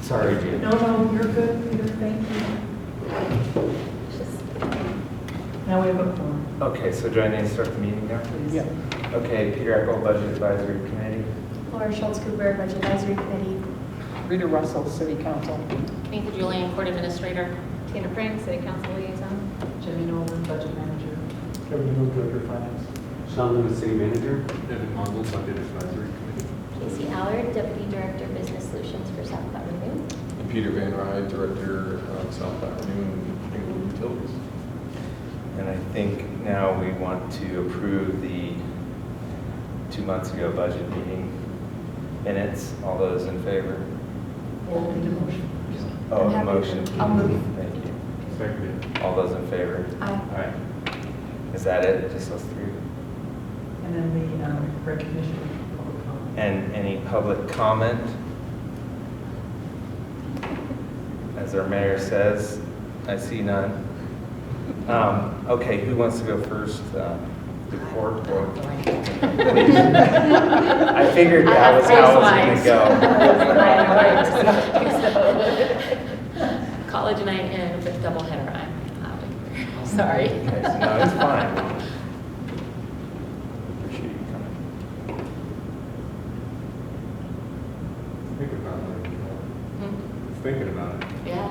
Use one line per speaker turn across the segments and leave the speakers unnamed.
Sorry, Jim.
No, you're good, Peter, thank you. Now we have a quorum,
Okay, so do I need to start the meeting now?
please.
Okay, Peter Eckel, Budget Advisory Committee.
Laura Schultz-Cooper, Budget Advisory Committee.
Rita Russell, City Council.
Nathan Julian, Court Administrator.
Tina Pring, City Council Liaison.
Jimmy Nolan, Budget Manager.
Kevin Hill, Director of Finance.
Sean Lewis, City Manager.
Devin Mongol, Budget Advisory Committee.
Casey Allard, Deputy Director of Business Solutions for South Platte Renew.
And Peter Van Rye, Director of South Platte Renew and Englewood Utilities.
And I think now we want to approve the 2 months ago budget meeting minutes. All those in favor?
Or need a motion.
Oh,
I'm
the
happy.
motion.
I'll move.
Thank you.
Seconded.
All those in favor?
Aye.
All right. Is that it? Just those three?
And then the recognition of public comment.
And any public comment? As our mayor says, I see none. Okay, who wants to go first? The court or? Please. I figured that was how it was going to go.
College night and with double header. I'm sorry.
Okay, so no, it's fine. Appreciate you coming.
Thinking about it.
Hmm?
Thinking about it.
Yeah.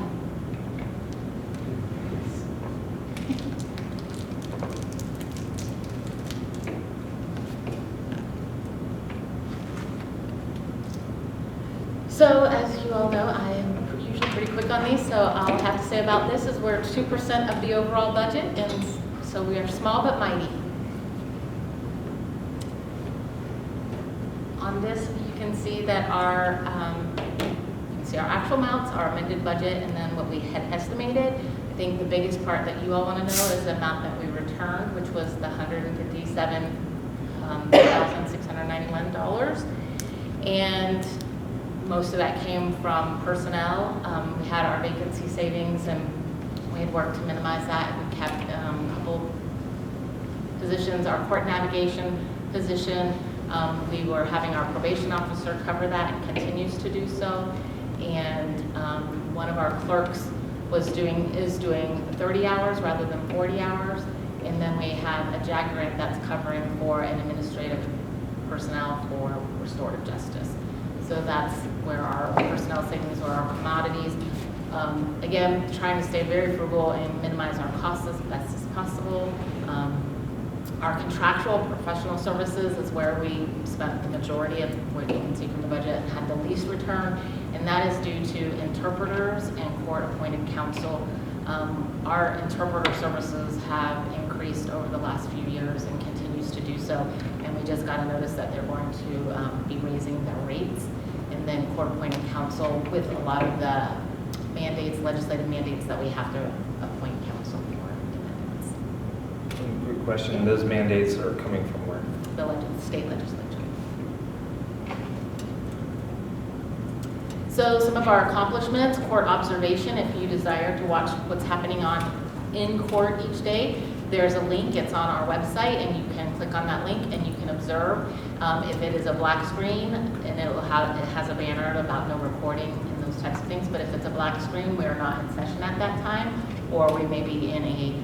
So as you all know, I am usually pretty quick on these, so all I have to say about this is we're 2% of the overall budget, and so we are small but mighty. On this, you can see that our actual amounts, our amended budget, and then what we had estimated. I think the biggest part that you all want to know is the amount that we returned, which was the $157,691. And most of that came from personnel. We had our vacancy savings, and we had worked to minimize that. We kept a couple positions, our court navigation position. We were having our probation officer cover that and continues to do so. And one of our clerks is doing 30 hours rather than 40 hours. And then we have a JAG grant that's covering for an administrative personnel for restorative justice. So that's where our personnel savings or our commodities. Again, trying to stay very frugal and minimize our costs as best as possible. Our contractual professional services is where we spent the majority of what you can see from the budget and had the least return, and that is due to interpreters and court-appointed counsel. Our interpreter services have increased over the last few years and continues to do so, and we just got a notice that they're going to be raising their rates. And then court-appointed counsel with a lot of the mandates, legislative mandates that we have to appoint counsel for.
Quick question, those mandates are coming from where?
The state legislature. So some of our accomplishments, court observation, if you desire to watch what's happening in court each day, there's a link, it's on our website, and you can click on that link and you can observe. If it is a black screen, and it has a banner about no recording and those types of things, but if it's a black screen, we're not in session at that time, or we may be in a,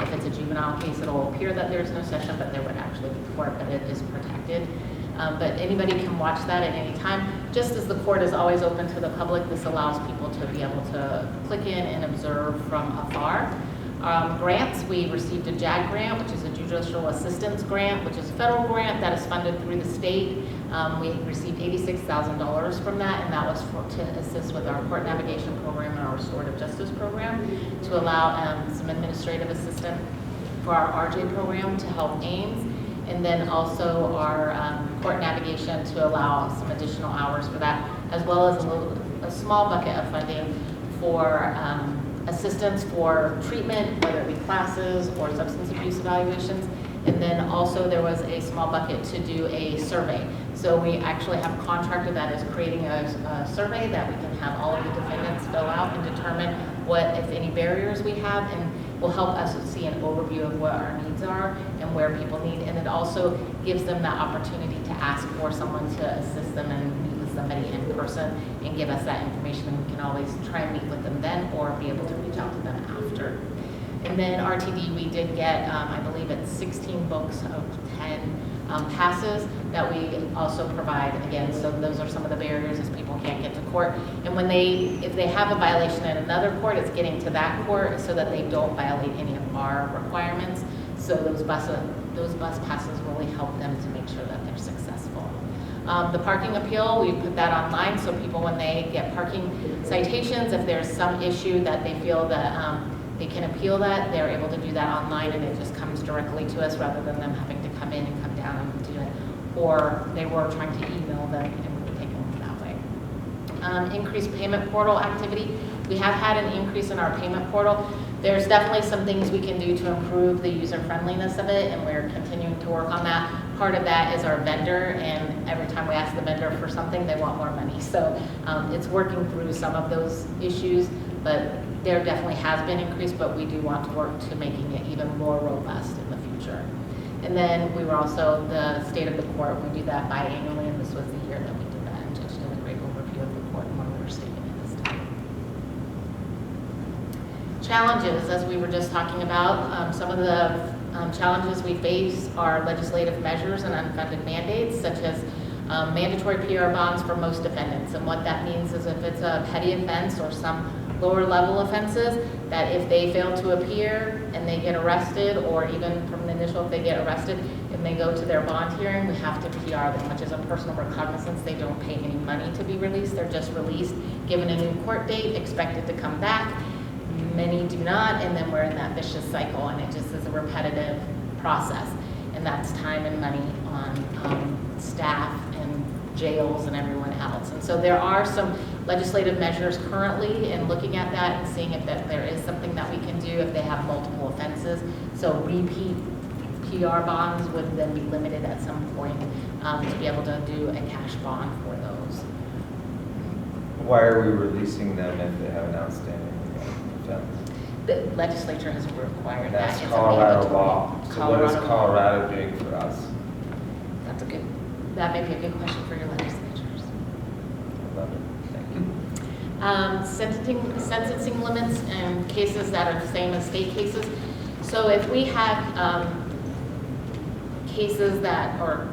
if it's a juvenile case, it'll appear that there's no session, but there would actually be court, but it is protected. But anybody can watch that at any time. Just as the court is always open to the public, this allows people to be able to click in and observe from afar. Grants, we received a JAG grant, which is a Judicial Assistance Grant, which is a federal grant that is funded through the state. We received $86,000 from that, and that was to assist with our court navigation program and our restorative justice program, to allow some administrative assistance for our RJ program to help Ames, and then also our court navigation to allow some additional hours for that, as well as a small bucket of funding for assistance for treatment, whether it be classes or substance abuse evaluations. And then also there was a small bucket to do a survey. So we actually have contracted that as creating a survey that we can have all of the defendants fill out and determine what, if any, barriers we have, and will help us see an overview of what our needs are and where people need. And it also gives them that opportunity to ask for someone to assist them and meet with somebody in person and give us that information, and we can always try and meet with them then or be able to reach out to them after. And then RTD, we did get, I believe it's 16 books of 10 passes that we also provide again. So those are some of the barriers as people can't get to court. And when if they have a violation in another court, it's getting to that court so that they don't violate any of our requirements. So those bus passes really help them to make sure that they're successful. The parking appeal, we put that online so people, when they get parking citations, if there's some issue that they feel that they can appeal that, they're able to do that online, and it just comes directly to us rather than them having to come in and come down and do it. Or they were trying to email them and we would take them that way. Increased payment portal activity. We have had an increase in our payment portal. There's definitely some things we can do to improve the user friendliness of it, and we're continuing to work on that. Part of that is our vendor, and every time we ask the vendor for something, they want more money. So it's working through some of those issues, but there definitely has been increase, but we do want to work to making it even more robust in the future. And then we were also the state of the court. We do that biannually, and this was the year that we did that. And Judge did a great overview of the court and what we were stating at this time. Challenges, as we were just talking about, some of the challenges we face are legislative measures and unfunded mandates, such as mandatory PR bonds for most defendants. And what that means is if it's a petty offense or some lower level offenses, that if they fail to appear and they get arrested, or even from the initial, if they get arrested and they go to their bond hearing, we have to PR them, which is a personal recognizance. They don't pay any money to be released. They're just released, given a new court date, expected to come back. Many do not, and then we're in that vicious cycle, and it just is a repetitive process. And that's time and money on staff and jails and everyone else. And so there are some legislative measures currently in looking at that and seeing if there is something that we can do if they have multiple offenses. So repeat PR bonds would then be limited at some point to be able to do a cash bond for those.
Why are we releasing them if they have an outstanding offense?
The legislature has required that.
That's
It's a
Colorado
mandatory.
law. So what is Colorado doing for us?
That may be a good question for your legislatures.
I love it. Thank you.
Sentencing limits and cases that are the same as state cases. So if we have cases that, or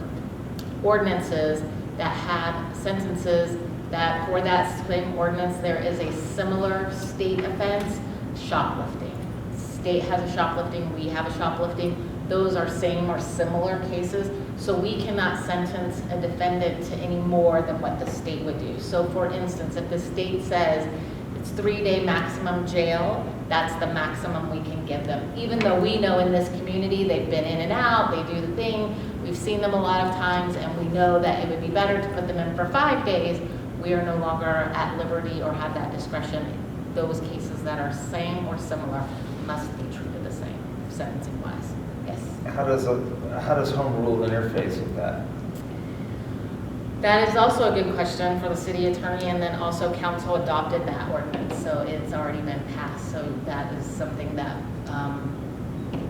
ordinances that have sentences that for that same ordinance, there is a similar state offense, shoplifting. State has a shoplifting, we have a shoplifting. Those are same or similar cases. So we cannot sentence a defendant to any more than what the state would do. So for instance, if the state says it's 3-day maximum jail, that's the maximum we can give them. Even though we know in this community, they've been in and out, they do the thing, we've seen them a lot of times, and we know that it would be better to put them in for 5 days, we are no longer at liberty or have that discretion. Those cases that are same or similar must be treated the same, sentencing-wise. Yes?
How does home rule interface with that?
That is also a good question for the city attorney, and then also council adopted that ordinance, so it's already been passed. So that is something that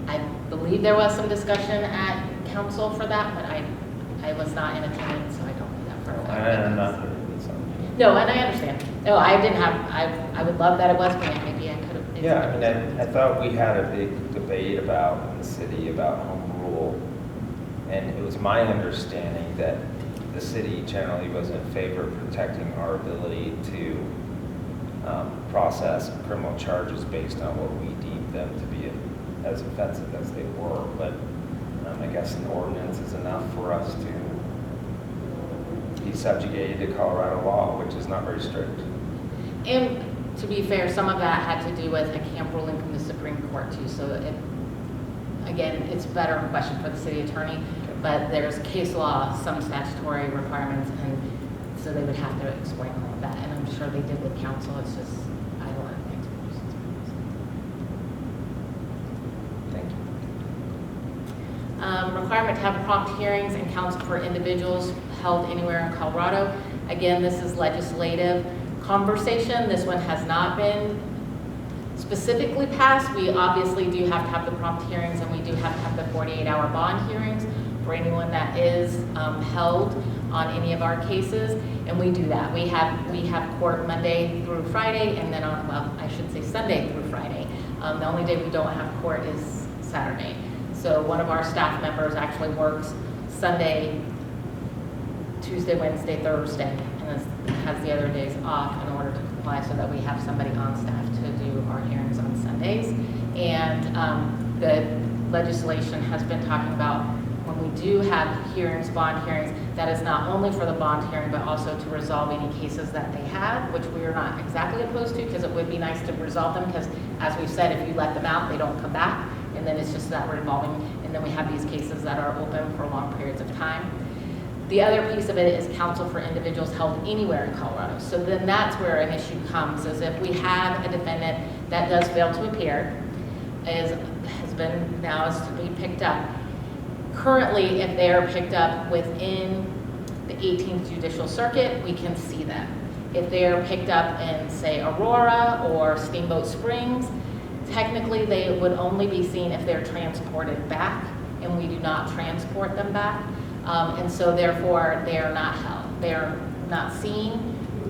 I believe there was some discussion at council for that, but I was not in attendance, so I don't know that for a fact.
I'm not doing something.
No, and I understand. No, I didn't have, I would love that it was, but maybe I could have.
Yeah, I mean, I thought we had a big debate about in the city about home rule, and it was my understanding that the city generally was in favor of protecting our ability to process criminal charges based on what we deemed them to be as offensive as they were. But I guess an ordinance is enough for us to be subjugated to Colorado law, which is not very strict.
And to be fair, some of that had to do with a camp ruling from the Supreme Court too. So again, it's a better question for the city attorney, but there's case law, some statutory requirements, and so they would have to explain all of that. And I'm sure they did with council. It's just, I don't have explanations.
Thank you.
Requirement to have prompt hearings and counsel for individuals held anywhere in Colorado. Again, this is legislative conversation. This one has not been specifically passed. We obviously do have to have the prompt hearings, and we do have to have the 48-hour bond hearings for anyone that is held. on any of our cases, and we do that. We have court Monday through Friday, and then I should say Sunday through Friday. The only day we don't have court is Saturday. So one of our staff members actually works Sunday, Tuesday, Wednesday, Thursday, and has the other days off in order to comply so that we have somebody on staff to do our hearings on Sundays. And the legislation has been talking about when we do have hearings, bond hearings, that is not only for the bond hearing, but also to resolve any cases that they have, which we are not exactly opposed to, because it would be nice to resolve them, because as we've said, if you let them out, they don't come back, and then it's just that revolving, and then we have these cases that are open for long periods of time. The other piece of it is counsel for individuals held anywhere in Colorado. So then that's where an issue comes, is if we have a defendant that does fail to appear, has been now is to be picked up. Currently, if they are picked up within the 18th Judicial Circuit, we can see them. If they are picked up in, say, Aurora or Steamboat Springs, technically they would only be seen if they're transported back, and we do not transport them back. And so therefore, they are not held. They are not seen,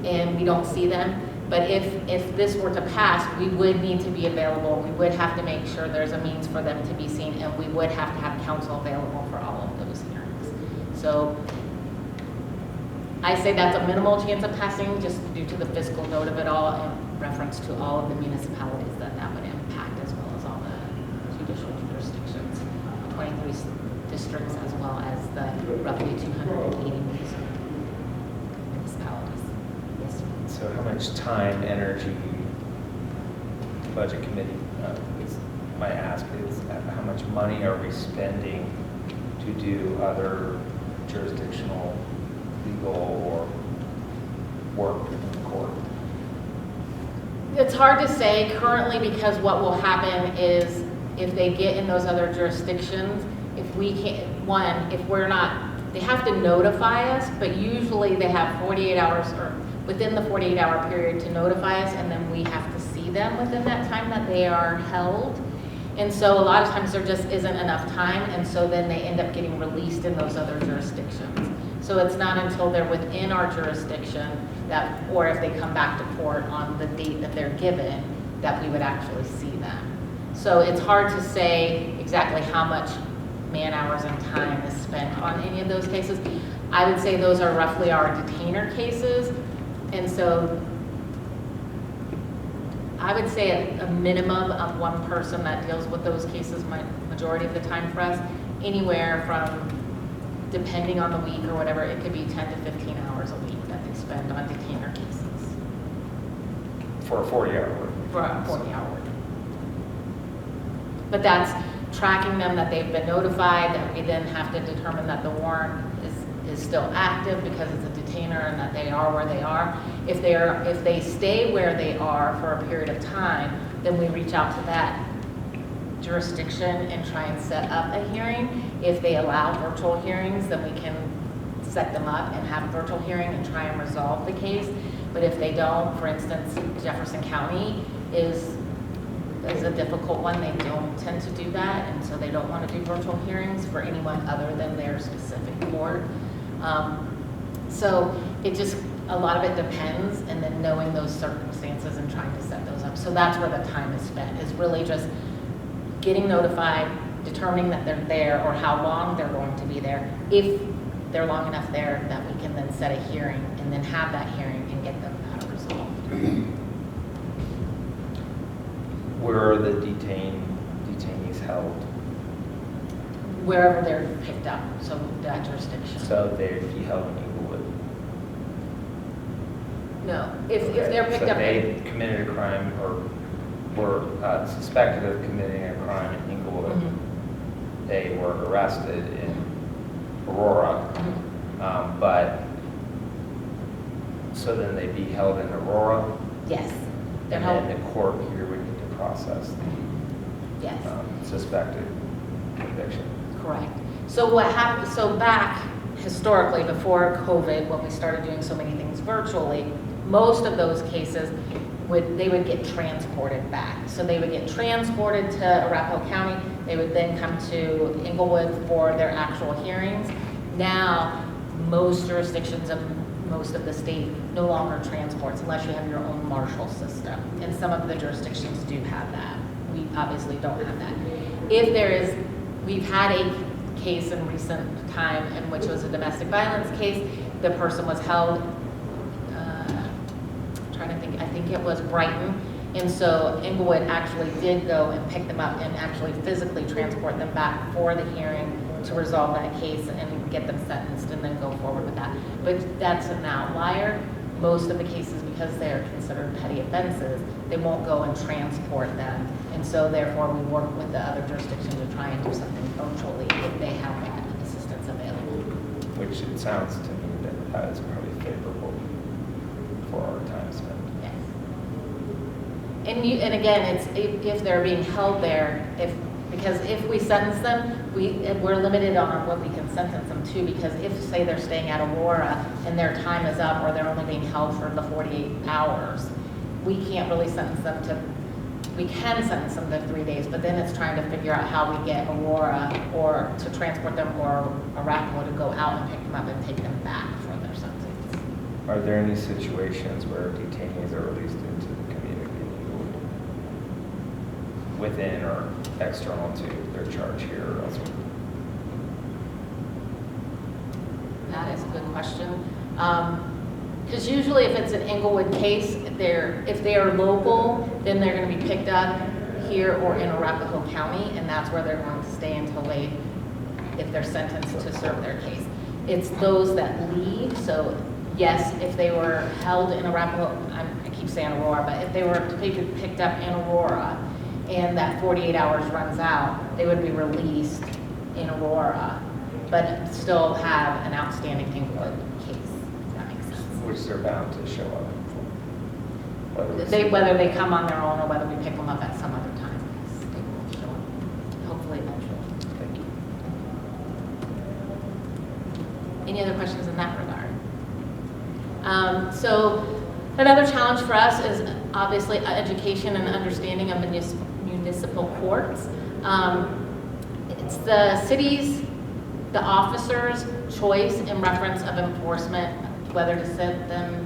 and we don't see them. But if this were to pass, we would need to be available. We would have to make sure there's a means for them to be seen, and we would have to have counsel available for all of those hearings. So I say that's a minimal chance of passing, just due to the fiscal note of it all, in reference to all of the municipalities that would impact, as well as all the judicial jurisdictions, 23 districts, as well as the roughly 280 municipalities. Yes.
So how much time, energy, budget committee, my ask is, how much money are we spending to do other jurisdictional, legal, or work in the court?
It's hard to say currently, because what will happen is if they get in those other jurisdictions, if we can't, if we're not, they have to notify us, but usually they have 48 hours or within the 48-hour period to notify us, and then we have to see them within that time that they are held. And so a lot of times there just isn't enough time, and so then they end up getting released in those other jurisdictions. So it's not until they're within our jurisdiction that, or if they come back to court on the date that they're given, that we would actually see them. So it's hard to say exactly how much man hours and time is spent on any of those cases. I would say those are roughly our detainer cases. And so I would say a minimum of one person that deals with those cases, majority of the time for us, anywhere from, depending on the week or whatever, it could be 10 to 15 hours a week that they spend on detainer cases.
For a 40-hour work?
For a 40-hour work. But that's tracking them, that they've been notified, that we then have to determine that the warrant is still active because it's a detainer, and that they are where they are. If they stay where they are for a period of time, then we reach out to that jurisdiction and try and set up a hearing. If they allow virtual hearings, then we can set them up and have a virtual hearing and try and resolve the case. But if they don't, for instance, Jefferson County is a difficult one. They don't tend to do that, and so they don't want to do virtual hearings for anyone other than their specific court. So it just, a lot of it depends, and then knowing those circumstances and trying to set those up. So that's where the time is spent, is really just getting notified, determining that they're there, or how long they're going to be there. If they're long enough there, that we can then set a hearing and then have that hearing and get them resolved.
Where are the detainees held?
Wherever they're picked up, so that jurisdiction.
So they'd be held in Inglewood?
No, if
Okay,
they're picked
so
up.
they committed a crime or were suspected of committing a crime in Inglewood.
Mhm.
They were arrested in Aurora,
Mhm.
but so then they'd be held in Aurora,
Yes, they're
and
held,
then the court here would need to process
yes.
the suspected conviction.
Correct. So what happened, so back historically, before COVID, when we started doing so many things virtually, most of those cases they would get transported back. So they would get transported to Arapahoe County. They would then come to Inglewood for their actual hearings. Now, most jurisdictions of most of the state no longer transports unless you have your own marshal system. And some of the jurisdictions do have that. We obviously don't have that. If there is, we've had a case in recent time in which was a domestic violence case. The person was held, trying to think, I think it was Brighton. And so Inglewood actually did go and pick them up and actually physically transport them back for the hearing to resolve that case and get them sentenced and then go forward with that. But that's an outlier. Most of the cases, because they're considered petty offenses, they won't go and transport them. And so therefore we work with the other jurisdictions to try and do something virtually if they have that assistance available.
Which it sounds to me that is probably favorable for our time spent.
Yes. And again, it's if they're being held there, because if we sentence them, we're limited on what we can sentence them to, because if, say, they're staying at Aurora and their time is up or they're only being held for the 48 hours, we can't really sentence them to, we can sentence them to 3 days, but then it's trying to figure out how we get Aurora or to transport them or Arapahoe to go out and pick them up and take them back for their sentence.
Are there any situations where detainees are released into the community within or external to their charge here or elsewhere?
That is a good question. Because usually if it's an Inglewood case, if they are local, then they're going to be picked up here or in Arapahoe County, and that's where they're going to stay until if they're sentenced to serve their case. It's those that leave, so yes, if they were held in Arapahoe, I keep saying Aurora, but if they were to be picked up in Aurora and that 48 hours runs out, they would be released in Aurora, but still have an outstanding Inglewood case, if that makes sense.
Which they're bound to show up for.
Whether they come on their own or whether we pick them up at some other time, yes, they will show up, hopefully eventually.
Thank you.
Any other questions in that regard? So another challenge for us is obviously education and understanding of municipal courts. It's the city's, the officer's choice in reference of enforcement, whether to send them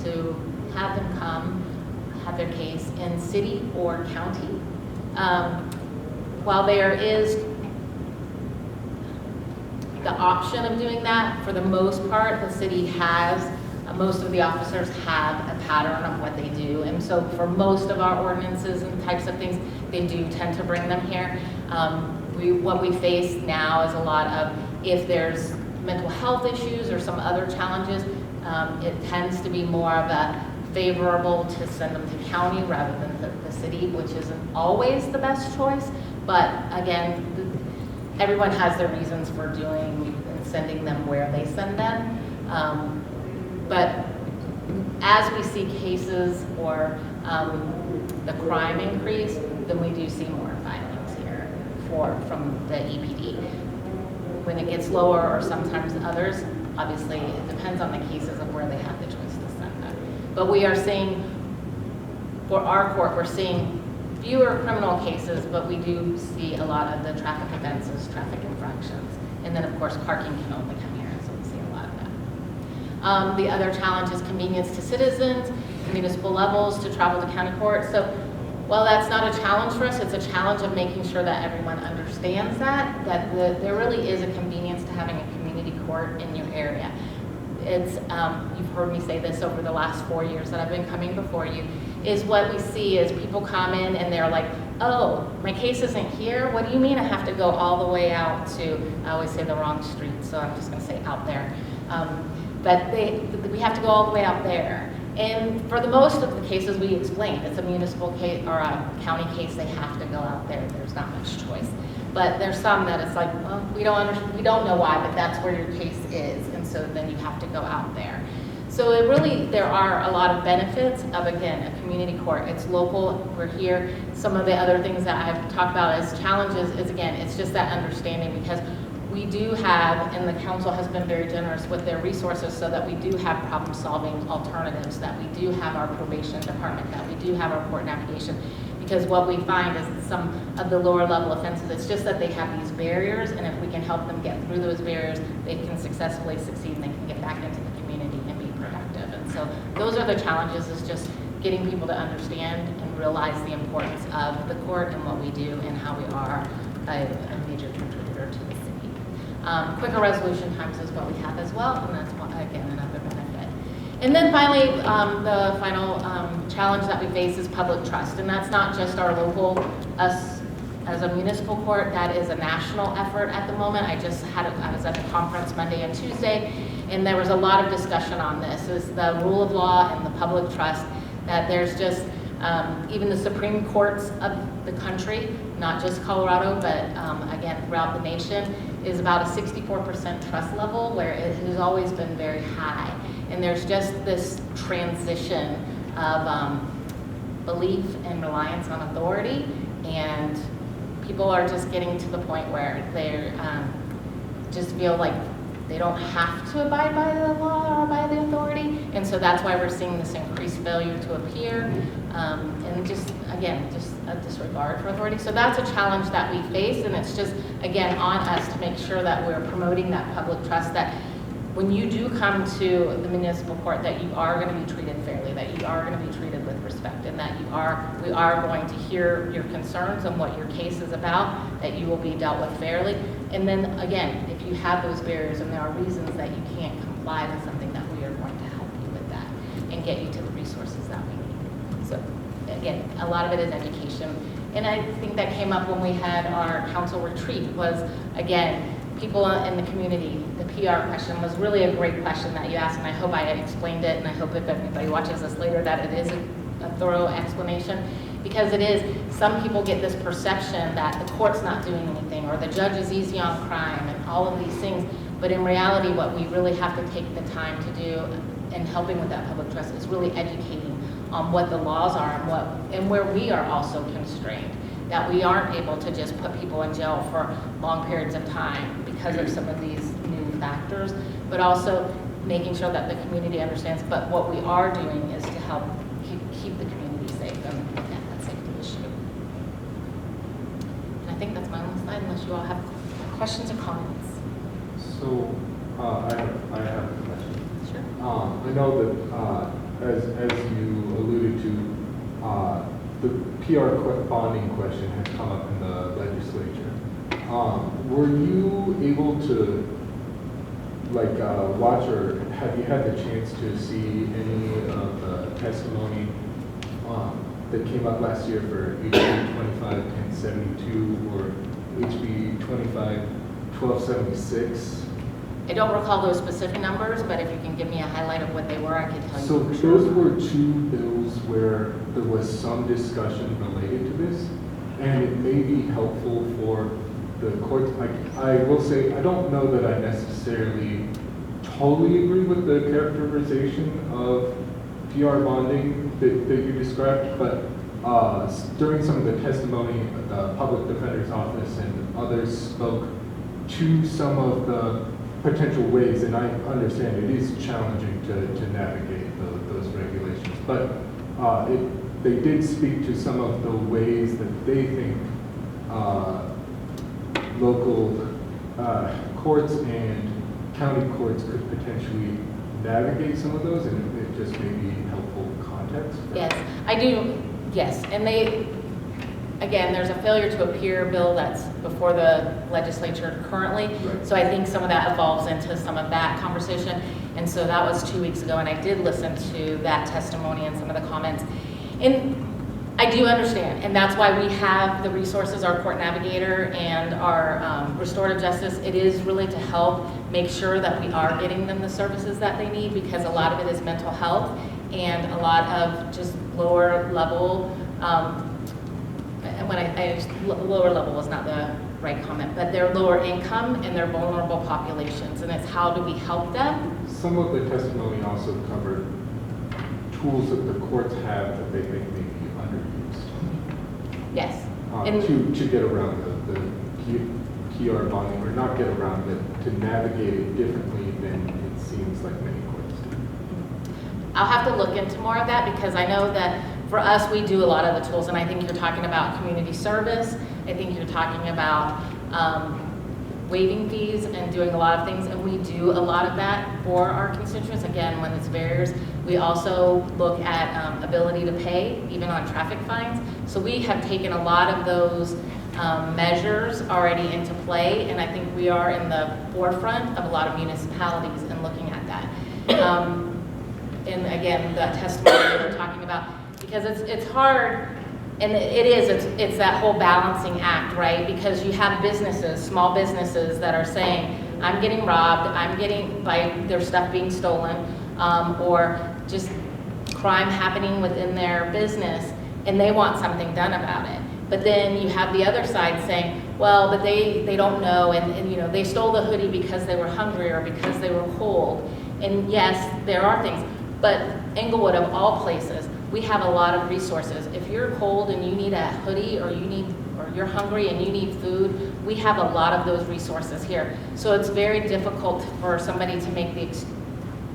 to have them come, have their case in city or county. While there is the option of doing that, for the most part, the city has, most of the officers have a pattern of what they do. And so for most of our ordinances and types of things, they do tend to bring them here. What we face now is a lot of, if there's mental health issues or some other challenges, it tends to be more of a favorable to send them to county rather than the city, which isn't always the best choice. But again, everyone has their reasons for doing and sending them where they send them. But as we see cases or the crime increase, then we do see more filings here from the EPD. When it gets lower, or sometimes others, obviously it depends on the cases of where they have the choice to send them. But we are seeing, for our court, we're seeing fewer criminal cases, but we do see a lot of the traffic offenses, traffic infractions. And then of course parking can only come here, so we see a lot of that. The other challenge is convenience to citizens, municipal levels to travel to county court. So while that's not a challenge for us, it's a challenge of making sure that everyone understands that there really is a convenience to having a community court in your area. It's, you've heard me say this over the last 4 years that I've been coming before you, is what we see is people come in and they're like, oh, my case isn't here? What do you mean I have to go all the way out to, I always say the wrong street, so I'm just gonna say out there. But we have to go all the way out there. And for the most of the cases we explain, it's a municipal case or a county case, they have to go out there. There's not much choice. But there's some that it's like, well, we don't know why, but that's where your case is. And so then you have to go out there. So it really, there are a lot of benefits of, again, a community court. It's local, we're here. Some of the other things that I've talked about as challenges is, again, it's just that understanding, because we do have, and the council has been very generous with their resources so that we do have problem-solving alternatives, that we do have our probation department, that we do have our court navigation. Because what we find is that some of the lower level offenses, it's just that they have these barriers, and if we can help them get through those barriers, they can successfully succeed and they can get back into the community and be productive. And so those are the challenges, is just getting people to understand and realize the importance of the court and what we do and how we are a major contributor to the city. Quicker resolution times is what we have as well, and that's, again, another benefit. And then finally, the final challenge that we face is public trust, and that's not just our local, us as a municipal court, that is a national effort at the moment. I was at the conference Monday and Tuesday, and there was a lot of discussion on this, is the rule of law and the public trust, that there's just, even the Supreme Courts of the country, not just Colorado, but again, throughout the nation, is about a 64% trust level, where it has always been very high. And there's just this transition of belief and reliance on authority, and people are just getting to the point where they just feel like they don't have to abide by the law or by the authority, and so that's why we're seeing this increased failure to appear, and just, again, just a disregard for authority. So that's a challenge that we face, and it's just, again, on us to make sure that we're promoting that public trust, that when you do come to the municipal court, that you are going to be treated fairly, that you are going to be treated with respect, and that we are going to hear your concerns and what your case is about, that you will be dealt with fairly. And then again, if you have those barriers and there are reasons that you can't comply with something, that we are going to help you with that and get you to the resources that we need. So again, a lot of it is education. And I think that came up when we had our council retreat, was, again, people in the community. The PR question was really a great question that you asked, and I hope I had explained it, and I hope if anybody watches this later that it is a thorough explanation, because it is, some people get this perception that the court's not doing anything, or the judge is easy on crime, and all of these things, but in reality what we really have to take the time to do in helping with that public trust is really educating on what the laws are and where we are also constrained, that we aren't able to just put people in jail for long periods of time because of some of these new factors, but also making sure that the community understands, but what we are doing is to help keep the community safe and look at that safety issue. And I think that's my only slide, unless you all have questions or comments.
So, I have a question.
Sure.
I know that, as you alluded to, the PR bonding question has come up in the legislature. Were you able to, watch, or have you had the chance to see any of the testimony that came up last year for HB 25-1072 or HB 25-1276?
I don't recall those specific numbers, but if you can give me a highlight of what they were, I can tell you.
So
for sure.
those were two bills where there was some discussion related to this, and it may be helpful for the courts. I will say, I don't know that I necessarily totally agree with the characterization of PR bonding that you described, but during some of the testimony, the public defender's office and others spoke to some of the potential ways, and I understand it is challenging to navigate those regulations, but they did speak to some of the ways that they think local courts and county courts could potentially navigate some of those, and it just may be helpful context.
Yes, I do, yes. And again, there's a failure to appear bill that's before the legislature currently.
Right.
So I think some of that evolves into some of that conversation. And so that was 2 weeks ago, and I did listen to that testimony and some of the comments. And I do understand, and that's why we have the resources, our court navigator and our restorative justice. It is really to help make sure that we are getting them the services that they need, because a lot of it is mental health and a lot of just lower level, and when lower level was not the right comment, but they're lower income and they're vulnerable populations, and it's how do we help them?
Some of the testimony also covered tools that the courts have that they think may be underused.
Yes.
To get around PR bonding, or not get around it, to navigate it differently than it seems like many courts do.
I'll have to look into more of that, because I know that for us, we do a lot of the tools, and I think you're talking about community service. I think you're talking about waiving fees and doing a lot of things, and we do a lot of that for our constituents. Again, when it's barriers, we also look at ability to pay, even on traffic fines. So we have taken a lot of those measures already into play, and I think we are in the forefront of a lot of municipalities in looking at that. And again, the testimony that we're talking about, because it's hard, and it's that whole balancing act, right? Because you have businesses, small businesses that are saying, I'm getting robbed, I'm getting their stuff being stolen, or just crime happening within their business, and they want something done about it. But then you have the other side saying, well, but they don't know, and you know, they stole the hoodie because they were hungry or because they were cold. And yes, there are things, but Englewood, of all places, we have a lot of resources. If you're cold and you need a hoodie, or you're hungry and you need food, we have a lot of those resources here. So it's very difficult for somebody to make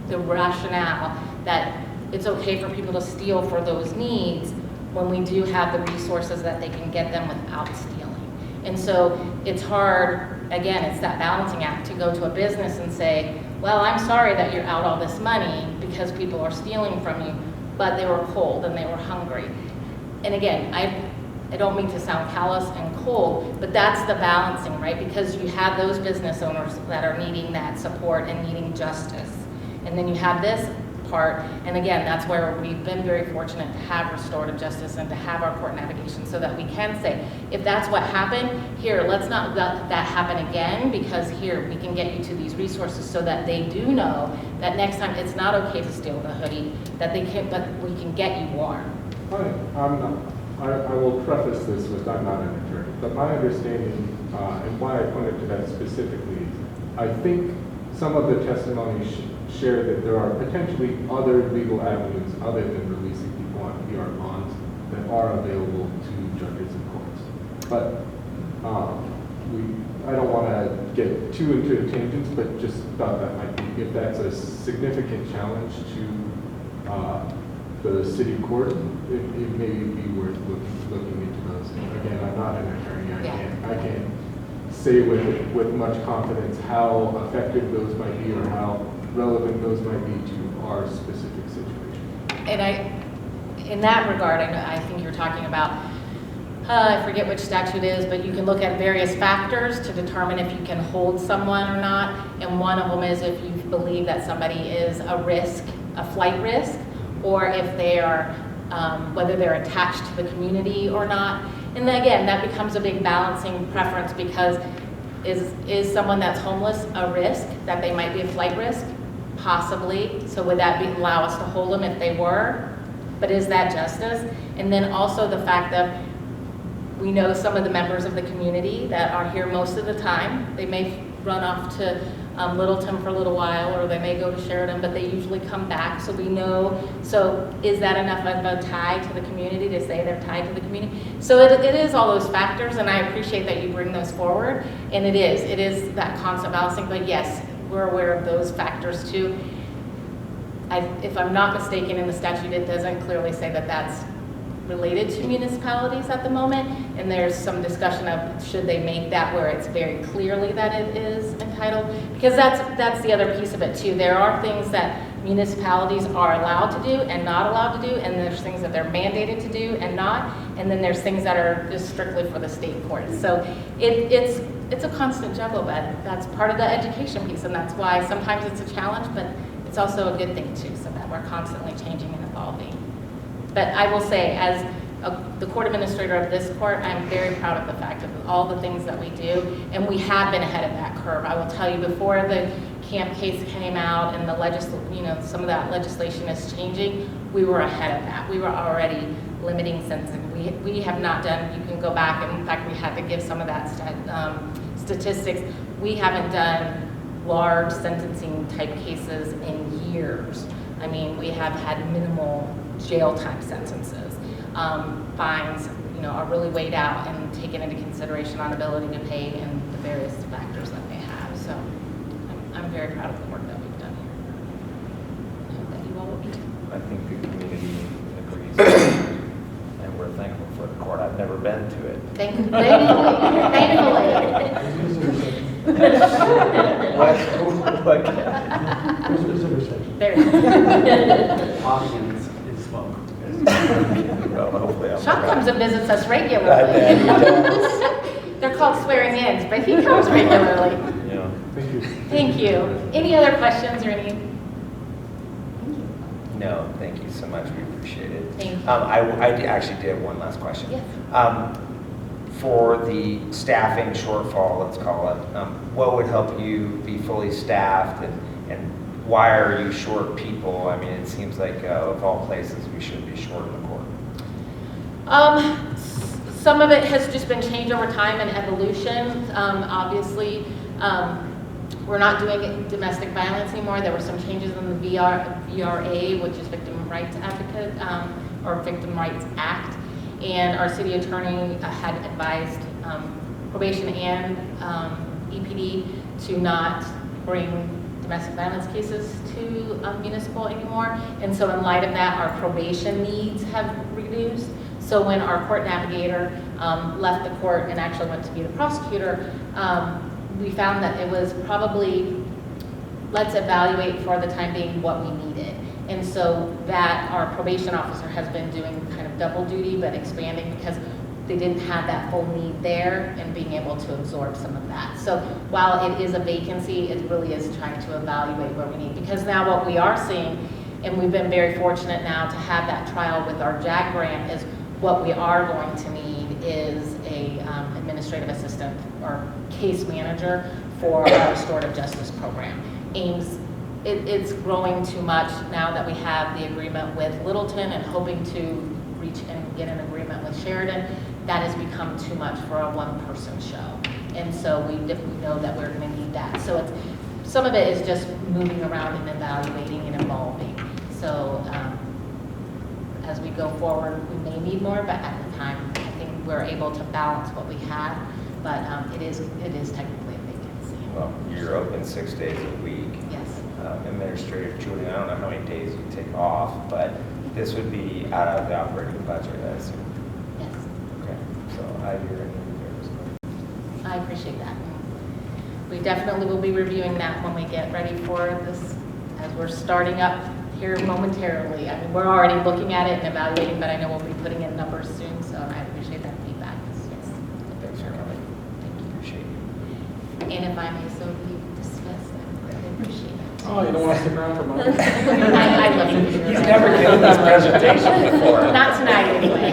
the rationale that it's okay for people to steal for those needs when we do have the resources that they can get them without stealing. And so it's hard, again, it's that balancing act to go to a business and say, well, I'm sorry that you're out all this money because people are stealing from you, but they were cold and they were hungry. And again, I don't mean to sound callous and cold, but that's the balancing, right? Because you have those business owners that are needing that support and needing justice. And then you have this part, and again, that's where we've been very fortunate to have restorative justice and to have our court navigation, so that we can say, if that's what happened, here, let's not let that happen again, because here, we can get you to these resources so that they do know that next time it's not okay to steal the hoodie, that they can, but we can get you warm.
I will preface this with, I'm not an attorney, but my understanding, and why I pointed to that specifically, I think some of the testimonies share that there are potentially other legal avenues other than releasing people on PR bonds that are available to judges and courts. But I don't want to get too into tangents, but just thought that might be, if that's a significant challenge to the city court, it may be worth looking into those. Again, I'm not an attorney. I can't say with much confidence how effective those might be or how relevant those might be to our specific situation.
And in that regard, I think you're talking about, I forget which statute it is, but you can look at various factors to determine if you can hold someone or not. And one of them is if you believe that somebody is a risk, a flight risk, or if they are, whether they're attached to the community or not. And then again, that becomes a big balancing preference, because is someone that's homeless a risk, that they might be a flight risk? Possibly. So would that allow us to hold them if they were? But is that justice? And then also the fact that we know some of the members of the community that are here most of the time. They may run off to Littleton for a little while, or they may go to Sheridan, but they usually come back, so we know. So is that enough of a tie to the community to say they're tied to the community? So it is all those factors, and I appreciate that you bring those forward, and it is that constant balancing, but yes, we're aware of those factors too. If I'm not mistaken, in the statute, it doesn't clearly say that that's related to municipalities at the moment, and there's some discussion of should they make that where it's very clearly that it is entitled, because that's the other piece of it too. There are things that municipalities are allowed to do and not allowed to do, and there's things that they're mandated to do and not, and then there's things that are just strictly for the state courts. So it's a constant juggle, but that's part of the education piece, and that's why sometimes it's a challenge, but it's also a good thing too, so that we're constantly changing and evolving. But I will say, as the court administrator of this court, I'm very proud of the fact of all the things that we do, and we have been ahead of that curve. I will tell you, before the camp case came out and the some of that legislation is changing, we were ahead of that. We were already limiting sentencing. We have not done. You can go back, and in fact, we had to give some of that statistics. We haven't done large sentencing type cases in years. I mean, we have had minimal jail time sentences. Fines, are really weighed out and taken into consideration on ability to pay and the various factors that they have. So I'm very proud of the work that we've done here. I hope that you all will be too.
I think the community agrees, and we're thankful for the court. I've never been to it.
Thankfully.
What?
There you go.
Options is welcome.
Well, hopefully I'll.
Sean comes and visits us
Yeah, he
regularly.
does.
They're called swearing-ins, but he comes regularly.
Yeah.
Thank you.
Thank you. Any other questions or any?
No, thank you so much. We appreciate it.
Thank you.
I actually did have one last question.
Yes.
For the staffing shortfall, let's call it, what would help you be fully staffed, and why are you short people? I mean, it seems like of all places, we should be short in the court.
Some of it has just been change over time and evolution. Obviously, we're not doing domestic violence anymore. There were some changes in the VRA, which is Victim Rights Advocate, or Victim Rights Act. And our city attorney had advised probation and EPD to not bring domestic violence cases to municipal anymore. And so in light of that, our probation needs have reduced. So when our court navigator left the court and actually went to be the prosecutor, we found that it was probably, let's evaluate for the time being what we needed. And so that our probation officer has been doing kind of double duty, but expanding because they didn't have that full need there and being able to absorb some of that. So while it is a vacancy, it really is trying to evaluate where we need. Because now what we are seeing, and we've been very fortunate now to have that trial with our JAG grant, is what we are going to need is a administrative assistant or case manager for our restorative justice program. It's growing too much now that we have the agreement with Littleton and hoping to reach and get an agreement with Sheridan. That has become too much for a one-person show. And so we know that we're going to need that. So some of it is just moving around and evaluating and evolving. So as we go forward, we may need more, but at the time, I think we're able to balance what we have. But it is technically a vacancy.
Well, you're open 6 days a week.
Yes.
Administrative Julie, I don't know how many days you take off, but this would be out of the operating budget, I assume.
Yes.
Okay, so I hear it.
I appreciate that. We definitely will be reviewing that when we get ready for this, as we're starting up here momentarily. I mean, we're already looking at it and evaluating, but I know we'll be putting in numbers soon, so I appreciate that feedback. Yes.
Thanks for coming.
Thank you.
Appreciate you.
And if I may so be dismissed, I really appreciate it.
Oh, you don't want to stick around for mine?
I love you.
He's never given this presentation before.
Not tonight, anyway.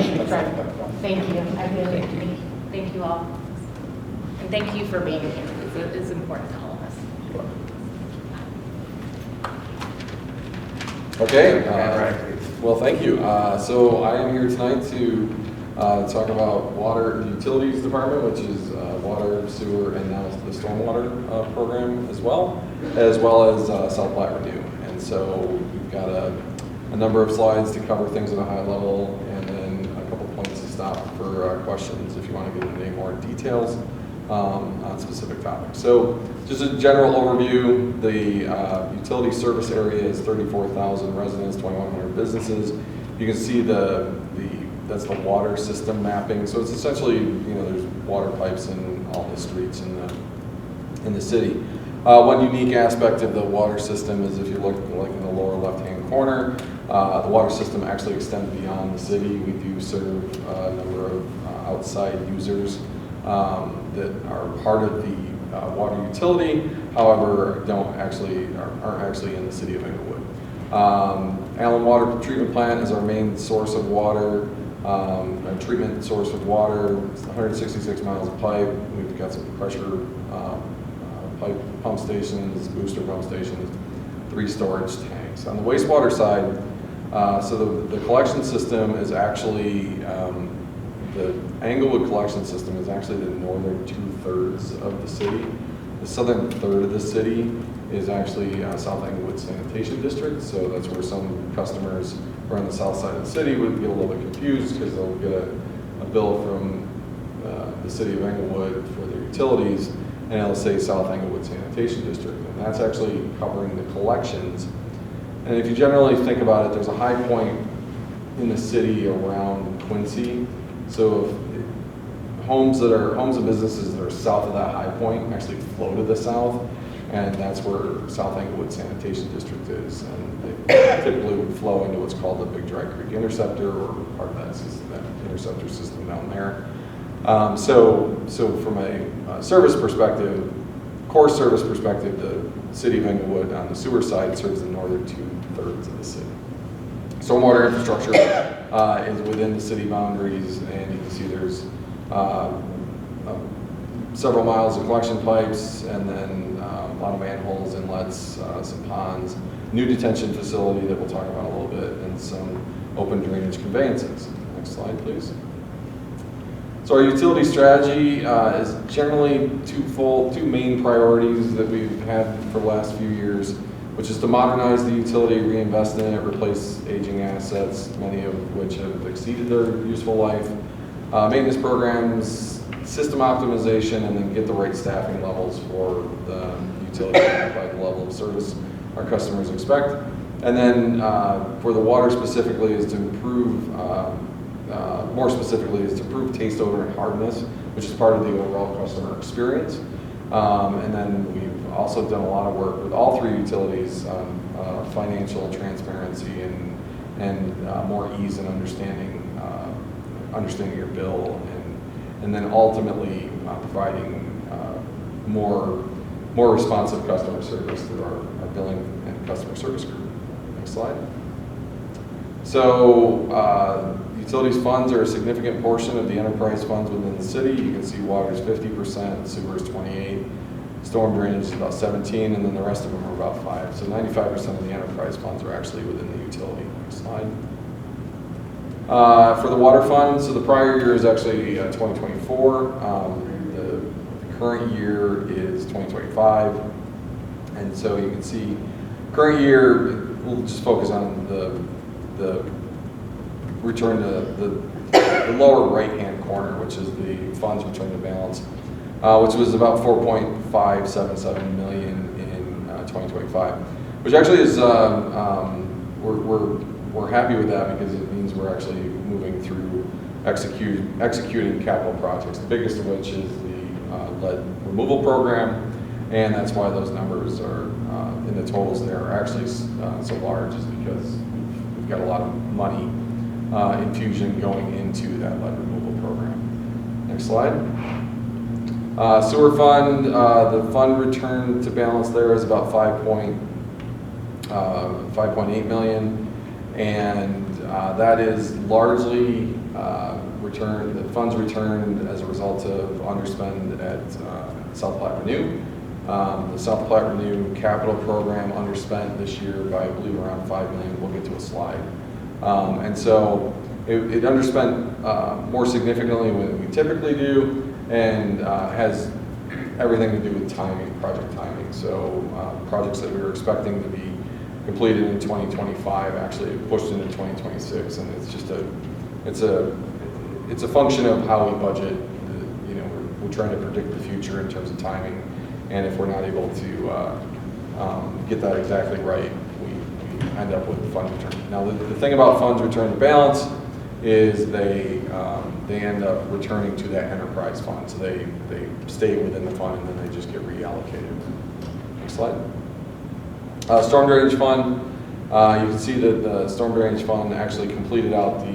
Thank you. I really appreciate it. Thank you all. And thank you for being here. It's important to all of us.
Okay.
Right, please.
Well, thank you. So I am here tonight to talk about Water and Utilities Department, which is water, sewer, and now the stormwater program as well as South Platte Renew. And so we've got a number of slides to cover things at a high level, and then a couple points to stop for questions if you want to get into any more details on specific topics. So just a general overview, the utility service area is 34,000 residents, 2,100 businesses. You can see that's the water system mapping. So it's essentially, there's water pipes in all the streets in the city. One unique aspect of the water system is if you look like in the lower left-hand corner, the water system actually extends beyond the city. We do serve a number of outside users that are part of the water utility, however, aren't actually in the city of Englewood. Allen Water Treatment Plant is our main source of water, a treatment source of water. It's 166 miles of pipe. We've got some pressure pipe pump stations, booster pump stations, 3 storage tanks. On the wastewater side, so the collection system is actually, the Englewood collection system is actually the northern 2/3 of the city. The southern third of the city is actually South Englewood Sanitation District, so that's where some customers who are on the south side of the city would get a little bit confused because they'll get a bill from the city of Englewood for their utilities, and it'll say South Englewood Sanitation District, and that's actually covering the collections. And if you generally think about it, there's a high point in the city around Quincy. So if homes and businesses that are south of that high point actually flow to the south, and that's where South Englewood Sanitation District is. And they typically would flow into what's called the Big Dry Creek Interceptor, or part of that system, that interceptor system down there. So from a service perspective, core service perspective, the city of Englewood on the sewer side serves the northern 2/3 of the city. Stormwater infrastructure is within the city boundaries, and you can see there's several miles of collection pipes, and then a lot of manholes, inlets, some ponds, new detention facility that we'll talk about a little bit, and some open drainage conveyances. Next slide, please. So our utility strategy is generally two main priorities that we've had for the last few years, which is to modernize the utility, reinvest in it, replace aging assets, many of which have exceeded their useful life, maintenance programs, system optimization, and then get the right staffing levels for the utility to provide the level of service our customers expect. And then for the water specifically is to improve, more specifically is to improve taste, odor, and hardness, which is part of the overall customer experience. And then we've also done a lot of work with all three utilities on financial transparency and more ease in understanding your bill, and then ultimately providing more responsive customer service through our billing and customer service group. Next slide. So utilities funds are a significant portion of the enterprise funds within the city. You can see water is 50%, sewer is 28%, storm drainage is about 17%, and then the rest of them are about 5%. So 95% of the enterprise funds are actually within the utility. Next slide. For the water fund, so the prior year is actually 2024. The current year is 2025. And so you can see current year, we'll just focus on the return to the lower right-hand corner, which is the funds return to balance, which was about 4.577 million in 2025, which actually is, we're happy with that because it means we're actually moving through executing capital projects, the biggest of which is the lead removal program, and that's why those numbers are in the totals there are actually so large, is because we've got a lot of money infusion going into that lead removal program. Next slide. Sewer fund, the fund return to balance there is about 5.8 million, and that is largely returned. The funds returned as a result of underspend at South Platte Renew. The South Platte Renew capital program underspent this year by, I believe, around 5 million. We'll get to a slide. And so it underspent more significantly than we typically do, and has everything to do with timing, project timing. So projects that we were expecting to be completed in 2025 actually pushed into 2026, and it's just it's a function of how we budget. You know, we're trying to predict the future in terms of timing, and if we're not able to get that exactly right, we end up with funds return. Now, the thing about funds return to balance is they end up returning to that enterprise fund, so they stay within the fund and then they just get reallocated. Next slide. Storm drainage fund. You can see that the storm drainage fund actually completed out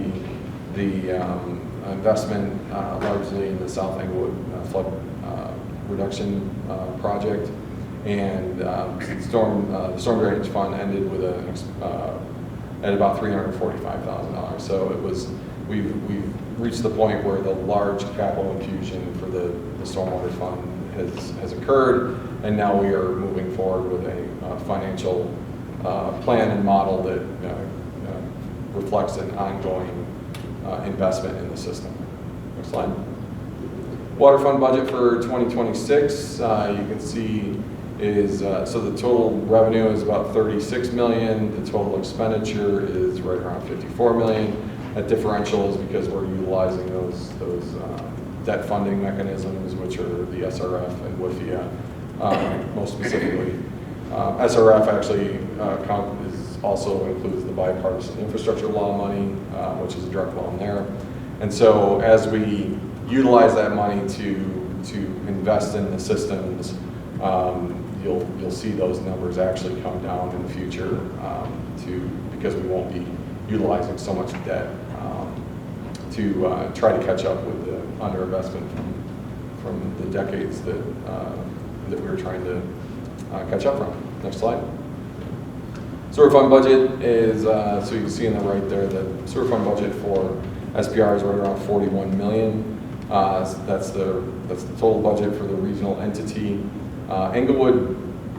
the investment largely in the South Englewood flood reduction project, and the storm drainage fund ended with at about $345,000. So we've reached the point where the large capital infusion for the stormwater fund has occurred, and now we are moving forward with a financial plan and model that reflects an ongoing investment in the system. Next slide. Water fund budget for 2026, you can see is, so the total revenue is about 36 million, the total expenditure is right around 54 million. That differential is because we're utilizing those debt funding mechanisms, which are the SRF and WIFIA, most specifically. SRF actually also includes the bipartisan infrastructure law money, which is a direct loan there. And so as we utilize that money to invest in the systems, you'll see those numbers actually come down in the future because we won't be utilizing so much debt to try to catch up with the underinvestment from the decades that we were trying to catch up from. Next slide. Sewer fund budget is, so you can see in the right there, the sewer fund budget for SPR is right around 41 million. That's the total budget for the regional entity. Englewood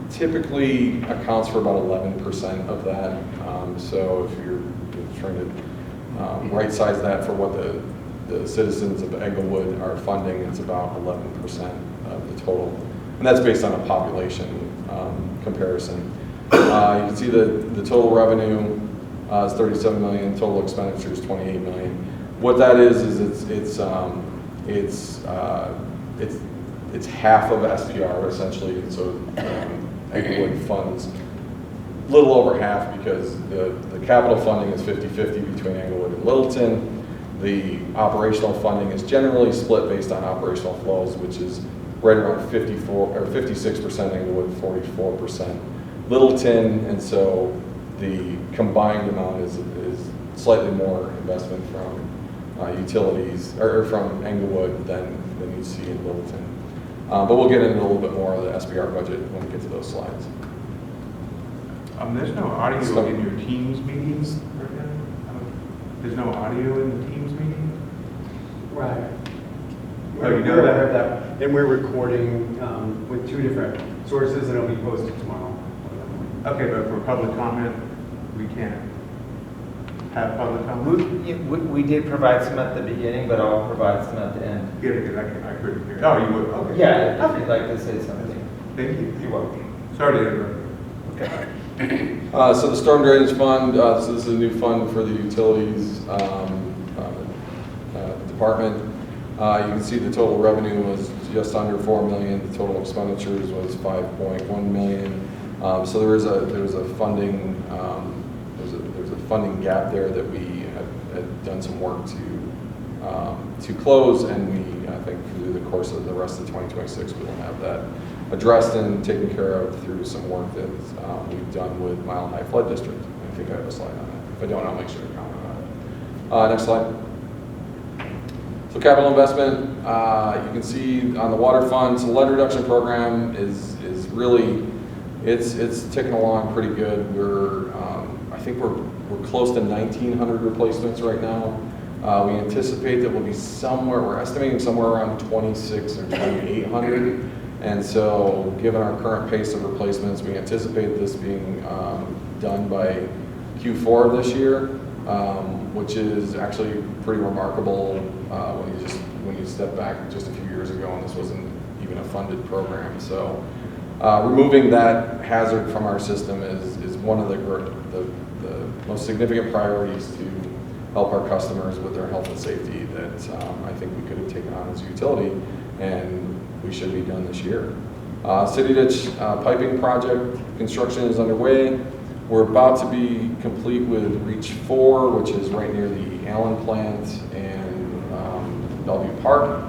typically accounts for about 11% of that. So if you're trying to right-size that for what the citizens of Englewood are funding, it's about 11% of the total. And that's based on a population comparison. You can see the total revenue is 37 million, total expenditures 28 million. What that is it's half of SPR essentially. So Englewood funds a little over half because the capital funding is 50-50 between Englewood and Littleton. The operational funding is generally split based on operational flows, which is right around 54 or 56% Englewood, 44% Littleton, and so the combined amount is slightly more investment from utilities or from Englewood than you see in Littleton. But we'll get into a little bit more of the SBR budget when we get to those slides.
There's no audio in your Teams meetings right now? There's no audio in the Teams meeting?
Right.
Oh, you know that?
I heard that. And we're recording with 2 different sources, and it'll be posted tomorrow.
Okay, but for public comment, we can't have public comment?
We did provide some at the beginning, but I'll provide some at the end.
Yeah, because I couldn't hear. Oh, you would? Okay.
Yeah, if you'd like to say something.
Thank you.
You're welcome.
Sorry to interrupt.
Okay.
So the storm drainage fund, so this is a new fund for the utilities department. You can see the total revenue was just under 4 million. The total expenditures was 5.1 million. So there was a funding there's a funding gap there that we had done some work to close, and we I think through the course of the rest of 2026 we will have that addressed and taken care of through some work that we've done with Mile High Flood District. I think I have a slide on that. If I don't, I'll make sure to comment on it. Next slide. So capital investment, you can see on the water fund, so the lead reduction program is really, it's ticking along pretty good. I think we're close to 1,900 replacements right now. We anticipate that we'll be we're estimating somewhere around 2,600 or 2,800. And so given our current pace of replacements, we anticipate this being done by Q4 of this year, which is actually pretty remarkable when you step back just a few years ago and this wasn't even a funded program. So removing that hazard from our system is one of the most significant priorities to help our customers with their health and safety that I think we could have taken on as a utility, and we should be done this year. City ditch piping project construction is underway. We're about to be complete with Reach 4, which is right near the Allen plant and Bellevue Park.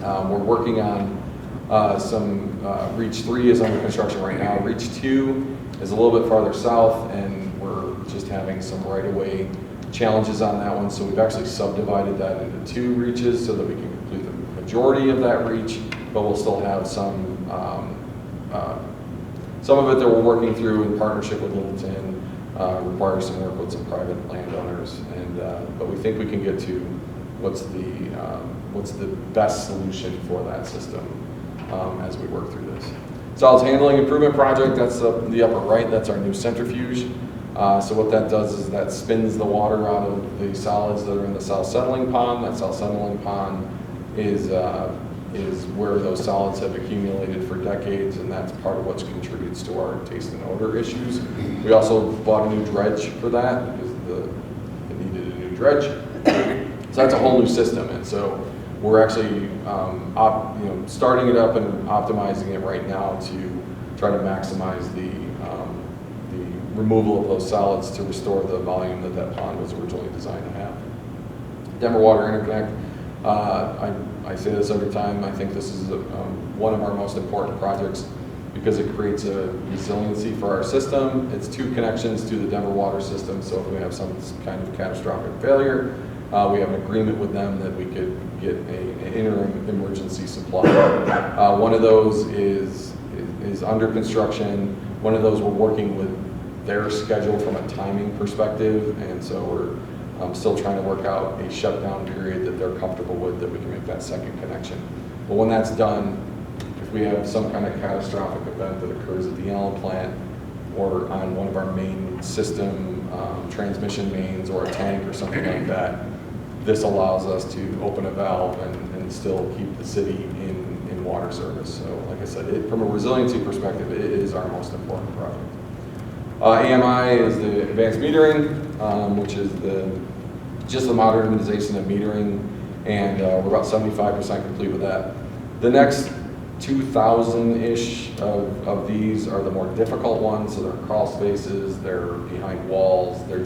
We're working on some, Reach 3 is under construction right now. Reach 2 is a little bit farther south, and we're just having some right-of-way challenges on that one. So we've actually subdivided that into 2 reaches so that we can complete the majority of that reach, but we'll still have some of it that we're working through in partnership with Littleton, requires some work with some private landowners, and but we think we can get to what's the best solution for that system as we work through this. Solids handling improvement project, that's the upper right, that's our new centrifuge. So what that does is that spins the water out of the solids that are in the south settling pond. That south settling pond is where those solids have accumulated for decades, and that's part of what contributes to our taste and odor issues. We also bought a new dredge for that because it needed a new dredge. So that's a whole new system, and so we're actually starting it up and optimizing it right now to try to maximize the removal of those solids to restore the volume that that pond was originally designed to have. Denver Water Interconnect, I say this every time, I think this is one of our most important projects because it creates a resiliency for our system. It's 2 connections to the Denver water system, so if we have some kind of catastrophic failure, we have an agreement with them that we could get an interim emergency supply. One of those is under construction. One of those we're working with their schedule from a timing perspective, and so we're still trying to work out a shutdown period that they're comfortable with, that we can make that second connection. But when that's done, if we have some kind of catastrophic event that occurs at the Allen plant or on one of our main system transmission mains or a tank or something like that, this allows us to open a valve and still keep the city in water service. So like I said, from a resiliency perspective, it is our most important project. AMI is the advanced metering, which is just the modernization of metering, and we're about 75% complete with that. The next 2,000-ish of these are the more difficult ones, so they're crawl spaces, they're behind walls, they're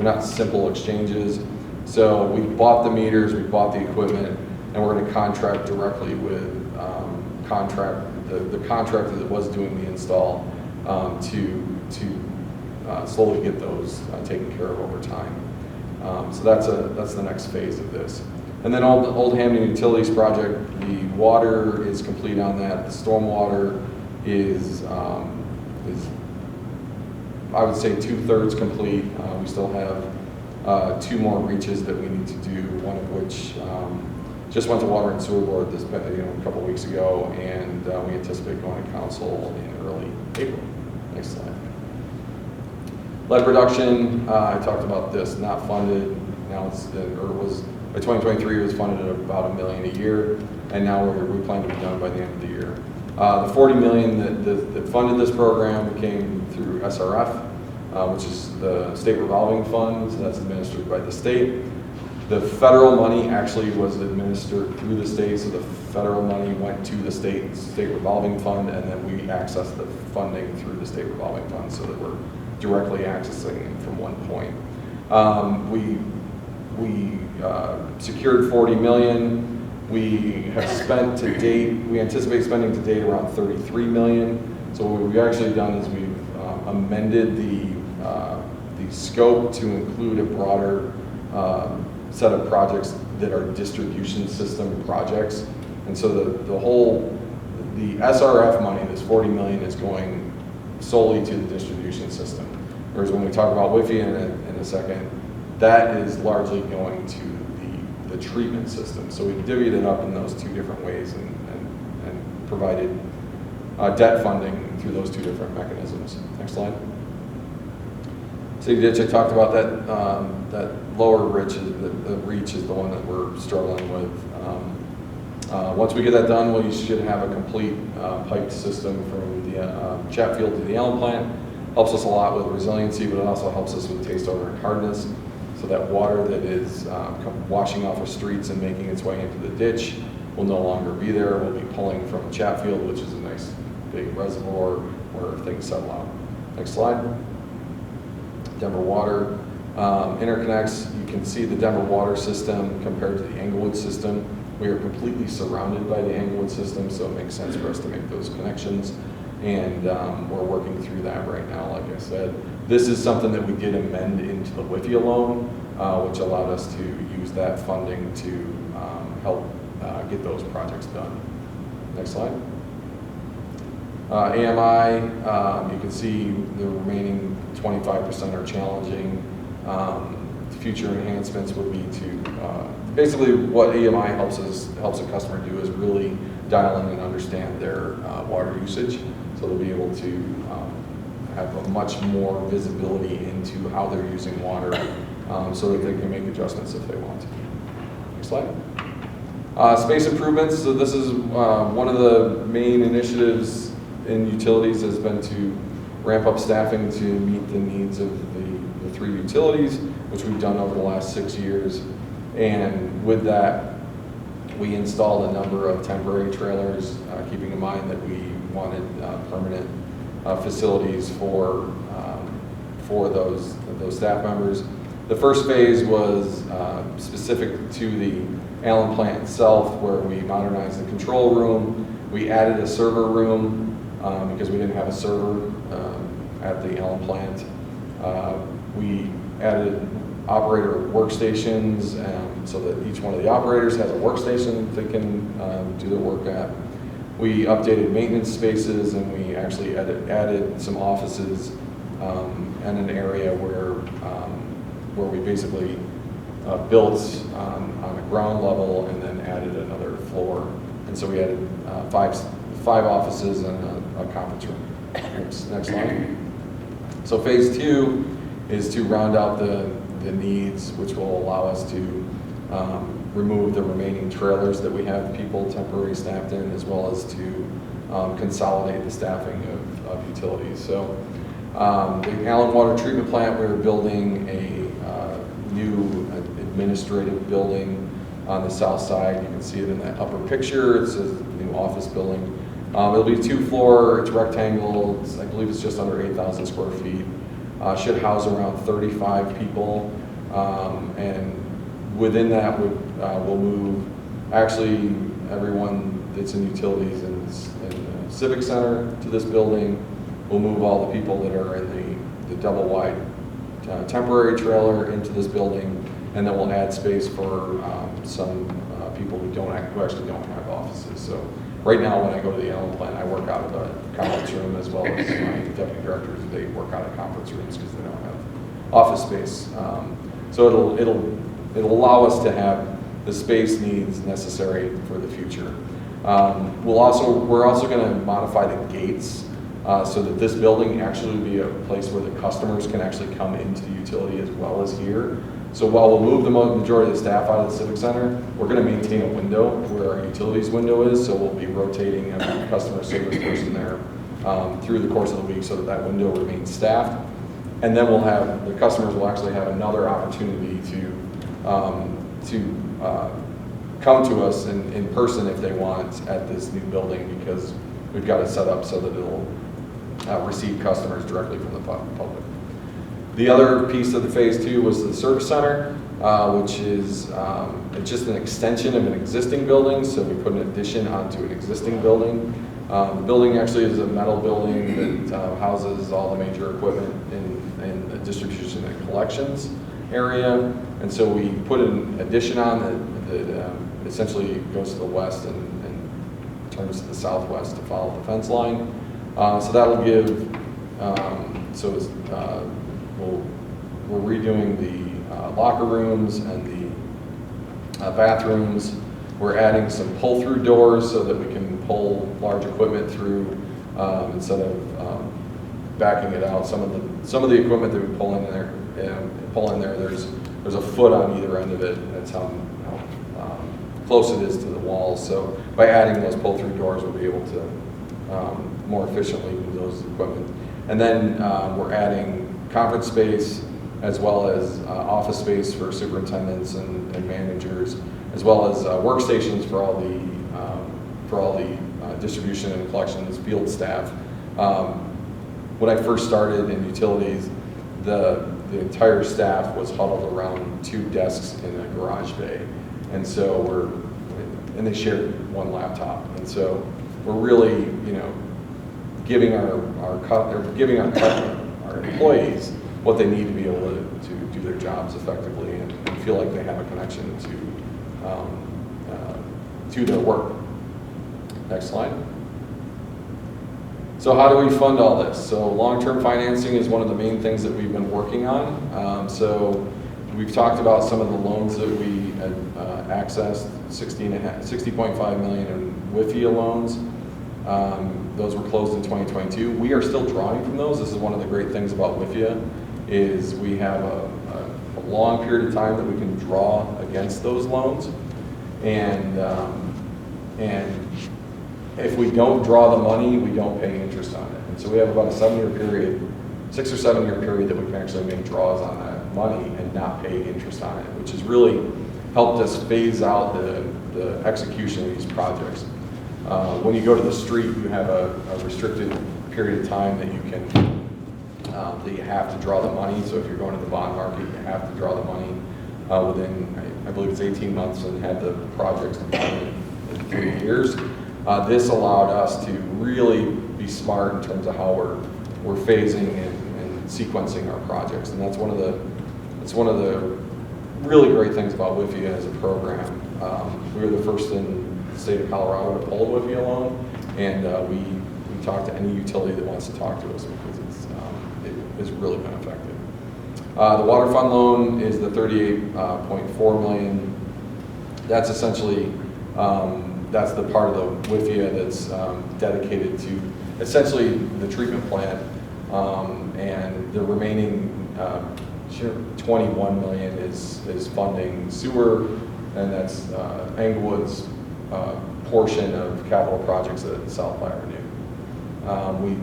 not simple exchanges. So we bought the meters, we bought the equipment, and we're going to contract directly with the contractor that was doing the install to slowly get those taken care of over time. So that's the next phase of this. And then Old Hamden Utilities project, the water is complete on that. The stormwater is I would say 2/3 complete. We still have 2 more reaches that we need to do, one of which just went to Water and Sewer Board a couple weeks ago, and we anticipate going to council in early April. Next slide. Lead reduction, I talked about this, not funded. Now by 2023 it was funded at about $1 million a year, and now we plan to be done by the end of the year. The $40 million that funded this program came through SRF, which is the state revolving fund, so that's administered by the state. The federal money actually was administered through the state, so the federal money went to the state revolving fund, and then we accessed the funding through the state revolving fund so that we're directly accessing it from one point. We secured $40 million. We have spent to date, we anticipate spending to date around $33 million. So what we've actually done is we've amended the scope to include a broader set of projects that are distribution system projects. And so the SRF money, this $40 million, is going solely to the distribution system. Whereas when we talk about Wi-Fi in a second, that is largely going to the treatment system. So we divvied it up in those 2 different ways and provided debt funding through those 2 different mechanisms. Next slide. City ditch, I talked about that lower reach is the one that we're struggling with. Once we get that done, we should have a complete piped system from the Chatfield to the Allen plant. Helps us a lot with resiliency, but it also helps us with taste, odor, and hardness. So that water that is washing off of streets and making its way into the ditch will no longer be there. We'll be pulling from Chatfield, which is a nice big reservoir where things settle out. Next slide. Denver Water interconnects. You can see the Denver Water system compared to the Englewood system. We are completely surrounded by the Englewood system, so it makes sense for us to make those connections. And we're working through that right now, like I said. This is something that we did amend into the Wi-Fi loan, which allowed us to use that funding to help get those projects done. Next slide. AMI, you can see the remaining 25% are challenging. Future enhancements would be to, basically what AMI helps a customer do is really dial in and understand their water usage. So they'll be able to have a much more visibility into how they're using water so that they can make adjustments if they want to. Next slide. Space improvements. So this is one of the main initiatives in utilities has been to ramp up staffing to meet the needs of the 3 utilities, which we've done over the last 6 years. And with that We installed a number of temporary trailers, keeping in mind that we wanted permanent facilities for those staff members. The first phase was specific to the Allen plant itself, where we modernized the control room. We added a server room because we didn't have a server at the Allen plant. We added operator workstations so that each one of the operators has a workstation they can do their work at. We updated maintenance spaces, and we actually added some offices and an area where we basically built on the ground level and then added another floor. And so we added five offices and a conference room. Next slide. So phase 2 is to round out the needs, which will allow us to remove the remaining trailers that we have people temporarily staffed in, as well as to consolidate the staffing of utilities. So the Allen Water Treatment Plant, we're building a new administrative building on the south side. You can see it in that upper picture. It's a new office building. It'll be 2-floor, it's rectangle, I believe it's just under 8,000 square feet. Should house around 35 people. And within that, we'll move actually everyone that's in utilities in the Civic Center to this building. We'll move all the people that are in the double wide temporary trailer into this building, and then we'll add space for some people who actually don't have offices. So right now, when I go to the Allen plant, I work out of a conference room, as well as my deputy directors. They work out of conference rooms because they don't have office space. So it'll allow us to have the space needs necessary for the future. We're also going to modify the gates so that this building actually will be a place where the customers can actually come into the utility as well as here. So while we'll move the majority of the staff out of the Civic Center, we're going to maintain a window where our utilities window is. So we'll be rotating a customer service person there through the course of the week so that window remains staffed. And then the customers will actually have another opportunity to come to us in person if they want at this new building, because we've got it set up so that it'll receive customers directly from the public. The other piece of the phase 2 was the service center, which is it's just an extension of an existing building. So we put an addition onto an existing building. The building actually is a metal building that houses all the major equipment in the distribution and collections area. And so we put an addition on that essentially goes to the west and turns to the southwest to follow the fence line. So that'll give, we're redoing the locker rooms and the bathrooms. We're adding some pull-through doors so that we can pull large equipment through instead of backing it out. Some of the equipment that we pull in there, there's a foot on either end of it. That's how close it is to the walls. So by adding those pull-through doors, we'll be able to more efficiently move those equipment. And then we're adding conference space as well as office space for superintendents and managers, as well as workstations for all the distribution and collections field staff. When I first started in utilities, the entire staff was huddled around 2 desks in a garage bay, and so they shared one laptop, and so we're really, giving our employees what they need to be able to do their jobs effectively and feel like they have a connection to their work. Next slide. So how do we fund all this? So long-term financing is one of the main things that we've been working on. So we've talked about some of the loans that we had accessed, $60.5 million in WIFIA loans. Those were closed in 2022. We are still drawing from those. This is one of the great things about WIFIA, is we have a long period of time that we can draw against those loans. And if we don't draw the money, we don't pay interest on it. And so we have about a 7-year period, 6 or 7 year period that we can actually make draws on that money and not pay interest on it, which is really helped us phase out the execution of these projects. When you go to the street, you have a restricted period of time that you can that you have to draw the money. So if you're going to the bond market, you have to draw the money within, I believe it's 18 months, and have the projects done in 3 years. This allowed us to really be smart in terms of how we're phasing and sequencing our projects, and that's one of the really great things about WIFIA as a program. We were the first in the state of Colorado to pull a WIFIA loan, and we talk to any utility that wants to talk to us because it has really been effective. The water fund loan is the $38.4 million. That's essentially that's the part of the WIFIA that's dedicated to essentially the treatment plant, and the remaining 21 million is funding sewer, and that's Englewood's portion of capital projects at South Avenue. We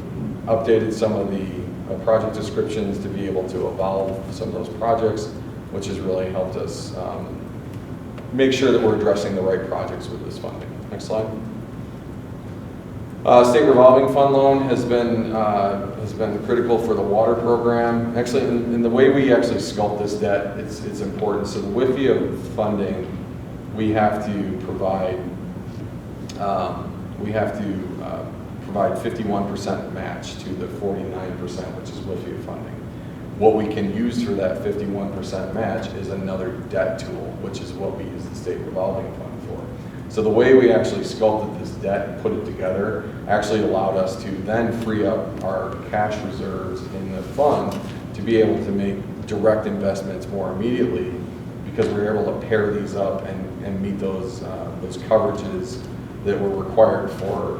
updated some of the project descriptions to be able to evolve some of those projects, which has really helped us make sure that we're addressing the right projects with this funding. Next slide. State revolving fund loan has been critical for the water program. Actually, in the way we actually sculpt this debt, it's important. So the WIFIA funding, we have to provide 51% match to the 49%, which is WIFIA funding. What we can use for that 51% match is another debt tool, which is what we use the state revolving fund for. So the way we actually sculpted this debt and put it together actually allowed us to then free up our cash reserves in the fund to be able to make direct investments more immediately, because we were able to pair these up and meet those coverages that were required for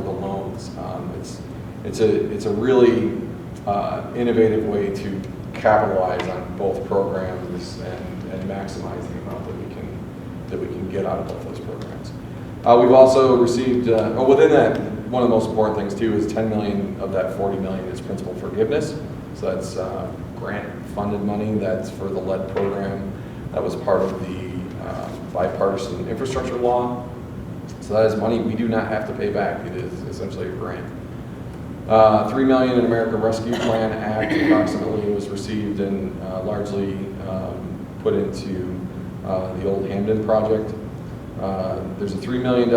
the loans. It's a really innovative way to capitalize on both programs and maximize the amount that we can get out of both those programs. We've also received, within that, one of the most important things too is 10 million of that 40 million is principal forgiveness. So that's grant funded money that's for the lead program. That was part of the bipartisan infrastructure law. So that is money we do not have to pay back. It is essentially a grant. 3 million in American Rescue Plan Act approximately was received and largely put into the old Hamden project. There's a $3 million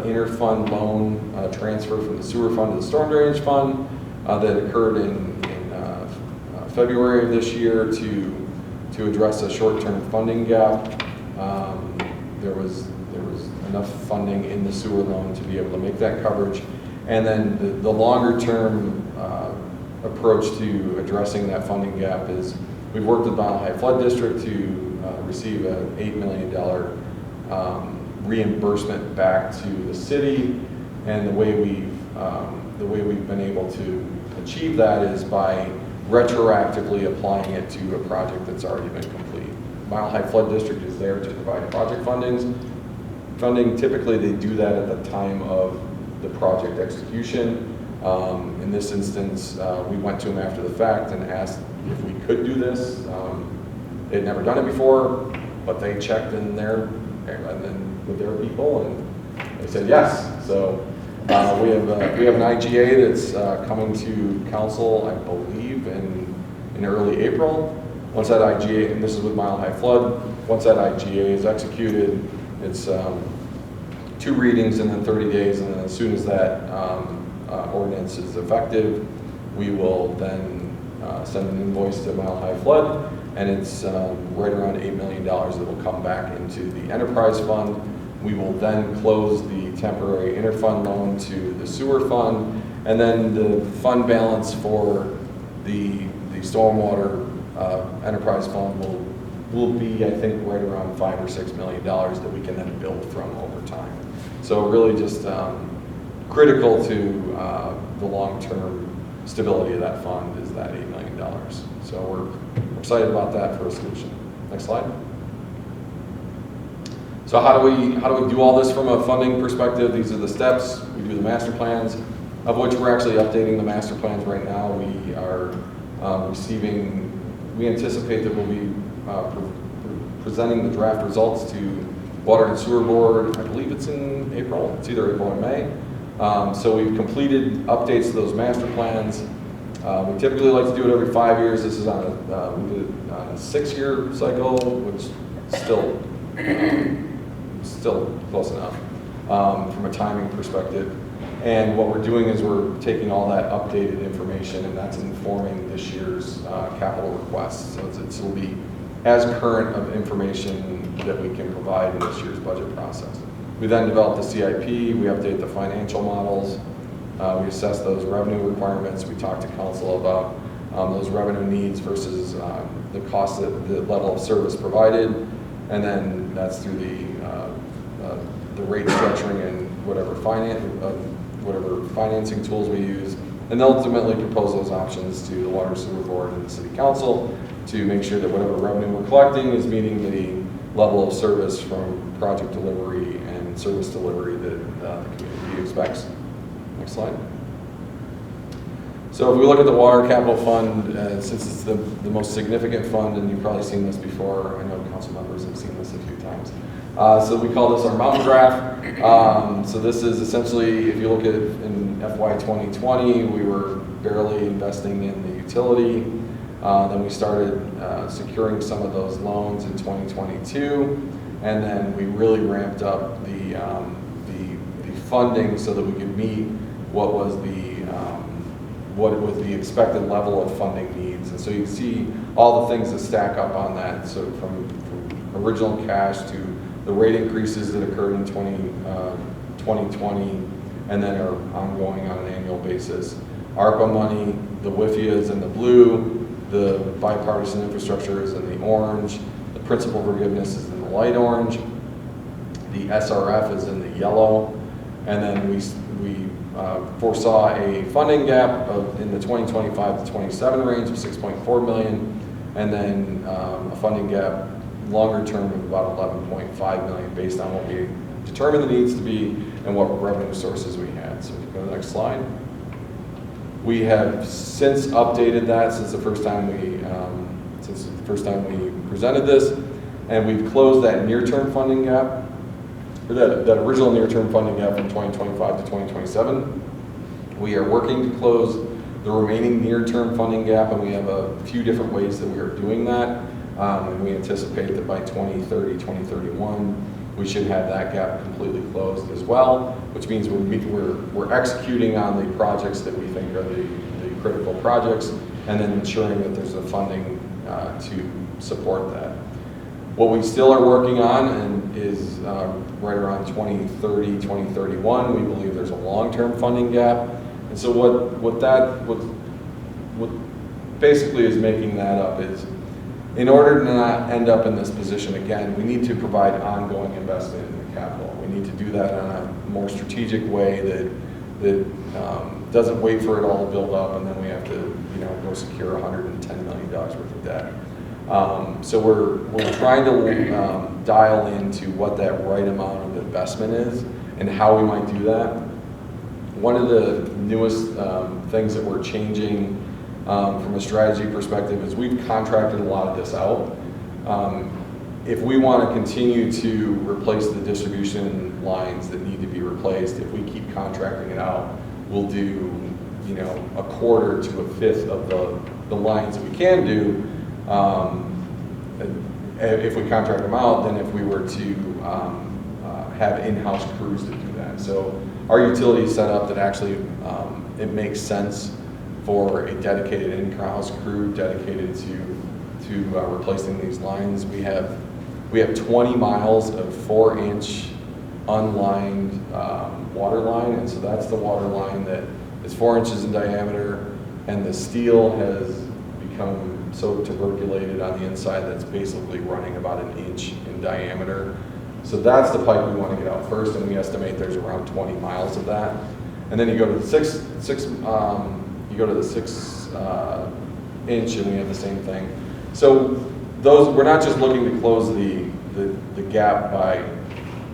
inter-fund loan transfer from the sewer fund to the storm drainage fund that occurred in February of this year to address a short-term funding gap. There was enough funding in the sewer loan to be able to make that coverage. And then the longer-term approach to addressing that funding gap is we've worked with Mile High Flood District to receive an $8 million reimbursement back to the city, and the way we've been able to achieve that is by retroactively applying it to a project that's already been complete. Mile High Flood District is there to provide project funding. Typically they do that at the time of the project execution. In this instance, we went to them after the fact and asked if we could do this. They'd never done it before, but they checked in there and then with their people, and they said yes. So we have an IGA that's coming to council, I believe, in early April. Once that IGA, and this is with Mile High Flood, once that IGA is executed, it's 2 readings and then 30 days, and then as soon as that ordinance is effective, we will then send an invoice to Mile High Flood, and it's right around $8 million that will come back into the enterprise fund. We will then close the temporary interfund loan to the sewer fund, and then the fund balance for the stormwater enterprise fund will be, I think, right around $5 or $6 million that we can then build from over time. So really just critical to the long-term stability of that fund is that $8 million. So we're excited about that for a solution. Next slide. So how do we do all this from a funding perspective? These are the steps. We do the master plans, of which we're actually updating the master plans right now. We are we anticipate that we'll be presenting the draft results to Water and Sewer Board. I believe it's in April. It's either April or May. So we've completed updates to those master plans. We typically like to do it every 5 years. This is on we did it on a 6-year cycle, which still close enough from a timing perspective. And what we're doing is we're taking all that updated information, and that's informing this year's capital requests. So it'll be as current of information that we can provide in this year's budget process. We then develop the CIP, we update the financial models, we assess those revenue requirements, we talk to council about those revenue needs versus the cost, the level of service provided, and then that's through the rate structuring and whatever financing tools we use, and ultimately propose those options to the Water Sewer Board and the City Council to make sure that whatever revenue we're collecting is meeting the level of service from project delivery and service delivery that the community expects. Next slide. So if we look at the Water Capital Fund, since it's the most significant fund, and you've probably seen this before, I know council members have seen this a few times. So we call this our mountain graph. So this is essentially, if you look at it in FY 2020, we were barely investing in the utility. Then we started securing some of those loans in 2022, and then we really ramped up the funding so that we could meet what was the expected level of funding needs. And so you can see all the things that stack up on that. So from original cash to the rate increases that occurred in 2020, and then are ongoing on an annual basis. ARPA money, the WIFIA is in the blue, the bipartisan infrastructure is in the orange, the principal forgiveness is in the light orange, the SRF is in the yellow, and then we foresaw a funding gap in the 2025 to 27 range of 6.4 million, and then a funding gap longer term of about 11.5 million based on what we determined the needs to be and what revenue sources we had. So if you go to the next slide. We have since updated that since the first time we presented this, and we've closed that near-term funding gap, or that original near-term funding gap from 2025 to 2027. We are working to close the remaining near-term funding gap, and we have a few different ways that we are doing that. And we anticipate that by 2030, 2031, we should have that gap completely closed as well, which means we're executing on the projects that we think are the critical projects, and then ensuring that there's the funding to support that. What we still are working on and is right around 2030, 2031, we believe there's a long-term funding gap. And so what basically is making that up is, in order to not end up in this position again, we need to provide ongoing investment in the capital. We need to do that in a more strategic way that doesn't wait for it all to build up and then we have to go secure $110 million worth of debt. So we're trying to dial into what that right amount of investment is and how we might do that. One of the newest things that we're changing from a strategy perspective is we've contracted a lot of this out. If we want to continue to replace the distribution lines that need to be replaced, if we keep contracting it out, we'll do a quarter to a fifth of the lines that we can do. If we contract them out, than if we were to have in-house crews to do that. So our utility is set up that actually it makes sense for a dedicated in-house crew dedicated to replacing these lines. We have 20 miles of 4-inch unlined water line, and so that's the water line that is 4 inches in diameter, and the steel has become so tuberculated on the inside that's basically running about 1 inch in diameter. So that's the pipe we want to get out first, and we estimate there's around 20 miles of that. And then you go to the 6 inch, and we have the same thing. So we're not just looking to close the gap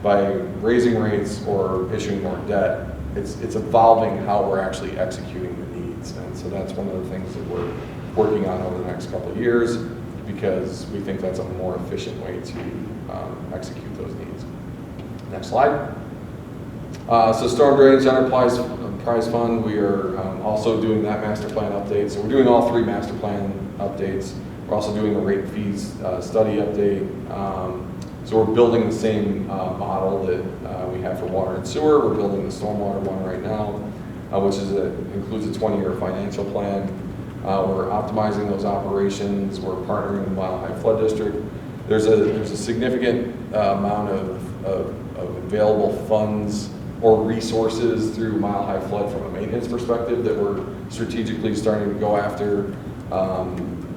by raising rates or issuing more debt. It's evolving how we're actually executing the needs, and so that's one of the things that we're working on over the next couple of years. because we think that's a more efficient way to execute those needs. Next slide. So Storm Drainage Enterprise Prize Fund, we are also doing that master plan update. So we're doing all 3 master plan updates. We're also doing a rate fees study update. So we're building the same model that we have for water and sewer. We're building the stormwater one right now, which is includes a 20-year financial plan. We're optimizing those operations. We're partnering with Mile High Flood District. There's a significant amount of available funds or resources through Mile High Flood from a maintenance perspective that we're strategically starting to go after.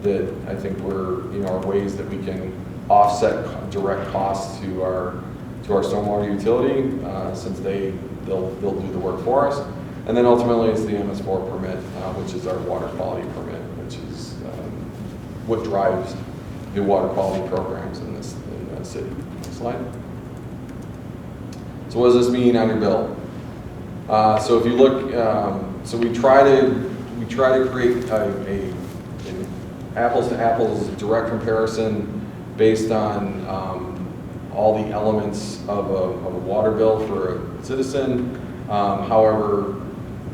That I think are ways that we can offset direct costs to our stormwater utility, since they'll do the work for us. And then ultimately it's the MS4 permit, which is our water quality permit, which is what drives the water quality programs in the city. Next slide. So what does this mean on your bill? So if you look, so we try to create an apples to apples direct comparison based on all the elements of a water bill for a citizen. However,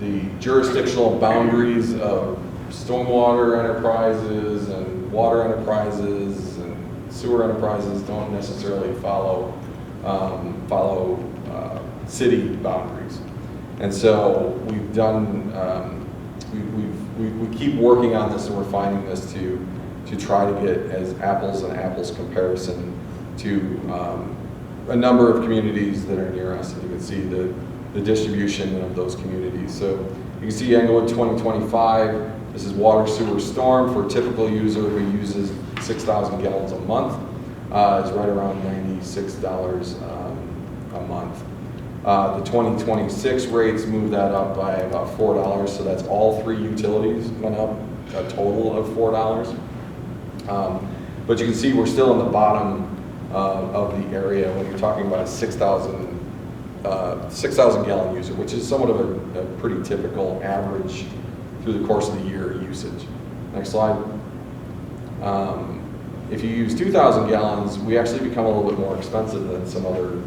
the jurisdictional boundaries of stormwater enterprises and water enterprises and sewer enterprises don't necessarily follow city boundaries. And so we've done, we keep working on this and refining this to try to get as apples and apples comparison to a number of communities that are near us. And you can see the distribution of those communities. So you can see Englewood 2025, this is water, sewer, storm for a typical user who uses 6,000 gallons a month. It's right around $96 a month. The 2026 rates moved that up by about $4, so that's all 3 utilities went up a total of $4. But you can see we're still in the bottom of the area when you're talking about a 6,000 gallon user, which is somewhat of a pretty typical average through the course of the year usage. Next slide. If you use 2,000 gallons, we actually become a little bit more expensive than some other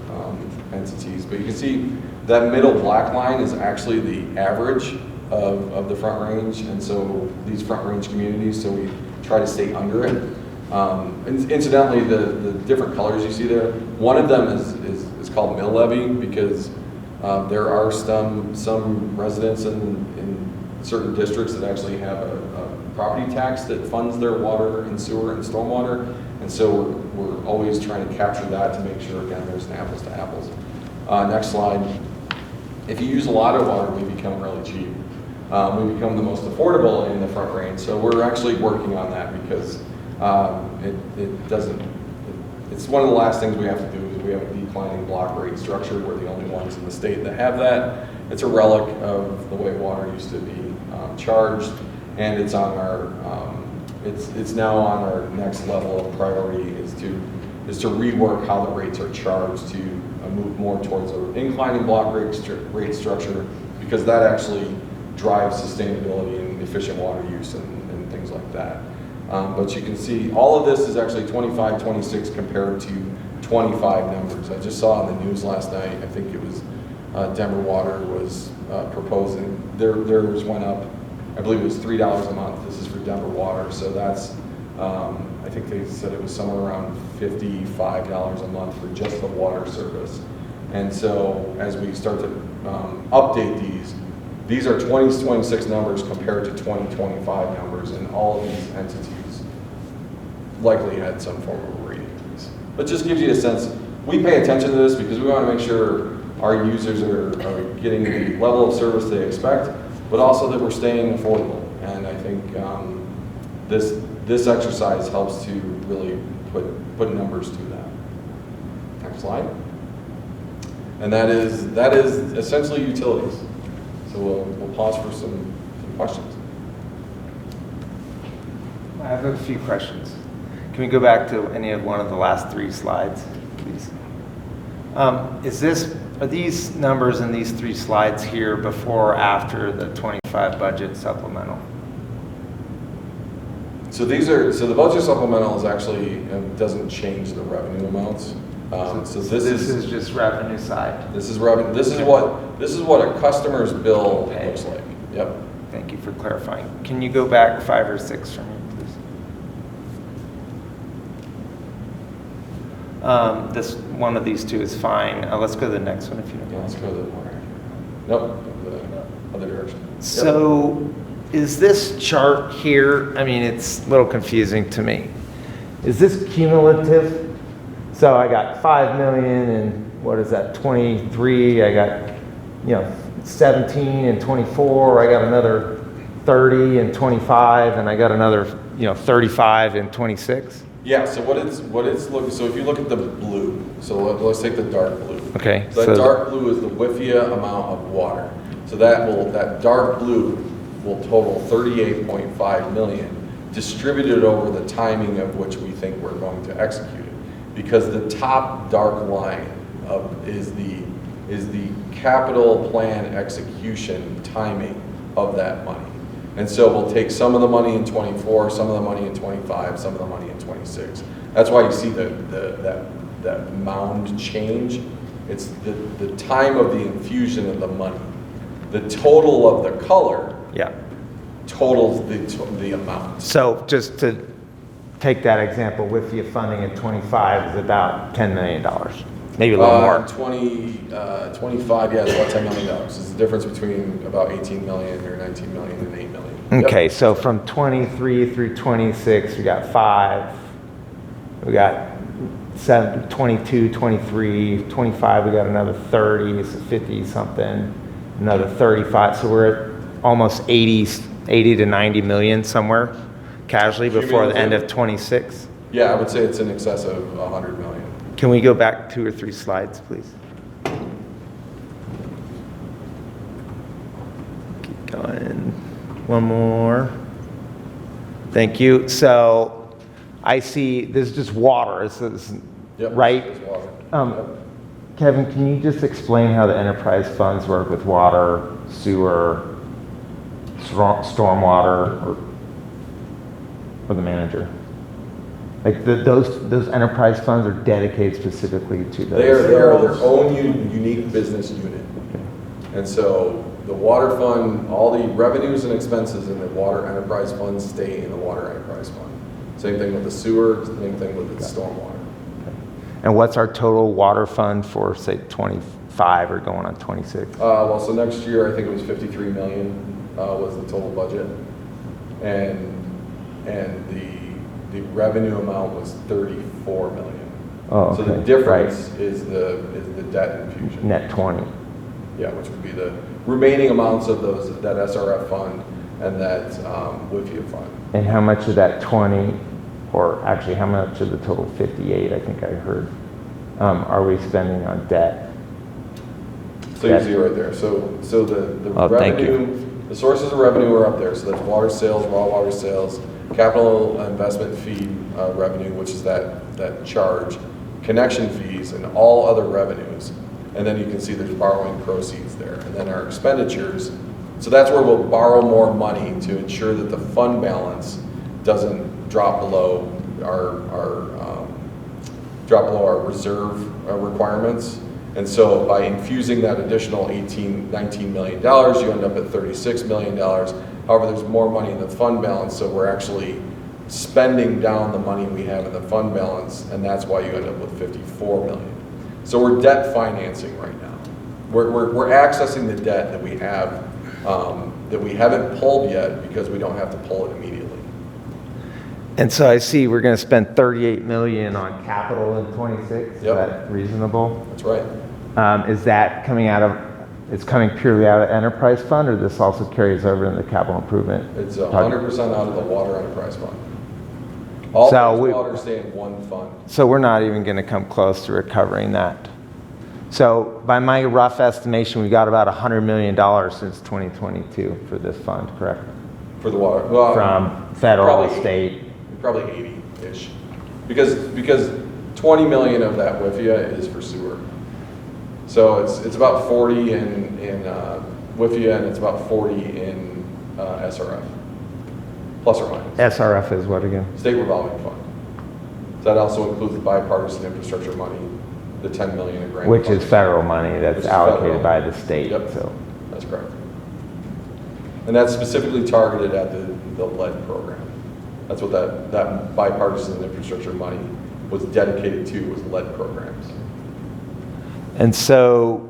entities. But you can see that middle black line is actually the average of the Front Range, and so these Front Range communities, so we try to stay under it. Incidentally, the different colors you see there, one of them is called mill levy because there are some residents in certain districts that actually have a property tax that funds their water and sewer and stormwater, and so we're always trying to capture that to make sure, again, there's an apples to apples. Next slide. If you use a lot of water, we become really cheap. We become the most affordable in the Front Range, so we're actually working on that because it's one of the last things we have to do is we have a declining block rate structure. We're the only ones in the state that have that. It's a relic of the way water used to be charged, and it's on our it's now on our next level of priority is to rework how the rates are charged to move more towards an inclining block rate structure, because that actually drives sustainability and efficient water use and things like that. But you can see all of this is actually 25, 26 compared to 25 numbers. I just saw in the news last night, I think it was Denver Water was proposing, theirs went up, I believe it was $3 a month. This is for Denver Water, so that's, I think they said it was somewhere around $55 a month for just the water service. And so as we start to update these are 2026 numbers compared to 2025 numbers, and all of these entities likely had some form of a rate increase. But just gives you a sense, we pay attention to this because we want to make sure our users are getting the level of service they expect, but also that we're staying affordable. And I think this exercise helps to really put numbers to that. Next slide. And that is essentially utilities. So we'll pause for some questions.
I have a few questions. Can we go back to one of the last 3 slides, please? Are these numbers in these 3 slides here before or after the 25 budget supplemental?
So the budget supplemental is actually, doesn't change the revenue amounts. So this is
just revenue side.
This is revenue, this is what a customer's bill
Okay.
looks like. Yep.
Thank you for clarifying. Can you go back 5 or 6 for me, please? This one of these two is fine. Let's go to the next one if you don't
Yeah,
mind.
let's go to the other direction. Yep.
So is this chart here, I mean, it's a little confusing to me. Is this cumulative? So I got 5 million and what is that, 23, I got, 17 and 24, I got another 30 and 25, and I got another, 35 and 26?
Yeah, so what it's looking, so if you look at the blue, so let's take the dark blue.
Okay.
So that dark blue is the WIFIA amount of water. So that dark blue will total 38.5 million, distributed over the timing of which we think we're going to execute it. Because the top dark line is the capital plan execution timing of that money. And so we'll take some of the money in 24, some of the money in 25, some of the money in 26. That's why you see that mound change. It's the time of the infusion of the money. The total of the color
Yeah.
totals the amount.
So just to take that example, WIFIA funding at 25 is about $10 million, maybe a little more.
25, yeah, it's about $10 million. It's the difference between about 18 million or 19 million and 8 million.
Okay,
Yep.
so from 23 through 26, we got 5. We got 7, 22, 23, 25, we got another 30, so 50 something, another 35. So we're at almost 80 to 90 million somewhere casually before the end of 26.
Yeah, I would say it's in excess of 100 million.
Can we go back 2 or 3 slides, please? Keep going. One more. Thank you. So I see this is just water. This
Yep,
right?
it's water.
Yep. Kevin, can you just explain how the enterprise funds work with water, sewer, stormwater, or the manager? Like those enterprise funds are dedicated specifically to those.
They are their own unique business unit. And so the water fund, all the revenues and expenses in the water enterprise fund stay in the water enterprise fund. Same thing with the sewer, same thing with the stormwater.
And what's our total water fund for, say, 25 or going on 26?
Well, so next year, I think it was 53 million was the total budget. And the revenue amount was 34 million.
Oh,
So the
okay.
difference is the debt infusion.
Net 20.
Yeah, which would be the remaining amounts of that SRF fund and that WIFIA fund.
And how much of that 20, or actually how much of the total 58, I think I heard, are we spending on debt?
So you see right there. So the
Oh, thank
revenue, the sources of revenue are up there. So that's water sales, raw water sales, capital investment fee revenue, which is that charge, connection fees, and all other revenues. And then you can see there's borrowing proceeds there. And then our expenditures. So that's where we'll borrow more money to ensure that the fund balance doesn't drop below our reserve requirements. And so by infusing that additional $19 million, you end up at $36 million. However, there's more money in the fund balance, so we're actually spending down the money we have in the fund balance, and that's why you end up with 54 million. So we're debt financing right now. We're accessing the debt that we have that we haven't pulled yet because we don't have to pull it immediately.
And so I see we're going to spend 38 million on capital in 26. Is
Yep.
that reasonable?
That's right.
Is that coming out of, it's coming purely out of enterprise fund, or this also carries over in the capital improvement?
It's
target?
100% out of the water enterprise fund. All
So
things
we-
water stay in one fund.
So we're not even going to come close to recovering that. So by my rough estimation, we got about $100 million since 2022 for this fund, correct?
For the water. Well,
From federal,
probably-
state.
Probably 80-ish. Because 20 million of that WIFIA is for sewer. So it's about 40 in WIFIA and it's about 40 in SRF. plus or minus.
SRF is what again?
State revolving fund. So that also includes the bipartisan infrastructure money, the 10 million in grant.
Which is
funding.
federal money
Which
that's
is
allocated
federal.
by the state,
Yep.
so.
That's correct. And that's specifically targeted at the lead program. That's what that bipartisan infrastructure money was dedicated to, was lead programs.
And so,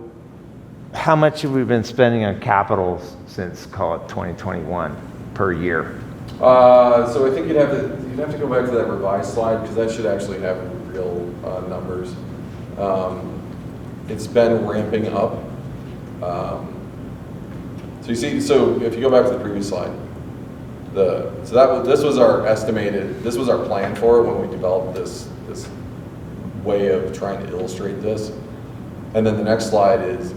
how much have we been spending on capital since, call it 2021, per year?
So I think you'd have to go back to that revised slide, because that should actually have real numbers. It's been ramping up. So you see, so if you go back to the previous slide, this was our estimated, this was our plan for it when we developed this way of trying to illustrate this. And then the next slide is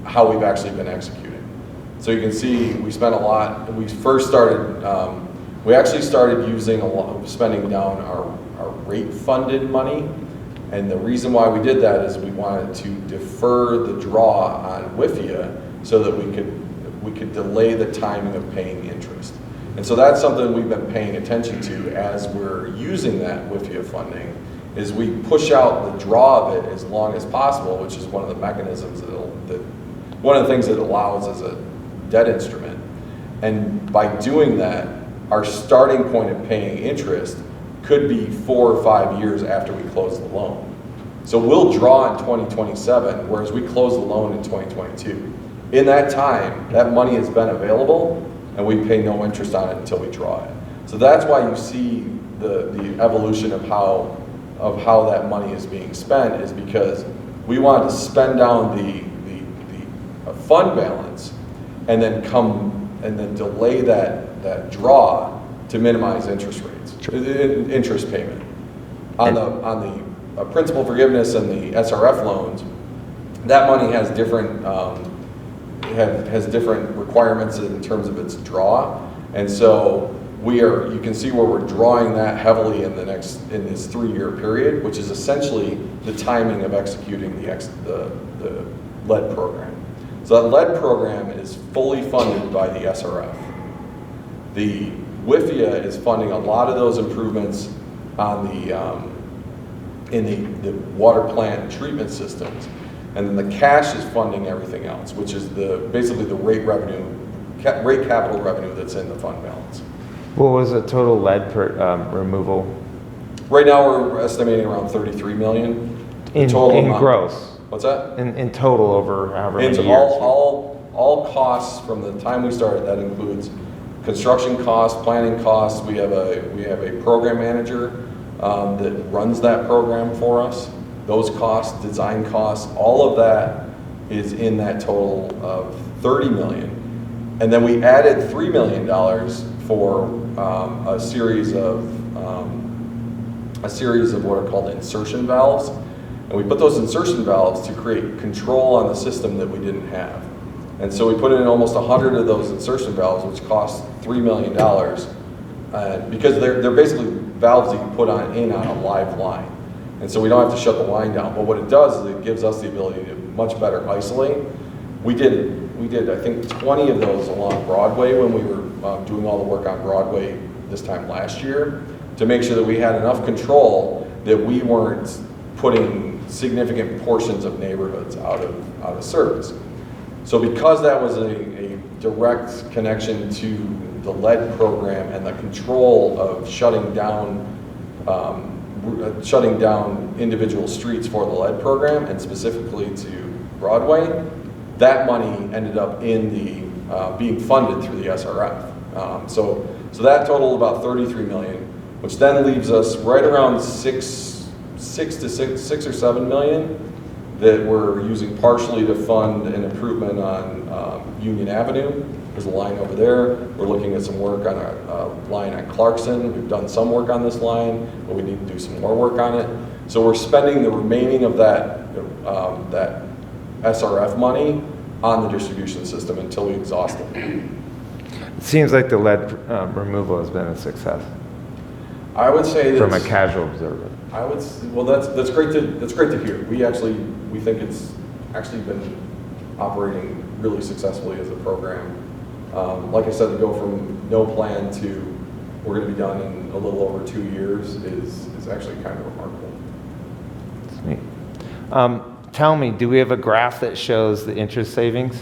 how we've actually been executing. So you can see we spent a lot. We first started, we actually started using a lot, spending down our rate funded money. And the reason why we did that is we wanted to defer the draw on WIFIA so that we could delay the timing of paying interest. And so that's something we've been paying attention to as we're using that WIFIA funding, is we push out the draw of it as long as possible, which is one of the mechanisms one of the things it allows as a debt instrument. And by doing that, our starting point of paying interest could be 4 or 5 years after we close the loan. So we'll draw in 2027, whereas we close the loan in 2022. In that time, that money has been available, and we pay no interest on it until we draw it. So that's why you see the evolution of how that money is being spent, is because we wanted to spend down the fund balance and then delay that draw to minimize interest rates, interest payment. On the principal forgiveness and the SRF loans, that money has different requirements in terms of its draw, and so you can see where we're drawing that heavily in this 3-year period, which is essentially the timing of executing the lead program. So that lead program is fully funded by the SRF. The WIFIA is funding a lot of those improvements on in the water plant treatment systems, and then the cash is funding everything else, which is basically the rate capital revenue that's in the fund balance.
What was the total lead removal?
Right now, we're estimating around 33 million.
In gross?
What's that?
In total over however many years?
All costs from the time we started. That includes construction costs, planning costs. We have a program manager that runs that program for us. Those costs, design costs, all of that is in that total of 30 million. And then we added $3 million for a series of what are called insertion valves. And we put those insertion valves to create control on the system that we didn't have. And so we put in almost 100 of those insertion valves, which cost $3 million, because they're basically valves that you put in on a live line. And so we don't have to shut the line down. But what it does is it gives us the ability to much better isolate. We did I think 20 of those along Broadway when we were doing all the work on Broadway this time last year, to make sure that we had enough control that we weren't putting significant portions of neighborhoods out of service. So because that was a direct connection to the lead program and the control of shutting down individual streets for the lead program, and specifically to Broadway, that money ended up being funded through the SRF. So that totaled about 33 million, which then leaves us right around 6 or 7 million that we're using partially to fund an improvement on Union Avenue. There's a line over there. We're looking at some work on a line on Clarkson. We've done some work on this line, but we need to do some more work on it. So we're spending the remaining of that SRF money on the distribution system until we exhaust it.
It seems like the lead removal has been a success.
I would say that
from a casual observer.
Well, that's great to hear. We think it's actually been operating really successfully as a program. Like I said, to go from no plan to we're going to be done in a little over 2 years is actually kind of remarkable.
That's neat. Tell me, do we have a graph that shows the interest savings?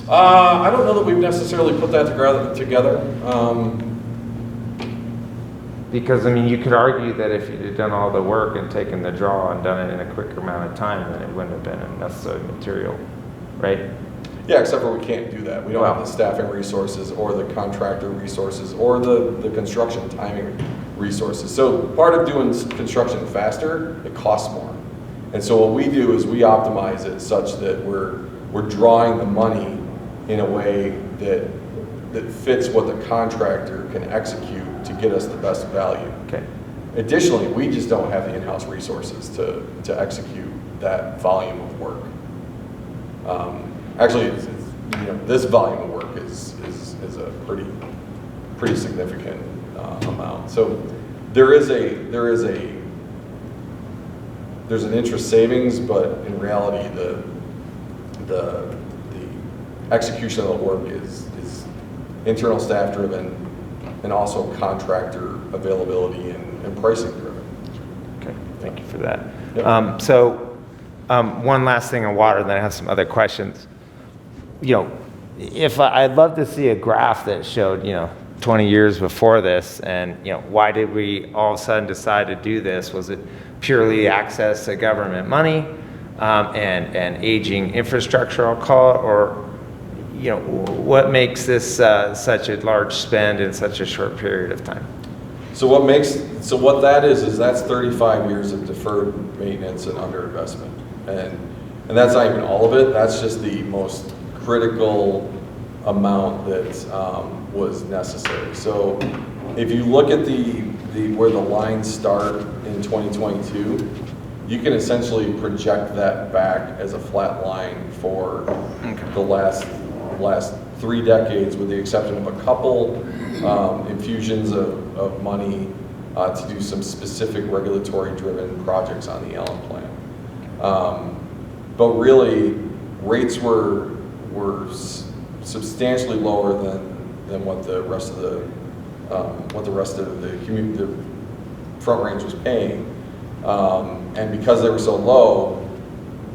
I don't know that we've necessarily put that together.
Because, I mean, you could argue that if you'd done all the work and taken the draw and done it in a quicker amount of time, then it wouldn't have been a necessary material, right?
Yeah, except for we can't do that. We don't have the staffing resources or the contractor resources or the construction timing resources. So part of doing construction faster, it costs more. And so what we do is we optimize it such that we're drawing the money in a way that fits what the contractor can execute to get us the best value.
Okay.
Additionally, we just don't have the in-house resources to execute that volume of work. Actually, this volume of work is a pretty significant amount. So there's an interest savings, but in reality, the execution of the work is internal staff driven and also contractor availability and pricing driven.
Okay, thank you for that.
Yep.
One last thing on water, then I have some other questions. I'd love to see a graph that showed, 20 years before this, and why did we all of a sudden decide to do this? Was it purely access to government money and aging infrastructure, I'll call it, or what makes this such a large spend in such a short period of time?
So what that is that's 35 years of deferred maintenance and underinvestment, and that's not even all of it. That's just the most critical amount that was necessary. So if you look at where the lines start in 2022, you can essentially project that back as a flat line for the last 3 decades, with the exception of a couple infusions of money to do some specific regulatory-driven projects on the Allen Plant. But really, rates were substantially lower than what the rest of the Front Range was paying, and because they were so low,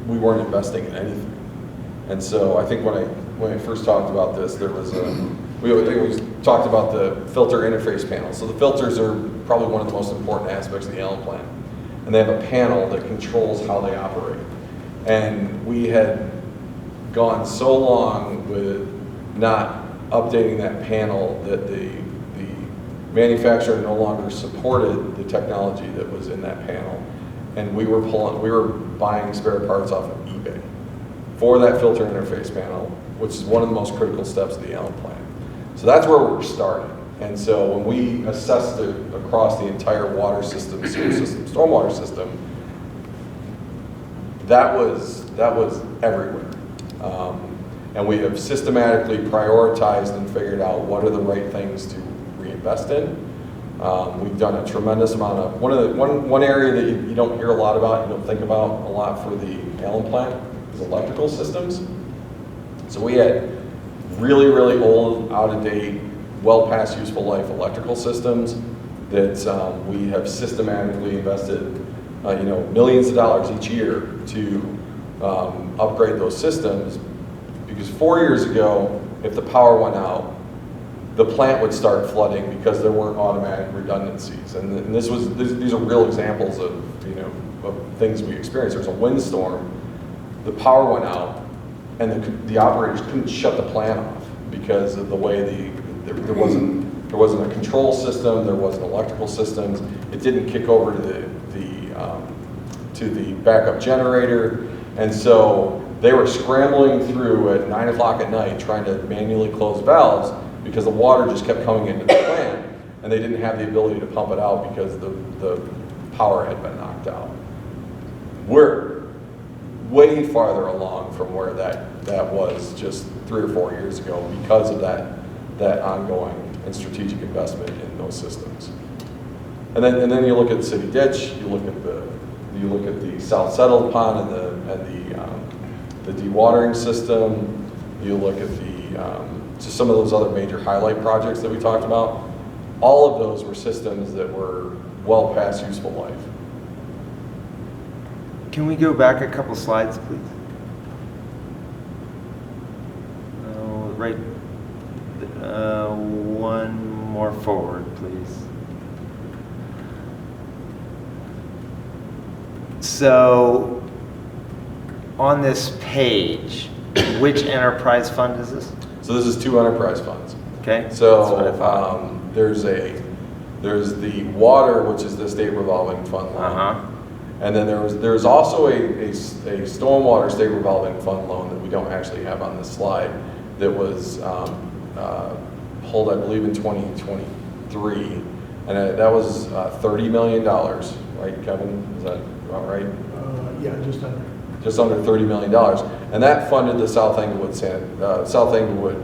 we weren't investing in anything. And so I think when I first talked about this, we talked about the filter interface panel. So the filters are probably one of the most important aspects of the Allen Plant, and they have a panel that controls how they operate. And we had gone so long with not updating that panel that the manufacturer no longer supported the technology that was in that panel, and we were buying spare parts off of eBay for that filter interface panel, which is one of the most critical steps of the Allen Plant. So that's where we're starting. And so when we assessed it across the entire water system, sewer system, stormwater system, that was everywhere. And we have systematically prioritized and figured out what are the right things to reinvest in. We've done a tremendous amount of, one area that you don't hear a lot about, you don't think about a lot for the Allen Plant is electrical systems. So we had really, really old, out-of-date, well past useful life electrical systems that we have systematically invested millions of dollars each year to upgrade those systems, because 4 years ago, if the power went out, the plant would start flooding because there weren't automatic redundancies. And these are real examples of things we experienced. There was a windstorm, the power went out, and the operators couldn't shut the plant off because of the way there wasn't a control system, there wasn't electrical systems. It didn't kick over to the backup generator, and so they were scrambling through at 9 o'clock at night trying to manually close valves because the water just kept coming into the plant, and they didn't have the ability to pump it out because the power had been knocked out. We're way farther along from where that was just 3 or 4 years ago because of that ongoing and strategic investment in those systems. And then you look at the city ditch, you look at the south settled pond and the dewatering system, you look at just some of those other major highlight projects that we talked about. all of those were systems that were well past useful life.
Can we go back a couple slides, please? Right, one more forward, please. So, on this page, which enterprise fund is this?
So this is 2 enterprise funds.
Okay. That's what
So
I thought.
there's the water, which is the state revolving fund loan. And then there's also a stormwater state revolving fund loan that we don't actually have on this slide that was pulled, I believe, in 2023. And that was $30 million, right, Kevin? Is that about right?
Yeah, just under.
Just under $30 million. And that funded the South Englewood, South Englewood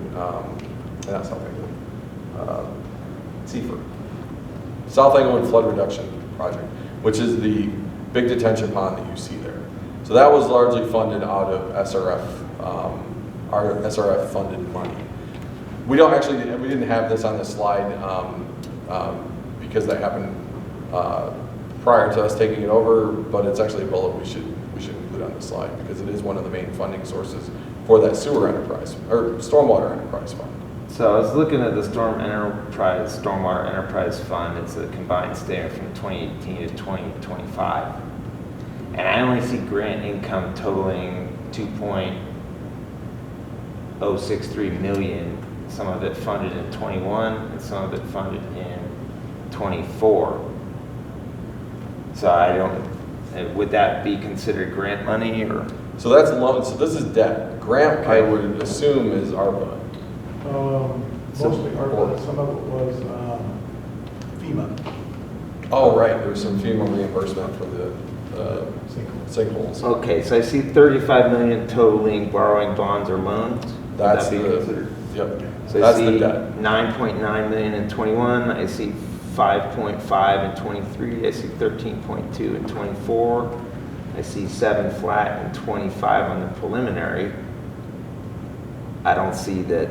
Flood Reduction Project, which is the big detention pond that you see there. So that was largely funded out of SRF, our SRF funded money. We didn't have this on this slide because that happened prior to us taking it over, but it's actually a bullet we should include on the slide because it is one of the main funding sources for that sewer enterprise or stormwater enterprise fund.
So I was looking at the stormwater enterprise fund. It's a combined statement from 2018 to 2025, and I only see grant income totaling 2.063 million. Some of it funded in 21, and some of it funded in 24. So I don't. Would that be considered grant money or?
So that's loan. So this is debt. Grant, I would assume, is ARPA.
Mostly ARPA, some of it was FEMA.
Oh, right. There's some FEMA reimbursement for the sinkholes.
Okay, so I see 35 million totaling borrowing bonds or loans. Would
That's
that be considered?
Yep.
So
That's
I
the
see
debt.
9.9 million in 21. I see 5.5 in 23. I see 13.2 in 24. I see 7 flat in 25 on the preliminary. I don't see that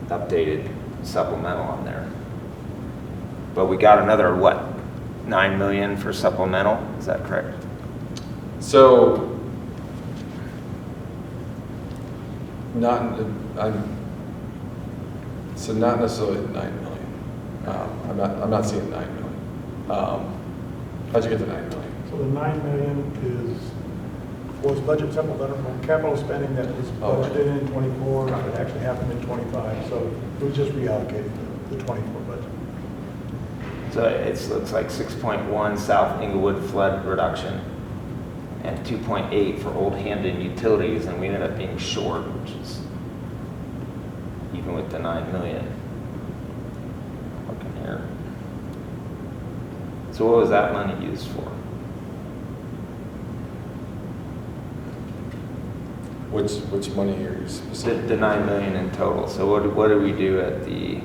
updated supplemental on there. But we got another, what, 9 million for supplemental? Is that correct?
So not necessarily 9 million. I'm not seeing 9 million. How'd you get to 9 million?
So the 9 million was budget supplemental from capital spending that was budgeted in 24, it actually happened in 25, so it was just reallocated to the 24 budget.
So it looks like 6.1 South Englewood flood reduction and 2.8 for Old Hamden utilities, and we ended up being short, which is even with the 9 million. Looking here. So what was that money used for?
Which money are you specifically?
The 9 million in total. So what do we do at the?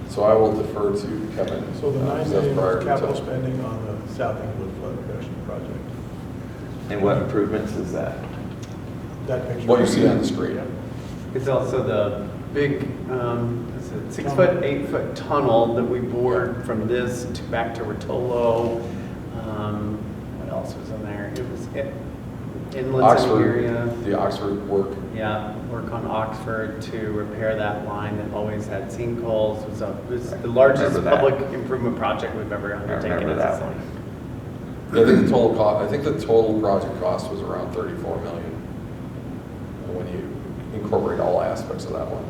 So I will defer to Kevin.
So the 9
that's
million
prior
was
to-
capital spending on the South Englewood flood reduction project.
And what improvements is that?
That picture.
What you see on the screen.
It's also the big, 6 foot, 8 foot tunnel that we bored from this back to Rotolo. What else was in there? It was inlets in the area.
The Oxford work.
Yeah, work on Oxford to repair that line that always had sinkholes. It was the largest
Remember that.
public improvement project we've ever undertaken.
remember
as a
that one.
city.
I think the total project cost was around 34 million when you incorporate all aspects of that one.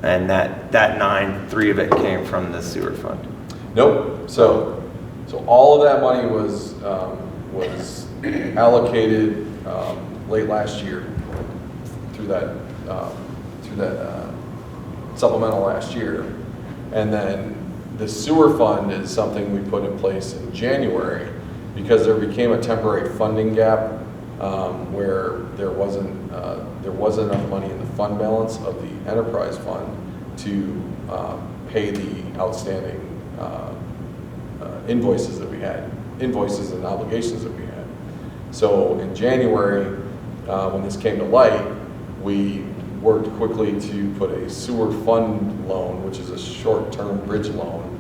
And that 9, 3 of it came from the sewer fund.
Nope. So all of that money was allocated late last year through that supplemental last year, and then the sewer fund is something we put in place in January because there became a temporary funding gap where there wasn't enough money in the fund balance of the enterprise fund to pay the outstanding invoices and obligations that we had. So in January, when this came to light, we worked quickly to put a sewer fund loan, which is a short-term bridge loan,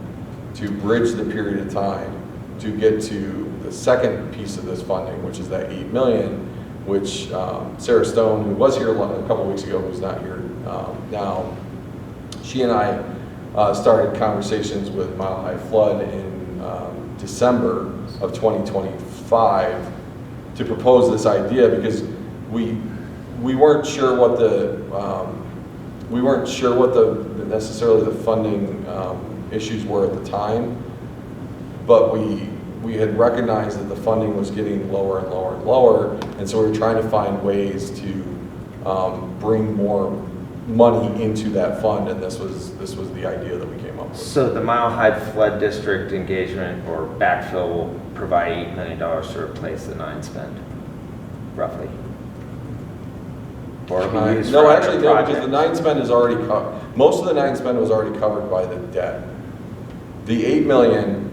to bridge the period of time to get to the second piece of this funding, which is that 8 million, which Sarah Stone, who was here a couple weeks ago, who's not here now, she and I started conversations with Mile High Flood in December of 2025 to propose this idea, because we weren't sure what the necessarily the funding issues were at the time, but we had recognized that the funding was getting lower and lower and lower, and so we were trying to find ways to bring more money into that fund, and this was the idea that we came up with.
So the Mile High Flood District engagement or backfill will provide $8 million to replace the 9 spend, roughly. Or it'll be used
No,
for
actually,
other
no, because
projects.
the 9 spend is already most of the 9 spend was already covered by the debt. The 8 million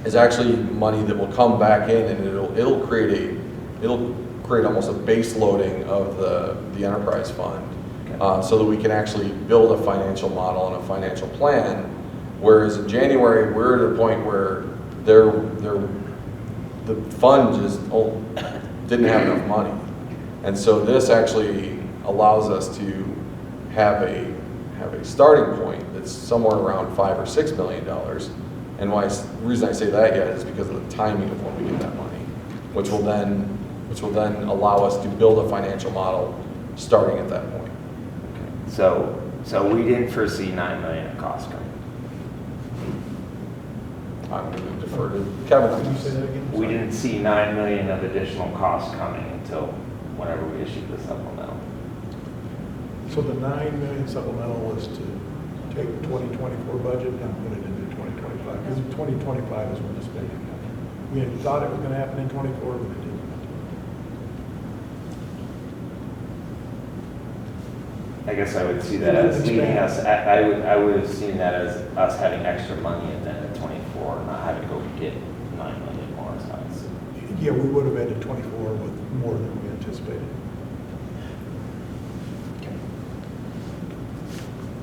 is actually money that will come back in, and it'll create almost a base loading of the enterprise fund, so that we can actually build a financial model and a financial plan. Whereas in January, we're at a point where the fund just didn't have enough money. And so this actually allows us to have a starting point that's somewhere around $5 or $6 million. And the reason I say that yet is because of the timing of when we get that money, which will then allow us to build a financial model starting at that point.
So we didn't foresee $9 million in cost coming.
I'm going to defer to Kevin.
Can you say that again?
We didn't see $9 million of additional costs coming until whenever we issued the supplemental.
So the 9 million supplemental was to take the 2024 budget and put it into 2025, because 2025 is when the spending happened. We had thought it was going to happen in 24, but it didn't.
I guess I would see that as leaving us, I would have seen that as us having extra money in then at 24, not having to go get 9 million more. So
Yeah, we would have ended 24 with more than we anticipated.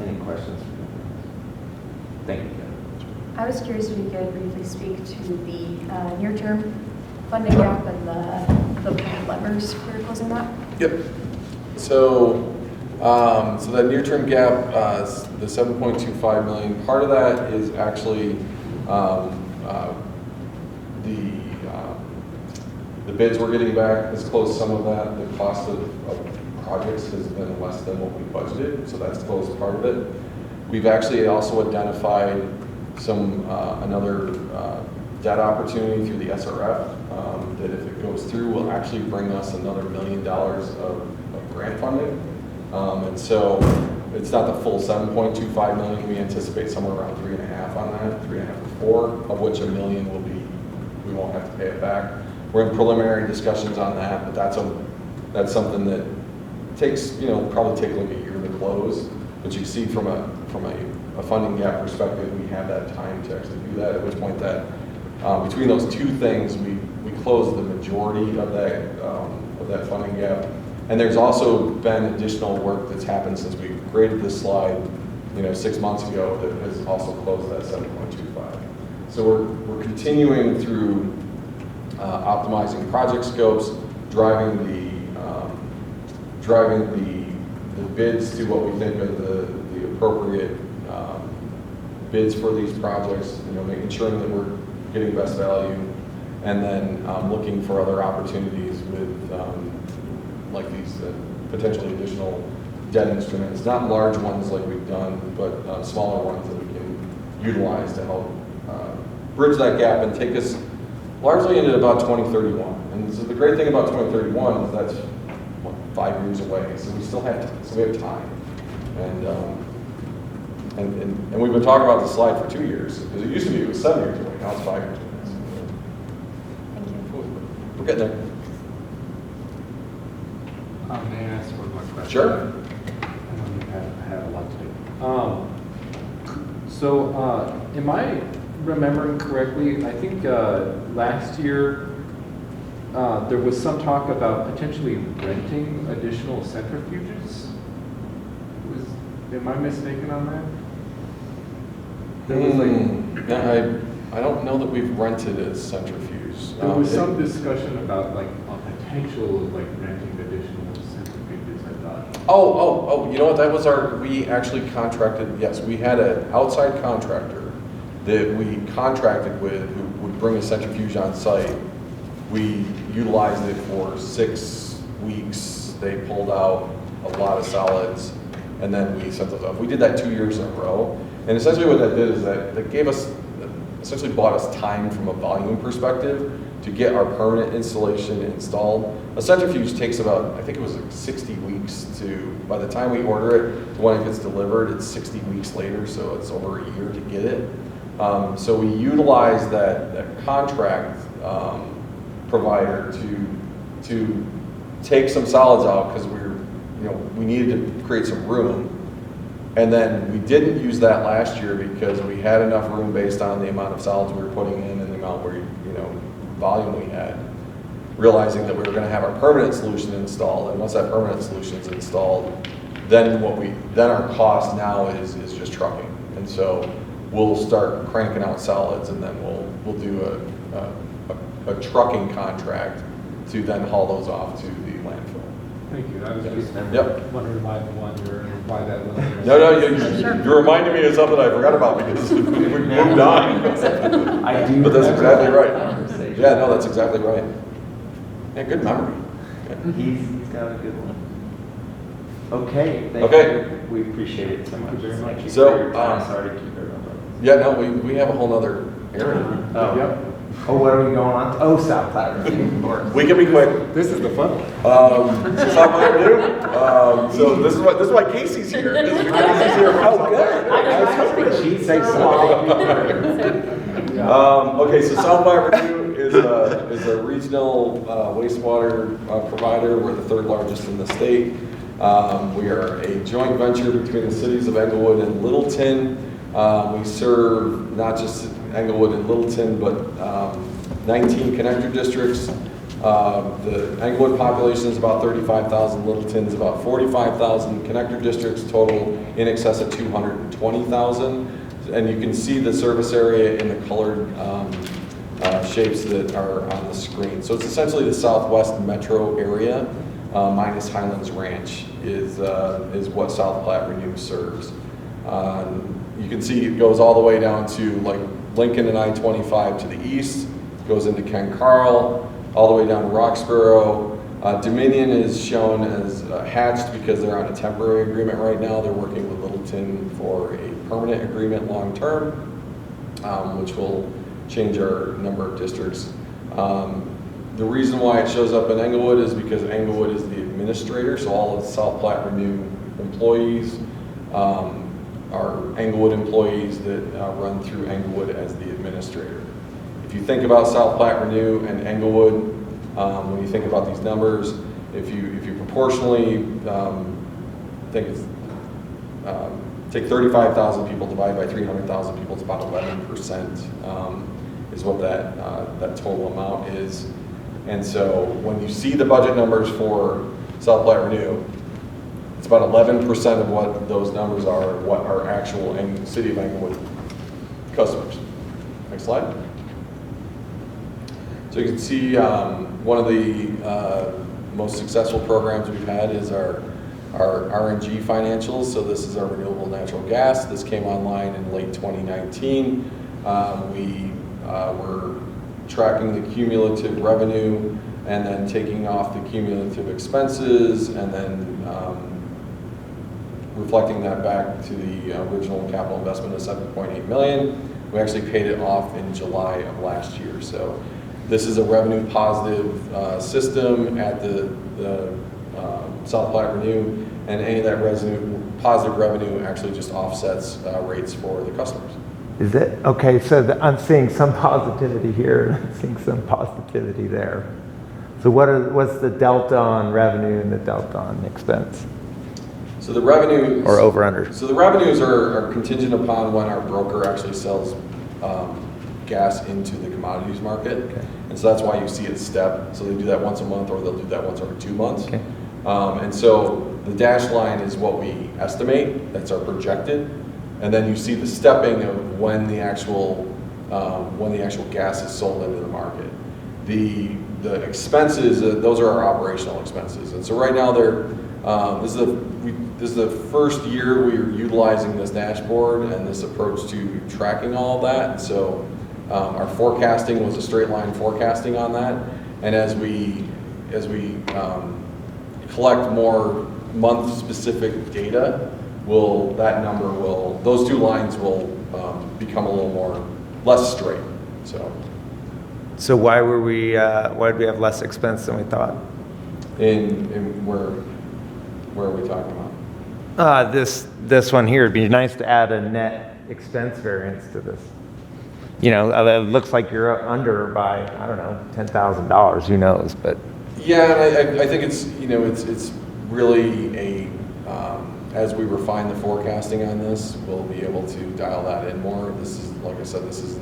any questions? Thank you.
I was curious if you could briefly speak to the near-term funding gap and the levers for closing that.
Yep. So that near-term gap, the 7.25 million, part of that is actually the bids we're getting back has closed some of that. The cost of projects has been less than what we budgeted, so that's closed part of it. We've actually also identified another debt opportunity through the SRF that if it goes through will actually bring us another $1 million of grant funding. And so it's not the full 7.25 million. We anticipate somewhere around 3.5 on that, 3.5 to 4, of which $1 million will be, we won't have to pay it back. We're in preliminary discussions on that, but that's something that takes, probably take like a year to close. But you see from a funding gap perspective, we have that time to actually do that, at which point that between those two things, we close the majority of that funding gap. And there's also been additional work that's happened since we created this slide, 6 months ago, that has also closed that 7.25. So we're continuing through optimizing project scopes, driving the bids to what we think are the appropriate bids for these projects. Making sure that we're getting best value, and then looking for other opportunities with like these potentially additional debt instruments, not large ones like we've done, but smaller ones that we can utilize to help bridge that gap and take us largely into about 2031. And so the great thing about 2031 is that's 5 years away, so we still have time. So we have time, and we've been talking about the slide for 2 years because it used to be it was 7 years away. Now it's 5 years away.
Thank you.
We're getting there.
May I ask one more question?
Sure.
I have a lot to do. So, am I remembering correctly? I think last year there was some talk about potentially renting additional centrifuges. Am I mistaken on that? There was like,
I don't know that we've rented a centrifuge.
there was some discussion about like a potential of like renting additional centrifuges, I thought.
Oh, you know what, that was we actually contracted, yes, we had an outside contractor that we contracted with who would bring a centrifuge on site. We utilized it for 6 weeks. They pulled out a lot of solids, and then we sent those off. We did that 2 years in a row. And essentially what that did is that gave us, essentially bought us time from a volume perspective to get our permanent installation installed. A centrifuge takes about, I think it was like 60 weeks by the time we order it to when it gets delivered, it's 60 weeks later, so it's over a year to get it. So we utilized that contract provider to take some solids out because we needed to create some room. And then we didn't use that last year because we had enough room based on the amount of solids we were putting in and the amount volume we had, realizing that we were going to have our permanent solution installed. And once that permanent solution is installed, then our cost now is just trucking. And so we'll start cranking out solids, and then we'll do a trucking contract to then haul those off to the landfill.
Thank you. I was just wondering why that was.
No, you reminded me of something I forgot about because we moved on.
I do.
But that's exactly right.
Conversation.
Yeah, no, that's exactly right. Yeah, good memory.
He's got a good one. Okay, thank
Okay.
you. We appreciate it so much.
Thank you very much.
Thank you
So,
for your time. Sorry to keep everyone.
Yeah, no, we have a whole nother area.
Oh.
Yep.
Oh, what are we going on? Oh, South Platte Review, of course.
We can be quick.
This is the fun one.
South Platte Review. So this is why Casey's here. Casey's here.
Oh, good. I was hoping she'd say something.
Okay, so South Platte Review is a regional wastewater provider. We're the third largest in the state. We are a joint venture between the cities of Englewood and Littleton. We serve not just Englewood and Littleton, but 19 connector districts. The Englewood population is about 35,000, Littleton's about 45,000, connector districts total in excess of 220,000. And you can see the service area in the colored shapes that are on the screen. So it's essentially the southwest metro area, minus Highlands Ranch is what South Platte Renew serves. You can see it goes all the way down to like Lincoln and I-25 to the east, goes into Ken Carl, all the way down to Roxborough. Dominion is shown as hatched because they're on a temporary agreement right now. They're working with Littleton for a permanent agreement long term, which will change our number of districts. The reason why it shows up in Englewood is because Englewood is the administrator, so all of the South Platte Renew employees are Englewood employees that run through Englewood as the administrator. If you think about South Platte Renew and Englewood, when you think about these numbers, if you proportionally take 35,000 people divided by 300,000 people, it's about 11% is what that total amount is. And so when you see the budget numbers for South Platte Renew, it's about 11% of what those numbers are, what our actual City of Englewood customers. Next slide. So you can see one of the most successful programs we've had is our RNG financials. So this is our renewable natural gas. This came online in late 2019. We were tracking the cumulative revenue and then taking off the cumulative expenses and then reflecting that back to the original capital investment of $7.8 million. We actually paid it off in July of last year. So this is a revenue positive system at the South Platte Renew, and any of that positive revenue actually just offsets rates for the customers.
Is it? Okay, so I'm seeing some positivity here, I'm seeing some positivity there. So what's the delta on revenue and the delta on expense?
So the revenues,
or over under?
So the revenues are contingent upon when our broker actually sells gas into the commodities market.
Okay.
And so that's why you see it step. So they do that once a month, or they'll do that once every 2 months.
Okay.
And so the dashed line is what we estimate, that's our projected. And then you see the stepping of when the actual gas is sold into the market. The expenses, those are our operational expenses. And so right now this is the first year we are utilizing this dashboard and this approach to tracking all of that. And so our forecasting was a straight line forecasting on that. And as we collect more month-specific data, those two lines will become a little more less straight.
So why did we have less expense than we thought?
Where are we talking about?
This one here, it'd be nice to add a net expense variance to this. You know, it looks like you're under by, I don't know, $10,000, who knows, but.
Yeah, and I think it's really as we refine the forecasting on this, we'll be able to dial that in more. This is, like I said, this is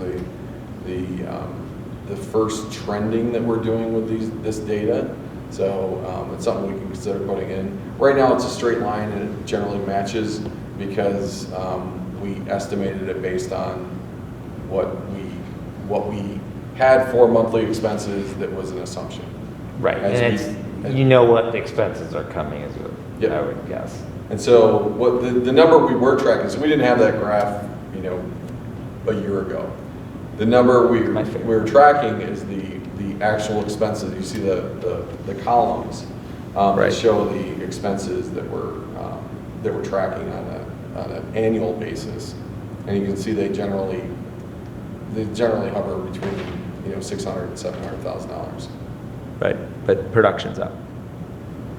the first trending that we're doing with this data. So it's something we can consider putting in. Right now it's a straight line and it generally matches because we estimated it based on what we had for monthly expenses that was an assumption.
Right, and you know what the expenses are coming is what I would guess.
And so what the number we were tracking, so we didn't have that graph, a year ago. The number we were tracking is the actual expenses. You see the columns that show the expenses that we're tracking on an annual basis, and you can see they generally hover between $600,000 and $700,000.
Right, but production's up,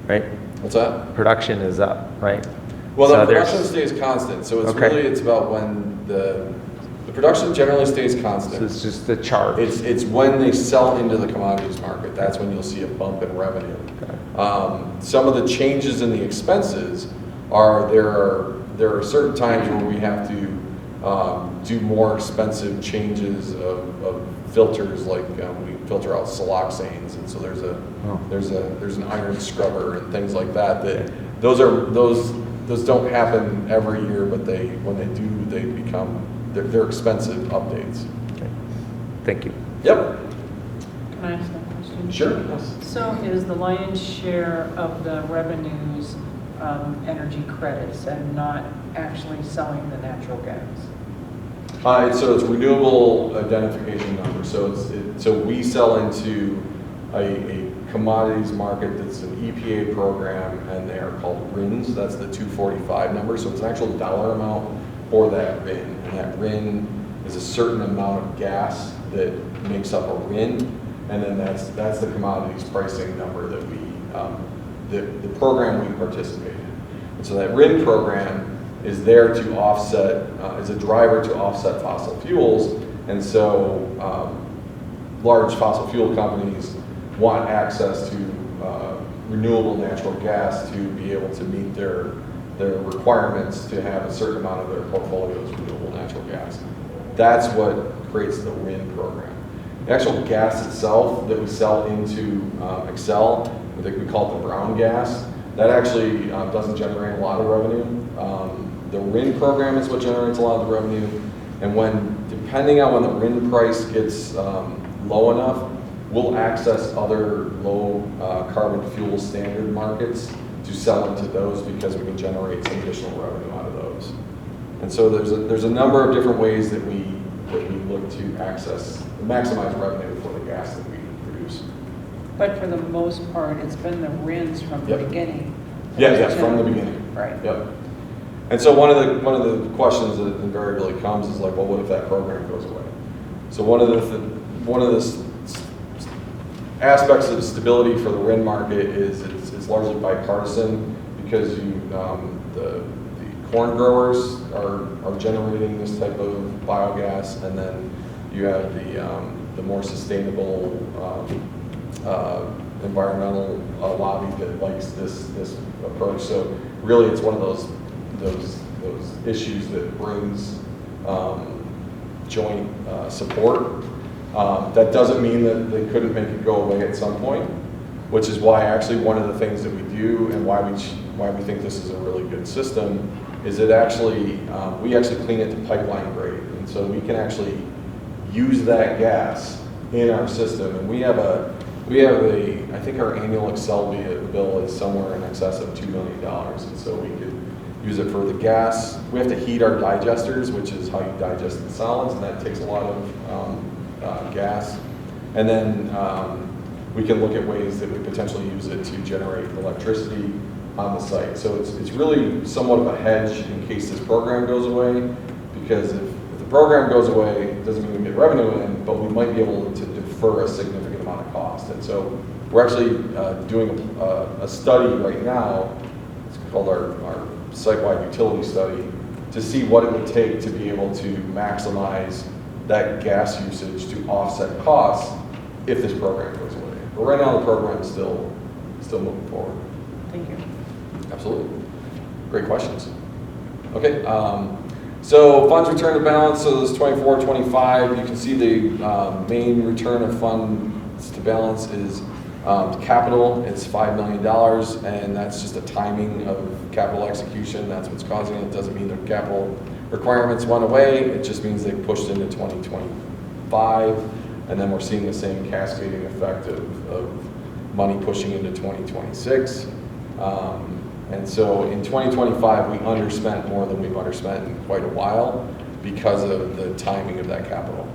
right?
What's that?
Production is up, right?
Well,
so
the production stays constant, so it's about when the production generally stays constant.
So it's just the chart.
It's when they sell into the commodities market, that's when you'll see a bump in revenue. Okay. Some of the changes in the expenses there are certain times where we have to do more expensive changes of filters, like we filter out siloxanes, and so there's an iron scrubber and things like that. Those don't happen every year, but when they do, they're expensive updates.
Okay. Thank you.
Yep.
Can I ask that question?
Sure. Yes.
So is the lion's share of the revenues energy credits and not actually selling the natural gas?
So it's renewable identification number. So we sell into a commodities market that's an EPA program, and they are called RINs. That's the 245 number. So it's an actual dollar amount for that RIN, and that RIN is a certain amount of gas that makes up a RIN, and then that's the commodities pricing number that the program we participate in. And so that RIN program is there to offset, is a driver to offset fossil fuels, and so large fossil fuel companies want access to renewable natural gas to be able to meet their requirements to have a certain amount of their portfolios renewable natural gas. That's what creates the RIN program. The actual gas itself that we sell into Excel, I think we call it the brown gas, that actually doesn't generate a lot of revenue. The RIN program is what generates a lot of the revenue, and depending on when the RIN price gets low enough, we'll access other low carbon fuel standard markets to sell into those because we can generate some additional revenue out of those. And so there's a number of different ways that we look to maximize revenue for the gas that we produce.
But for the most part, it's been the RINs from the beginning.
Yeah, from the beginning.
Right.
Yep. And so one of the questions that invariably comes is like, well, what if that program goes away? So one of the aspects of stability for the RIN market is it's largely bipartisan because the corn growers are generating this type of biogas, and then you have the more sustainable environmental lobby that likes this approach. So really, it's one of those issues that brings joint support. That doesn't mean that they couldn't make it go away at some point, which is why actually one of the things that we do and why we think this is a really good system is it actually, we actually clean it to pipeline grade. And so we can actually use that gas in our system. And we have I think our annual Excel bill is somewhere in excess of $2 million. And so we could use it for the gas. We have to heat our digesters, which is how you digest the solids, and that takes a lot of gas. And then we can look at ways that we potentially use it to generate electricity on the site. So it's really somewhat of a hedge in case this program goes away, because if the program goes away, it doesn't mean we get revenue in, but we might be able to defer a significant amount of cost. And so we're actually doing a study right now. It's called our site-wide utility study, to see what it would take to be able to maximize that gas usage to offset costs if this program goes away. But right now the program is still moving forward.
Thank you.
Absolutely. Great questions. Okay, so funds return to balance, so this 24, 25, you can see the main return of funds to balance is capital. It's $5 million, and that's just a timing of capital execution. That's what's causing it. It doesn't mean the capital requirements went away. It just means they pushed into 2025, and then we're seeing the same cascading effect of money pushing into 2026. And so in 2025, we underspent more than we've underspent in quite a while because of the timing of that capital.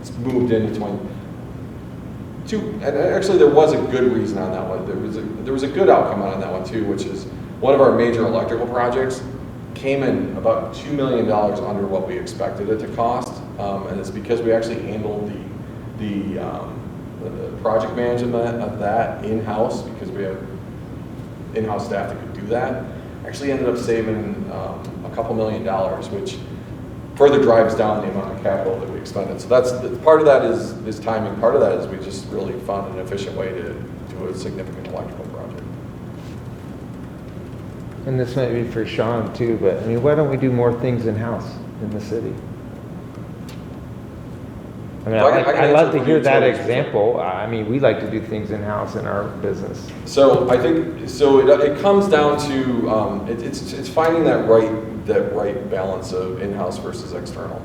It's moved into 22, and actually there was a good reason on that one. There was a good outcome on that one too, which is one of our major electrical projects came in about $2 million under what we expected it to cost, and it's because we actually handled the project management of that in-house, because we have in-house staff that could do that. Actually ended up saving a couple $1 million, which further drives down the amount of capital that we expended. So that's part of that is timing. Part of that is we just really found an efficient way to do a significant electrical project.
And this might be for Sean too, but I mean, why don't we do more things in-house in the city? I mean, I'd love to hear that example. I mean, we like to do things in-house in our business.
So I think, it comes down to, it's finding that right balance of in-house versus external.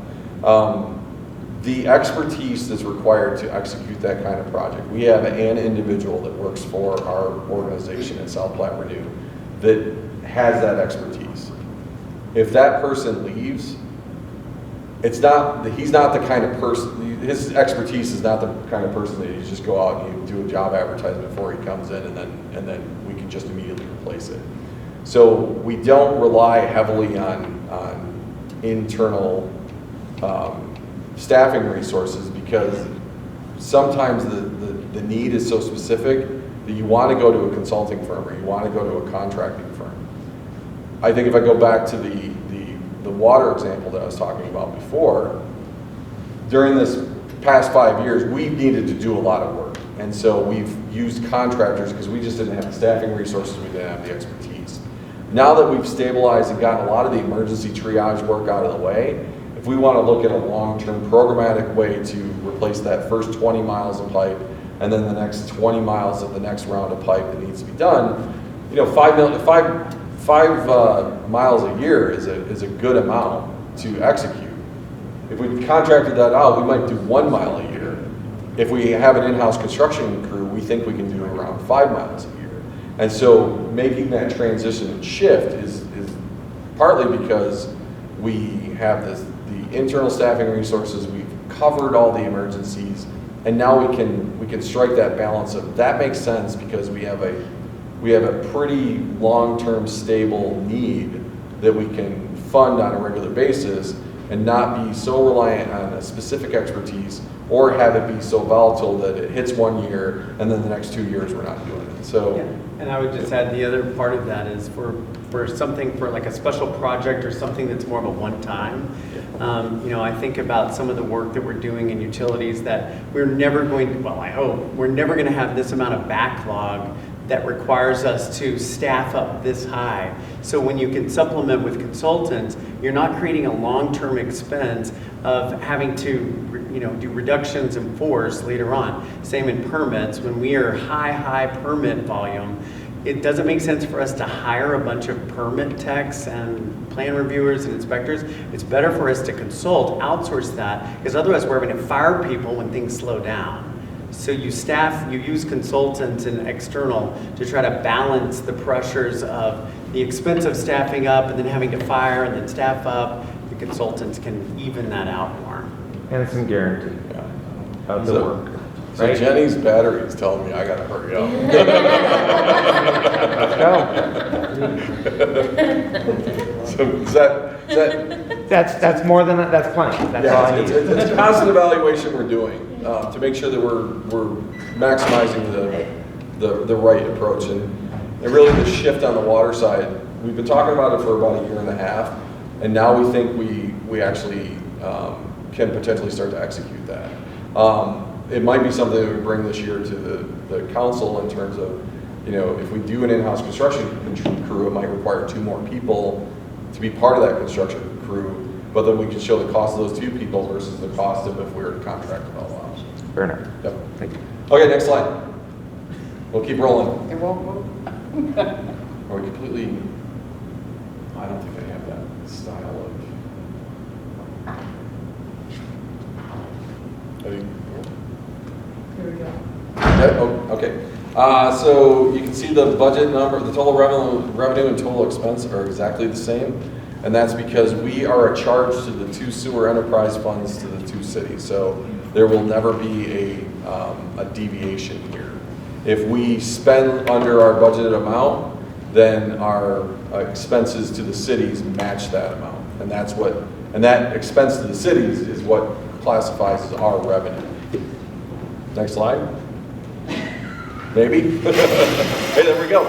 The expertise that's required to execute that kind of project. We have an individual that works for our organization at South Platte Renew that has that expertise. If that person leaves, he's not the kind of person, his expertise is not the kind of person that you just go out and you do a job advertisement before he comes in and then we can just immediately replace it. So we don't rely heavily on internal staffing resources, because sometimes the need is so specific that you want to go to a consulting firm or you want to go to a contracting firm. I think if I go back to the water example that I was talking about before, during this past 5 years, we've needed to do a lot of work. And so we've used contractors because we just didn't have the staffing resources, we didn't have the expertise. Now that we've stabilized and gotten a lot of the emergency triage work out of the way, if we want to look at a long-term programmatic way to replace that first 20 miles of pipe and then the next 20 miles of the next round of pipe that needs to be done, 5 miles a year is a good amount to execute. If we contracted that out, we might do 1 mile a year. If we have an in-house construction crew, we think we can do around 5 miles a year. And so making that transition and shift is partly because we have the internal staffing resources, we've covered all the emergencies, and now we can strike that balance of that makes sense because we have a pretty long-term stable need that we can fund on a regular basis and not be so reliant on a specific expertise or have it be so volatile that it hits 1 year and then the next 2 years we're not doing it. So,
yeah. And I would just add the other part of that is for something, for like a special project or something that's more of a one-time. I think about some of the work that we're doing in utilities that we're never going to, well, I hope, we're never going to have this amount of backlog that requires us to staff up this high. So when you can supplement with consultants, you're not creating a long-term expense of having to do reductions in force later on. Same in permits. When we are high permit volume, it doesn't make sense for us to hire a bunch of permit techs and plan reviewers and inspectors. It's better for us to consult, outsource that, because otherwise we're going to fire people when things slow down. So you use consultants and external to try to balance the pressures of the expense of staffing up and then having to fire and then staff up. The consultants can even that out more.
And some guarantee of the
So-
work.
So
Right?
Jenny's battery is telling me I gotta hurry up. So is that,
That's more than, that's plenty. That's all I
yeah,
need.
it's a constant evaluation we're doing to make sure that we're maximizing the right approach. And really the shift on the water side, we've been talking about it for about a year and a half, and now we think we actually can potentially start to execute that. It might be something that we bring this year to the council in terms of, if we do an in-house construction crew, it might require 2 more people to be part of that construction crew, but then we can show the cost of those 2 people versus the cost of if we were to contract it all out.
Fair enough.
Yep.
Thank you.
Okay, next slide. We'll keep rolling.
It won't move.
Are we completely, I don't think I have that style of.
Here we go.
Okay. So you can see the budget number, the total revenue and total expense are exactly the same. And that's because we are a charge to the 2 sewer enterprise funds to the 2 cities. So there will never be a deviation here. If we spend under our budgeted amount, then our expenses to the cities match that amount. And that expense to the cities is what classifies as our revenue. Next slide. Maybe? Hey, there we go.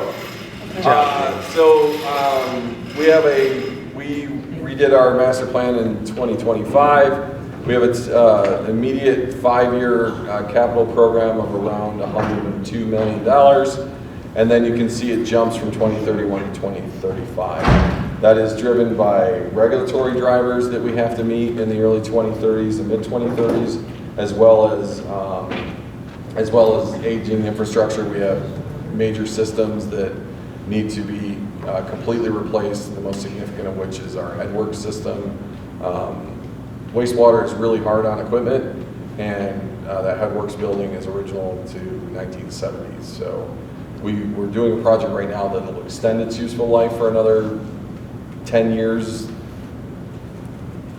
We redid our master plan in 2025. We have an immediate 5-year capital program of around $102 million. And then you can see it jumps from 2031 to 2035. That is driven by regulatory drivers that we have to meet in the early 2030s and mid 2030s, as well as aging infrastructure. We have major systems that need to be completely replaced, the most significant of which is our headwork system. Wastewater is really hard on equipment, and that headworks building is original to 1970s. So we're doing a project right now that will extend its useful life for another 10 years,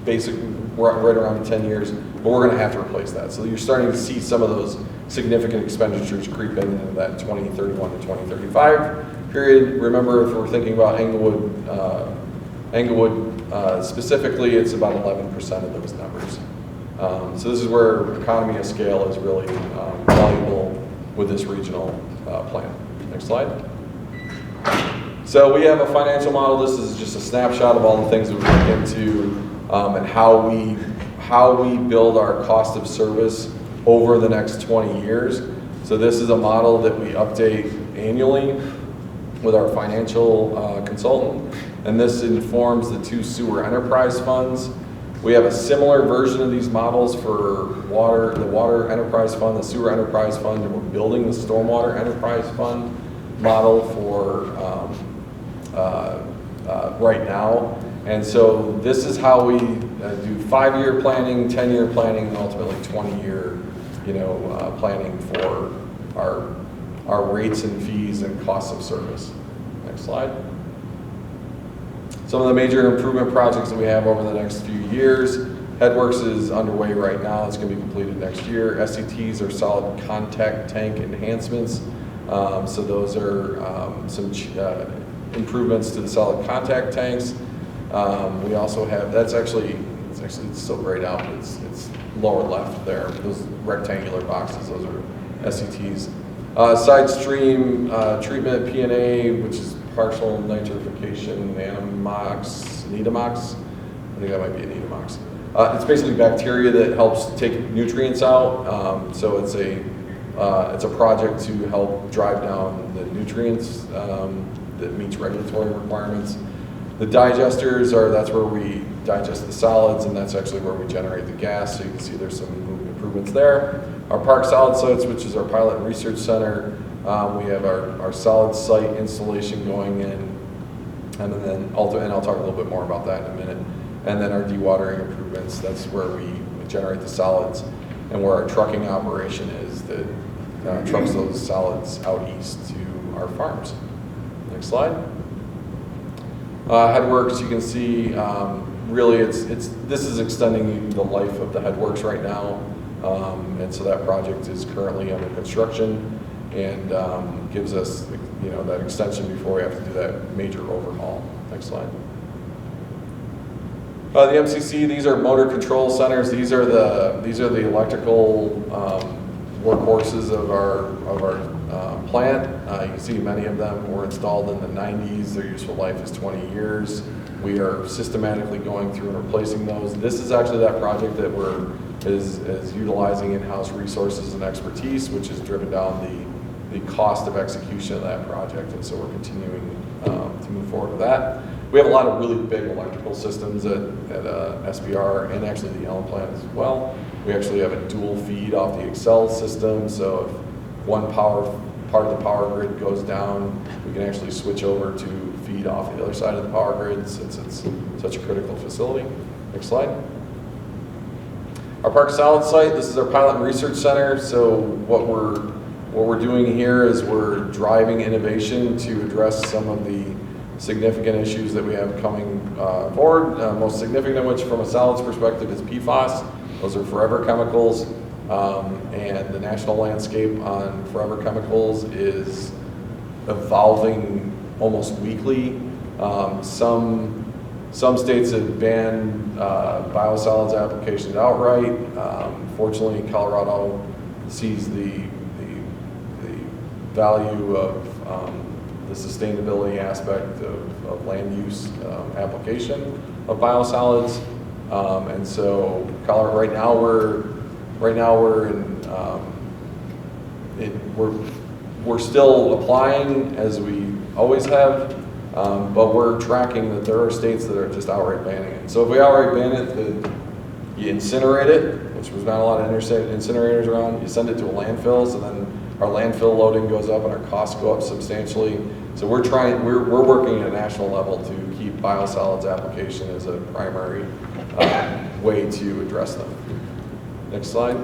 basically right around 10 years, but we're going to have to replace that. So you're starting to see some of those significant expenditures creep into that 2031 to 2035 period. Remember, if we're thinking about Englewood specifically, it's about 11% of those numbers. So this is where economy of scale is really valuable with this regional plan. Next slide. So we have a financial model. This is just a snapshot of all the things that we look into and how we build our cost of service over the next 20 years. So this is a model that we update annually with our financial consultant, and this informs the 2 sewer enterprise funds. We have a similar version of these models for the water enterprise fund, the sewer enterprise fund, and we're building the stormwater enterprise fund model for right now. And so this is how we do 5-year planning, 10-year planning, and ultimately 20-year, planning for our rates and fees and costs of service. Next slide. Some of the major improvement projects that we have over the next few years. Headworks is underway right now. It's going to be completed next year. SCTs are solid contact tank enhancements. So those are some improvements to the solid contact tanks. We also have, it's still grayed out. It's lower left there. Those rectangular boxes, those are SCTs. Side stream treatment, P&A, which is partial nitrification, Nitamox. I think that might be a Nitamox. It's basically bacteria that helps take nutrients out. So it's a project to help drive down the nutrients that meets regulatory requirements. The digesters that's where we digest the solids, and that's actually where we generate the gas. So you can see there's some movement improvements there. Our park solid sites, which is our pilot and research center, we have our solid site installation going in, and then I'll talk a little bit more about that in a minute. And then our dewatering improvements, that's where we generate the solids, and where our trucking operation is that trucks those solids out east to our farms. Next slide. Headworks, you can see, really this is extending the life of the headworks right now, and so that project is currently under construction and gives us, that extension before we have to do that major overhaul. Next slide. The MCC, these are motor control centers. These are the electrical workhorses of our plant. You can see many of them were installed in the 90s. Their useful life is 20 years. We are systematically going through and replacing those. This is actually that project that is utilizing in-house resources and expertise, which has driven down the cost of execution of that project, and so we're continuing to move forward with that. We have a lot of really big electrical systems at SBR and actually the Ellen plant as well. We actually have a dual feed off the Excel system, so if one part of the power grid goes down, we can actually switch over to feed off the other side of the power grid since it's such a critical facility. Next slide. Our park solid site, this is our pilot and research center. So what we're doing here is we're driving innovation to address some of the significant issues that we have coming forward. Most significant of which, from a solids perspective, is PFAS. Those are forever chemicals, and the national landscape on forever chemicals is evolving almost weekly. Some states have banned biosolids applications outright. Fortunately, Colorado sees the value of the sustainability aspect of land use application of biosolids, and so Colorado right now we're still applying as we always have, but we're tracking that there are states that are just outright banning it. So if we outright ban it, you incinerate it, which was not a lot of incinerators around. You send it to a landfill, so then our landfill loading goes up and our costs go up substantially. So we're working at a national level to keep biosolids application as a primary way to address them. Next slide.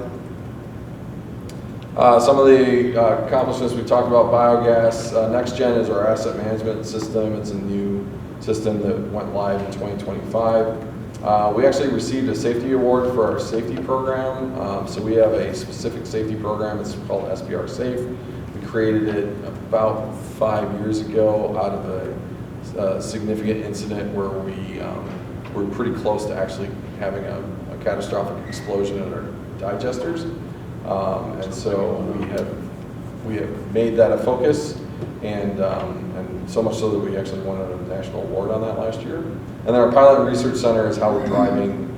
Some of the accomplishments we talked about: biogas. NextGen is our asset management system. It's a new system that went live in 2025. We actually received a safety award for our safety program. So we have a specific safety program. It's called SBR Safe. We created it about 5 years ago out of a significant incident where we were pretty close to actually having a catastrophic explosion in our digesters. And so we have made that a focus, and so much so that we actually won a national award on that last year. And then our pilot and research center is how we're driving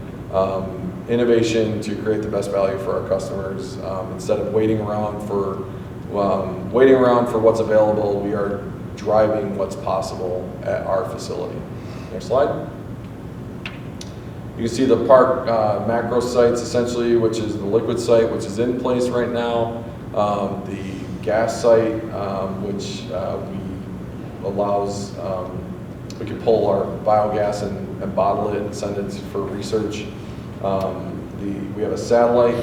innovation to create the best value for our customers. Instead of waiting around for what's available, we are driving what's possible at our facility. Next slide. You can see the park macro sites, essentially, which is the liquid site, which is in place right now. The gas site, which allows, we can pull our biogas and bottle it and send it for research. We have a satellite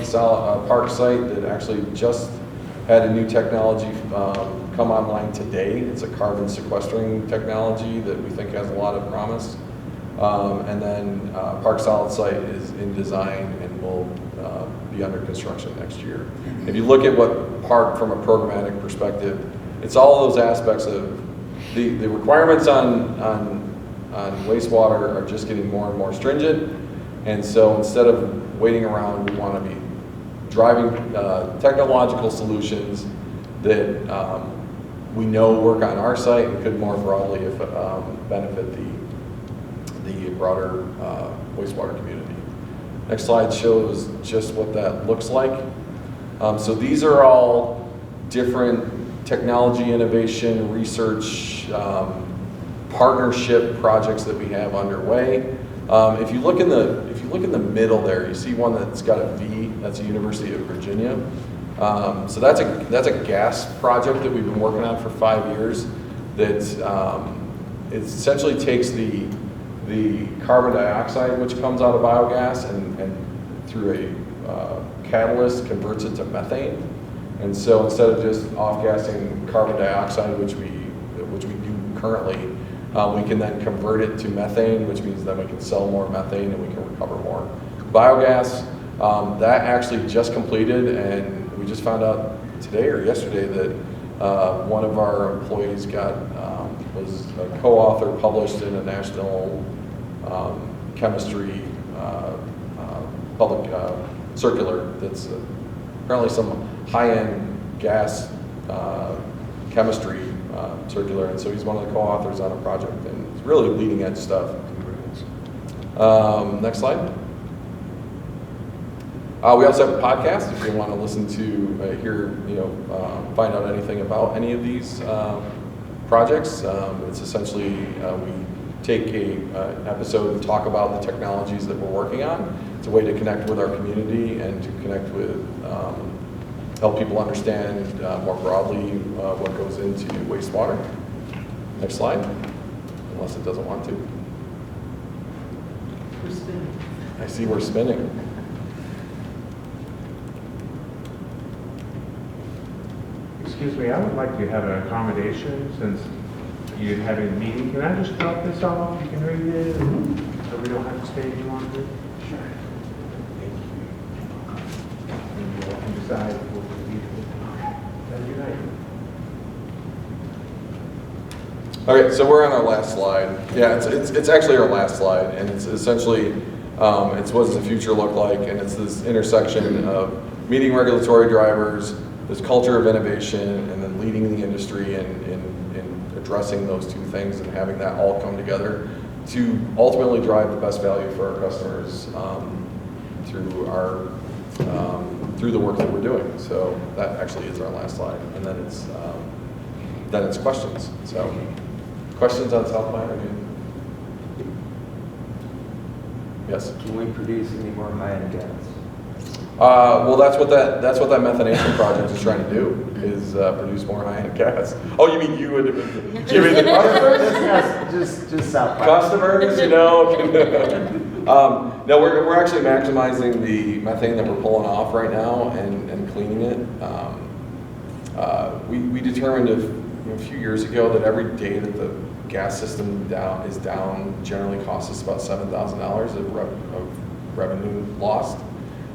park site that actually just had a new technology come online today. It's a carbon sequestering technology that we think has a lot of promise. And then Park Solid Site is in design and will be under construction next year. If you look at what Park from a programmatic perspective, it's all of those aspects of the requirements on wastewater are just getting more and more stringent. And so instead of waiting around, we want to be driving technological solutions that we know work on our site and could more broadly benefit the broader wastewater community. Next slide shows just what that looks like. So these are all different technology, innovation, research, partnership projects that we have underway. If you look in the middle there, you see one that's got a V. That's the University of Virginia. So that's a gas project that we've been working on for 5 years. That it essentially takes the carbon dioxide which comes out of biogas and through a catalyst converts it to methane. And so instead of just off-gassing carbon dioxide, which we do currently, we can then convert it to methane, which means then we can sell more methane and we can recover more biogas. That actually just completed, and we just found out today or yesterday that one of our employees was a co-author published in a national chemistry public circular that's apparently some high-end gas chemistry circular, and so he's one of the co-authors on a project, and it's really leading edge stuff. Next slide. We also have a podcast if you want to listen to find out anything about any of these projects. It's essentially we take an episode and talk about the technologies that we're working on. It's a way to connect with our community and to connect with, help people understand more broadly what goes into wastewater. Next slide, unless it doesn't want to.
We're spinning.
I see we're spinning.
Excuse me, I would like to have an accommodation since you're having a meeting. Can I just drop this off? You can read it, so we don't have to stay any longer? Sure. Thank you. And you all can decide what we need to do. Have a good night.
Okay, so we're on our last slide. Yeah, it's actually our last slide, and it's essentially it's what does the future look like, and it's this intersection of meeting regulatory drivers, this culture of innovation, and then leading the industry in addressing those two things and having that all come together to ultimately drive the best value for our customers through the work that we're doing. So that actually is our last slide, and then it's questions. So questions on South Miami? Yes.
Can we produce any more high-end gas?
Well, that's what that methanation project is trying to do, is produce more high-end gas. Oh, you mean you individually? You mean the customers?
Just South Miami.
Customers, no, we're actually maximizing the methane that we're pulling off right now and cleaning it. We determined a few years ago that every day that the gas system is down generally costs us about $7,000 of revenue lost.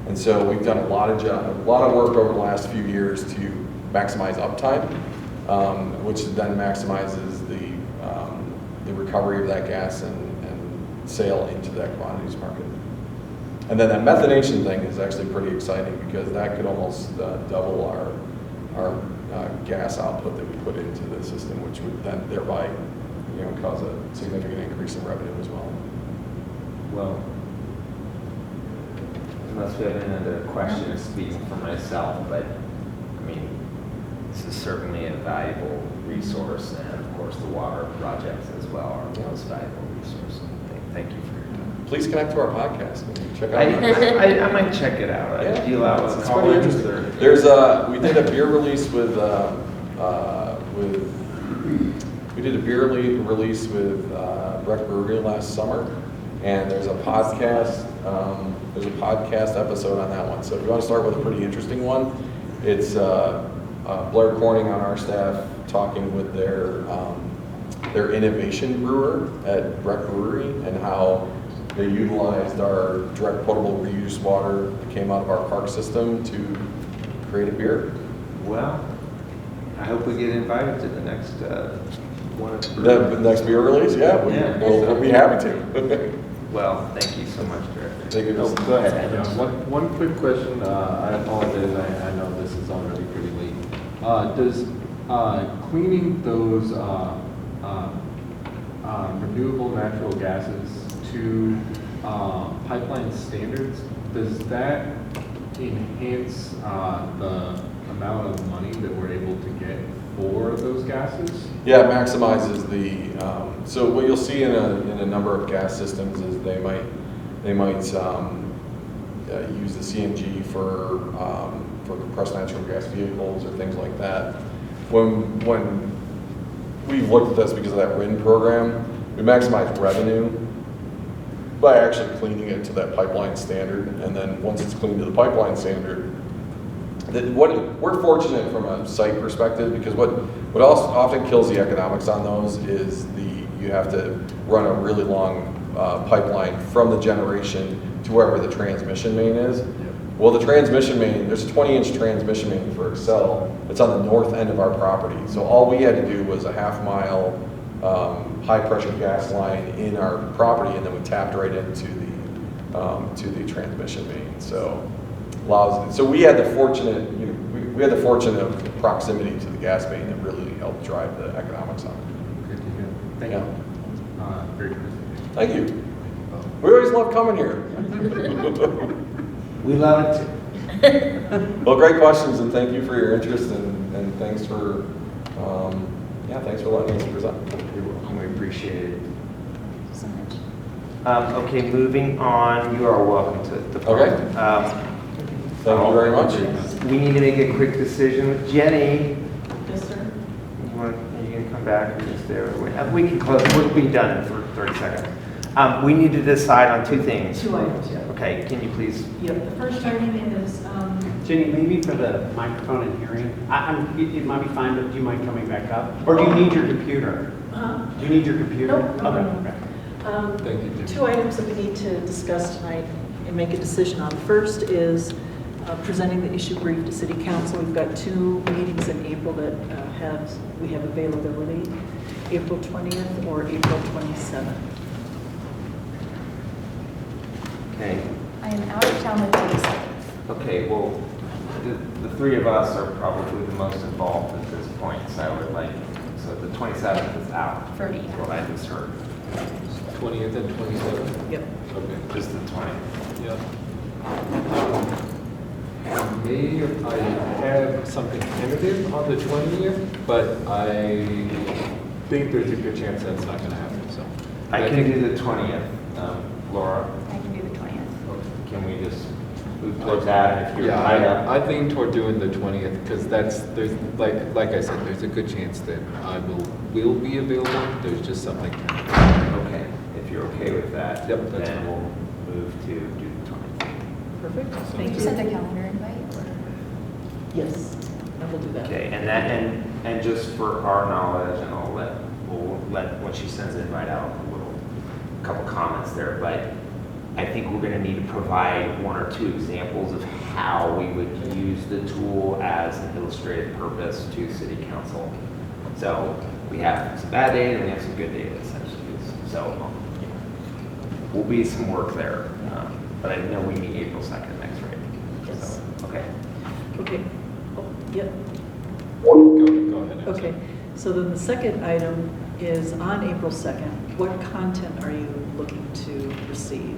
And so we've done a lot of work over the last few years to maximize uptime, which then maximizes the recovery of that gas and sale into that commodities market. And then that methanation thing is actually pretty exciting because that could almost double our gas output that we put into the system, which would then thereby cause a significant increase in revenue as well.
Well, unless we have any other questions, speaking for myself, but I mean, this is certainly a valuable resource, and of course the water projects as well are the most valuable resource. Thank you for your time.
Please connect to our podcast and check out.
I might check it out.
Yeah,
Do you allow
it's pretty interesting. We did a beer release with Breck Brewery last summer, and there's a podcast. There's a podcast episode on that one. So if you want to start with a pretty interesting one, it's Blair Corning on our staff talking with their innovation brewer at Breck Brewery and how they utilized our direct potable reuse water that came out of our park system to create a beer.
Well, I hope we get invited to the next one.
The next beer release? Yeah, we'll be happy to.
Well, thank you so much, Director.
Thank you.
Go ahead.
Yeah, one quick question. I apologize. I know this is already pretty late. Does cleaning those renewable natural gases to pipeline standards, does that enhance the amount of money that we're able to get for those
gases?
Yeah, it maximizes the, so what you'll see in a number of gas systems is they might use the CNG for compressed natural gas vehicles or things like that. When we've looked at this because of that RIN program, we maximize revenue by actually cleaning it to that pipeline standard, and then once it's cleaned to the pipeline standard, we're fortunate from a site perspective because what also often kills the economics on those is you have to run a really long pipeline from the generation to wherever the transmission main is. Well, the transmission main, there's a 20-inch transmission main for Excel. It's on the north end of our property. So all we had to do was a half-mile high-pressure gas line in our property, and then we tapped right into the transmission main. So we had the fortunate, we had the fortune of proximity to the gas main that really helped drive the economics on it.
Good to hear. Thank
Yeah.
you. Great presentation.
Thank you. We always love coming here.
We love it too.
Well, great questions, and thank you for your interest, and thanks for, thanks for letting us present.
We appreciate it.
So much.
Okay, moving on. You are welcome to the
Okay. Thank you very much.
We need to make a quick decision with Jenny.
Yes, sir.
Are you going to come back or just there? We can close. We'll be done for 30 seconds. We need to decide on two things.
2 items, yeah.
Okay, can you please?
Yep, the first item is,
Jenny, maybe for the microphone and hearing, it might be fine, but do you mind coming back up? Or do you need your computer? Do you need your computer?
Nope.
Okay.
Thank you, Jim.
2 items that we need to discuss tonight and make a decision on. First is presenting the issue brief to City Council. We've got 2 meetings in April that we have availability, April 20th or April 27th.
Okay.
I am out of town the 22nd.
Okay, well, the 3 of us are probably the most involved at this point, so I would like, so the 27th is out.
For me.
That's what I just heard.
20th and 27th?
Yep.
Okay.
Just the 20th.
Yeah. I have something tentative on the 20th, but I think there's a good chance that's not going to happen, so.
I can do the 20th. Laura,
I can do the 20th.
can we just move towards that if you're tied
Yeah,
up?
I think toward doing the 20th, because there's, like I said, there's a good chance that I will be available. There's just something tentative.
Okay, if you're okay with that,
Yep, that's
then
fine.
we'll move to do the 20th.
Perfect.
Did
Thank
you
you.
send a calendar invite? or-
Yes, and we'll do that.
Okay, and just for our knowledge, and we'll let, when she sends the invite out, a couple comments there, but I think we're gonna need to provide 1 or 2 examples of how we would use the tool as an illustrative purpose to city council. So we have some bad data and we have some good data essentially. So will be some work there, but I know we meet April 2nd next, right?
Yes.
So, okay.
Okay. Oh, yep.
Go ahead.
Okay. So then the second item is on April 2nd. What content are you looking to receive?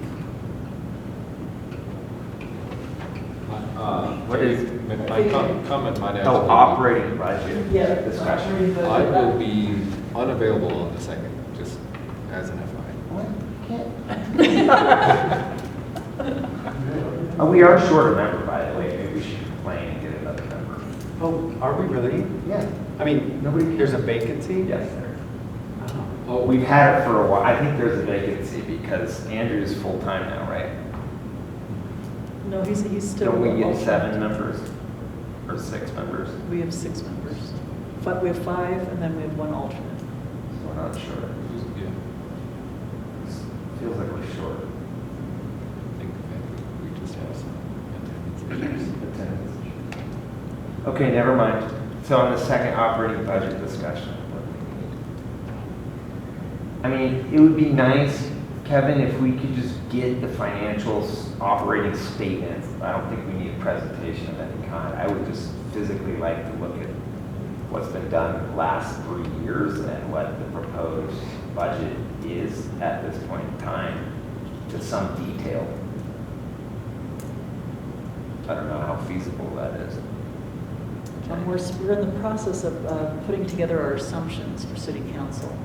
What is-
My comment might actually.
Oh, operating budget
Yeah.
discussion.
I will be unavailable on the 2nd, just as an FYI.
We are short a member, by the way. Maybe we should complain and get another member.
Oh, are we really?
Yeah.
I mean,
Nobody
there's a vacancy?
Yes, there.
Oh.
Oh,
We've had it for a while. I think there's a vacancy because Andrew's full-time now, right?
No, he's still.
Don't we get
alternate.
7 members or 6 members?
We have 6 members. We have 5, and then we have 1 alternate.
We're not sure.
yeah.
Feels like we're short.
I think we just have some attendance.
Okay, never mind. So on the second operating budget discussion. I mean, it would be nice, Kevin, if we could just get the financials operating statements. I don't think we need a presentation of any kind. I would just physically like to look at what's been done the last 3 years and what the proposed budget is at this point in time to some detail. I don't know how feasible that is.
We're in the process of putting together our assumptions for city council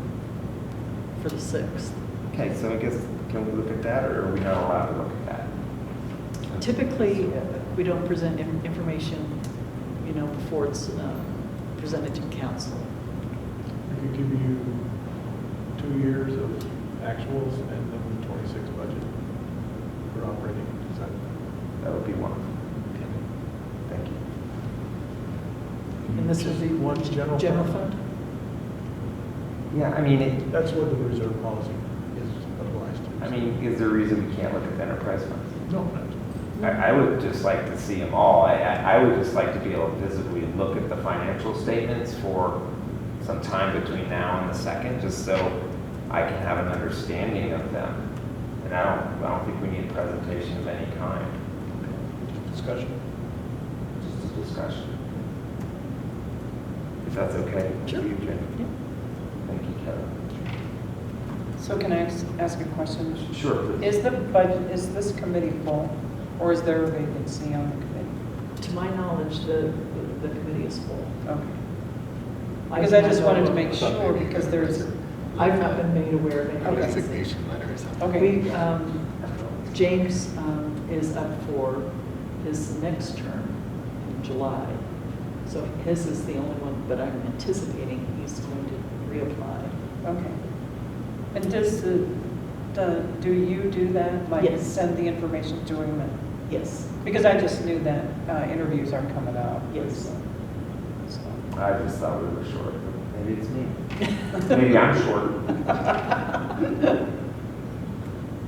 for the 6th.
Okay, so I guess, can we look at that, or are we not allowed to look at that?
Typically, we don't present information, before it's presented to council.
I could give you 2 years of actuals and then the 26 budget for operating. Is that?
That would be wonderful. Thank you.
And this would be
One general
fund?
Yeah, I mean,
That's what the reserve policy is applies to.
I mean, is there a reason we can't look at the enterprise funds?
No,
I would just like to see them all. I would just like to be able to visibly look at the financial statements for some time between now and the 2nd, just so I can have an understanding of them. And I don't think we need a presentation of any kind,
discussion.
just a discussion. If that's okay with
Sure.
you, Jen?
Yeah.
Thank you, Kevin.
So can I ask a question?
Sure, please.
Is the budget, is this committee full, or is there a vacancy on the committee?
To my knowledge, the committee is full.
Okay. Because I just wanted to make
I thought
sure,
maybe
because
there
there's,
I've not been made aware of any.
Okay.
vacancies.
letter or something.
okay.
We, James is up for his next term in July. So his is the only one, but I'm anticipating he's going to reapply.
Okay. And do you do that? Like
Yes.
send the information to him?
Yes.
Because I just knew that interviews aren't coming out.
Yes.
So.
I just thought we were short, but maybe it's me. Maybe I'm short.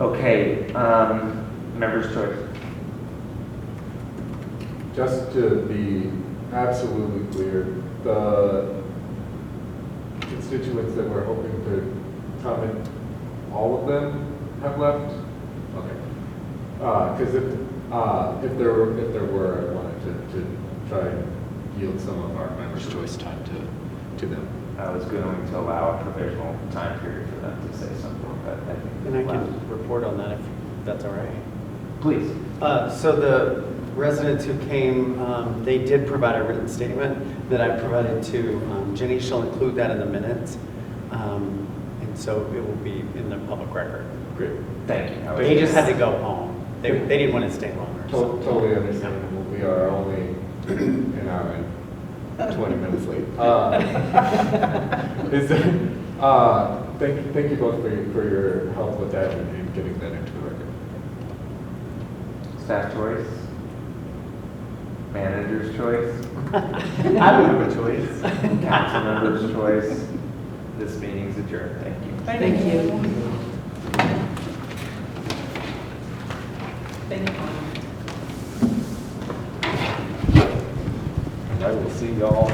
Okay, member's choice.
Just to be absolutely clear, the constituents that we're hoping to come in, all of them have left? Okay. Because if there were, I wanted to try and yield some of our members' choice time to them.
I was going to allow a provisional time period for them to say something, but I think.
And I can report on that if that's all right.
Please.
So the residents who came, they did provide a written statement that I provided to Jenny. She'll include that in the minutes. And so it will be in the public record.
Great.
Thank you.
But he just had to go home. They didn't want to stay longer. so.
Totally understandable. We are only an hour and 20 minutes late. Thank you both for your help with that and getting that into the record.
Staff choice? Manager's choice? I would have a choice. Council member's choice. This meeting's adjourned. Thank you.
Thank you. Thank you.
I will see y'all